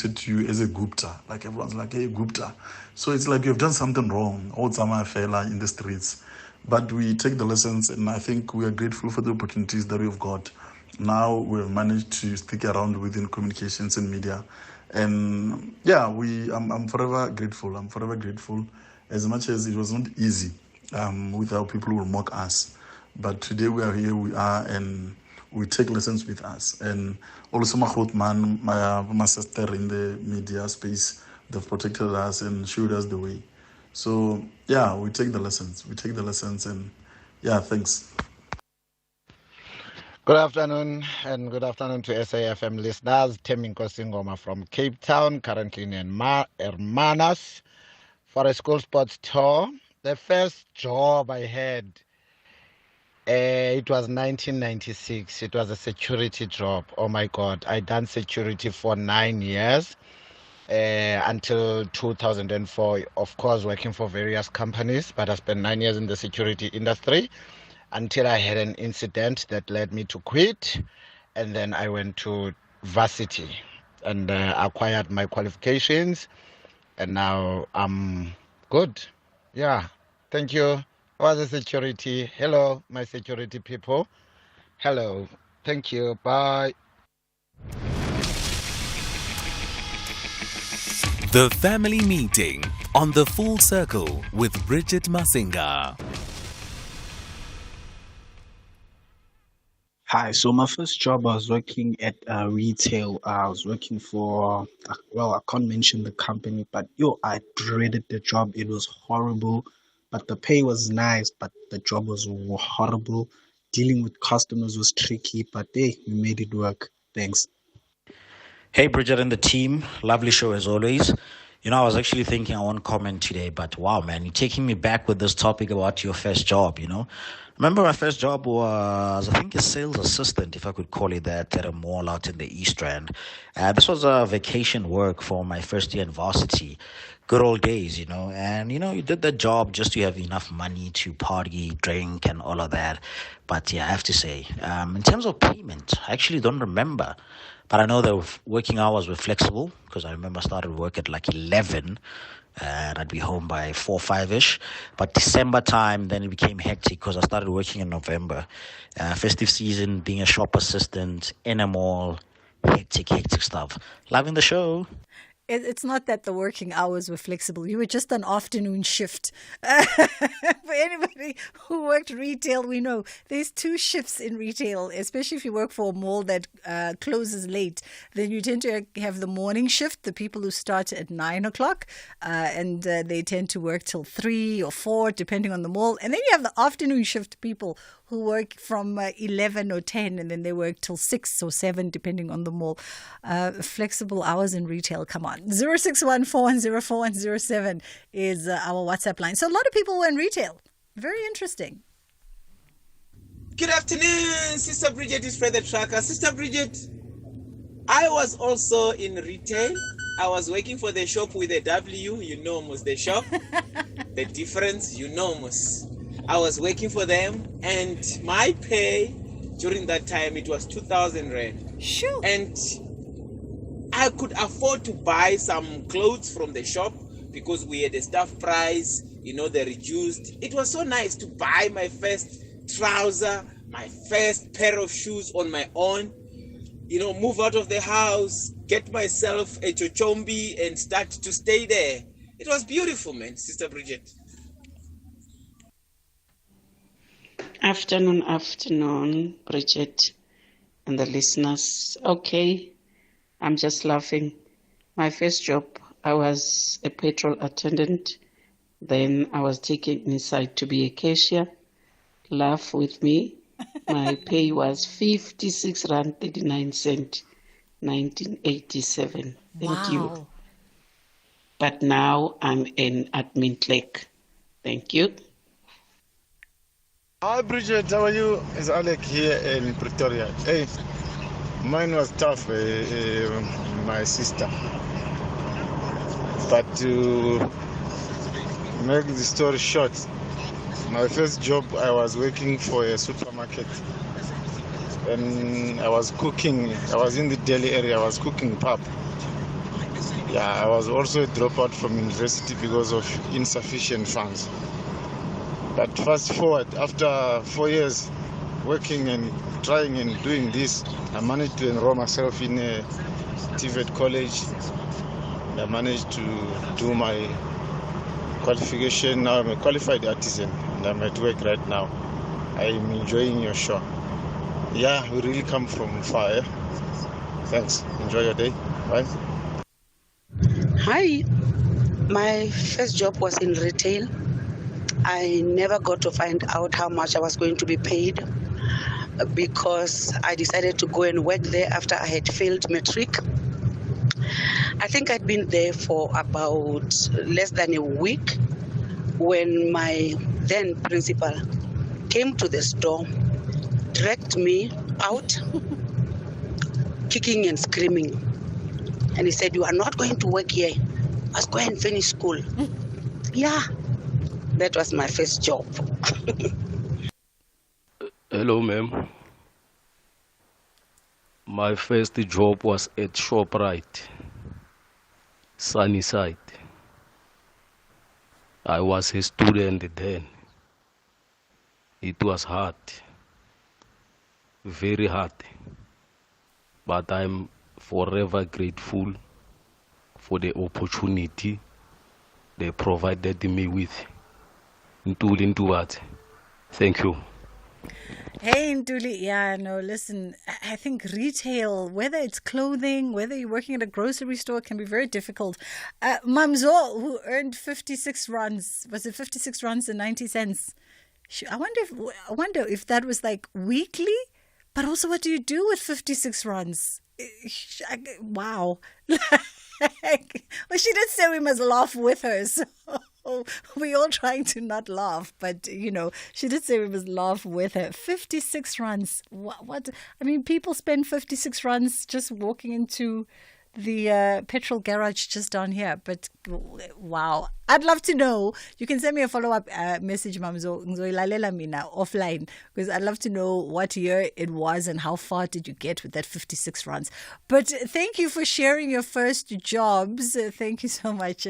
at you as a Gupta. Like everyone's like, hey, Gupta. So it's like you've done something wrong. All time fella in the streets. But we take the lessons, and I think we are grateful for the opportunities that we've got. Now we've managed to stick around within communications and media. And yeah, I'm forever grateful. I'm forever grateful, as much as it was not easy with how people will mock us. But today we are here, we are, and we take lessons with us. And also my sister in the media space, they've protected us and showed us the way. So yeah, we take the lessons. And yeah, thanks. Good afternoon, and good afternoon to SAFM listeners. Teminko Singoma from Cape Town, currently in Hermanas for a school sports tour. The first job I had, it was 1996. It was a security job. Oh my God, I done security for 9 years until 2004. Of course, working for various companies, but I spent 9 years in the security industry, until I had an incident that led me to quit. And then I went to varsity and acquired my qualifications. And now I'm good. Yeah, thank you. Was a security. Hello, my security people. Hello. Thank you. Bye. The Family Meeting on the Full Circle with Bridget Masinga. Hi, so my first job, I was working at retail. I was working for, I can't mention the company, but I dreaded the job. It was horrible, but the pay was nice, but the job was horrible. Dealing with customers was tricky, but hey, we made it work. Thanks. Hey, Bridget and the team. Lovely show as always. I was actually thinking I won't comment today, but wow, man, you're taking me back with this topic about your first job. Remember my first job was, I think, a sales assistant, if I could call it that, at a mall out in the East Rand. This was a vacation work for my first year in varsity. Good old days. And you did that job just to have enough money to party, drink, and all of that. But yeah, I have to say, in terms of payment, I actually don't remember. But I know the working hours were flexible because I remember I started work at like 11 and I'd be home by 4, 5-ish. But December time, then it became hectic because I started working in November. Festive season, being a shop assistant in a mall, hectic stuff. Loving the show. It's not that the working hours were flexible. You were just an afternoon shift. For anybody who worked retail, we know there's 2 shifts in retail, especially if you work for a mall that closes late. Then you tend to have the morning shift, the people who start at 9 o'clock, and they tend to work till 3 or 4, depending on the mall. And then you have the afternoon shift people who work from 11 or 10, and then they work till 6 or 7, depending on the mall. Flexible hours in retail, come on. 0614104107 is our WhatsApp line. So a lot of people were in retail. Very interesting. Good afternoon, Sister Bridget is Fred the Tracker. Sister Bridget, I was also in retail. I was working for the shop with a W, mos the shop. The difference, mos. I was working for them, and my pay during that time, it was 2,000 Rand. Sure. And I could afford to buy some clothes from the shop because we had a staff price, they reduced. It was so nice to buy my first trouser, my first pair of shoes on my own, move out of the house, get myself a chochombi and start to stay there. It was beautiful, man, Sister Bridget. Afternoon, Bridget and the listeners. Okay, I'm just laughing. My first job, I was a petrol attendant. Then I was taken inside to be a cashier. Laugh with me. My pay was 56 Rand 39 cent, 1987. Thank you. But now I'm an admin clerk. Thank you. Hi Bridget, how are you? It's Alec here in Pretoria. Hey, mine was tough, my sister. But to make the story short, my first job, I was working for a supermarket. And I was cooking, I was in the Delhi area, I was cooking pap. Yeah, I was also a dropout from university because of insufficient funds. But fast forward, after 4 years working and trying and doing this, I managed to enroll myself in a TVET college. I managed to do my qualification. Now I'm a qualified artisan and I'm at work right now. I'm enjoying your show. Yeah, we really come from far. Eh? Thanks. Enjoy your day. Bye. Hi. My first job was in retail. I never got to find out how much I was going to be paid because I decided to go and work there after I had failed matric. I think I'd been there for about less than a week when my then principal came to the store, dragged me out, kicking and screaming. And he said, "You are not going to work here. You must go and finish school." Yeah. That was my first job. Hello, ma'am. My first job was at ShopRite, Sunnyside. I was a student then. It was hard, very hard. But I'm forever grateful for the opportunity they provided me with. Into what? Thank you. Hey, Ntuli. Yeah, no, listen, I think retail, whether it's clothing, whether you're working at a grocery store, can be very difficult. Mamzo, who earned 56 runs, was it 56 runs and 90 cents? I wonder if that was like weekly, but also what do you do with 56 runs? Wow. Well, she did say we must laugh with her, so we're all trying to not laugh, but she did say we must laugh with her. 56 runs. What? I mean, people spend 56 runs just walking into the petrol garage just down here, but wow. I'd love to know. You can send me a follow-up message, Mamzo Nzoilalela mina offline, because I'd love to know what year it was and how far did you get with that 56 runs. But thank you for sharing your first jobs. Thank you so much.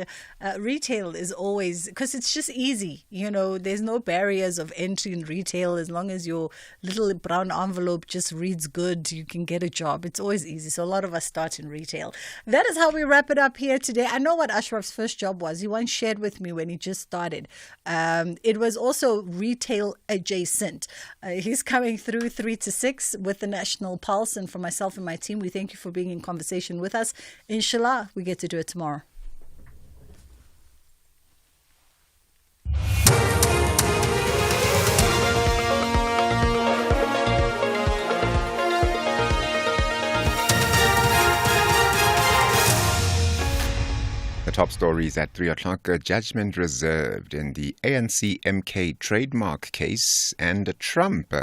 Retail is always, because it's just easy. There's no barriers of entry in retail. As long as your little brown envelope just reads good, you can get a job. It's always easy. So a lot of us start in retail. That is how we wrap it up here today. I know what Ashraf's first job was. He once shared with me when he just started. It was also retail adjacent. He's coming through 3 to 6 with the National Pulse, and for myself and my team, we thank you for being in conversation with us. Inshallah, we get to do it tomorrow. The top stories at 3 o'clock, a judgment reserved in the ANC MK trademark case, and Trump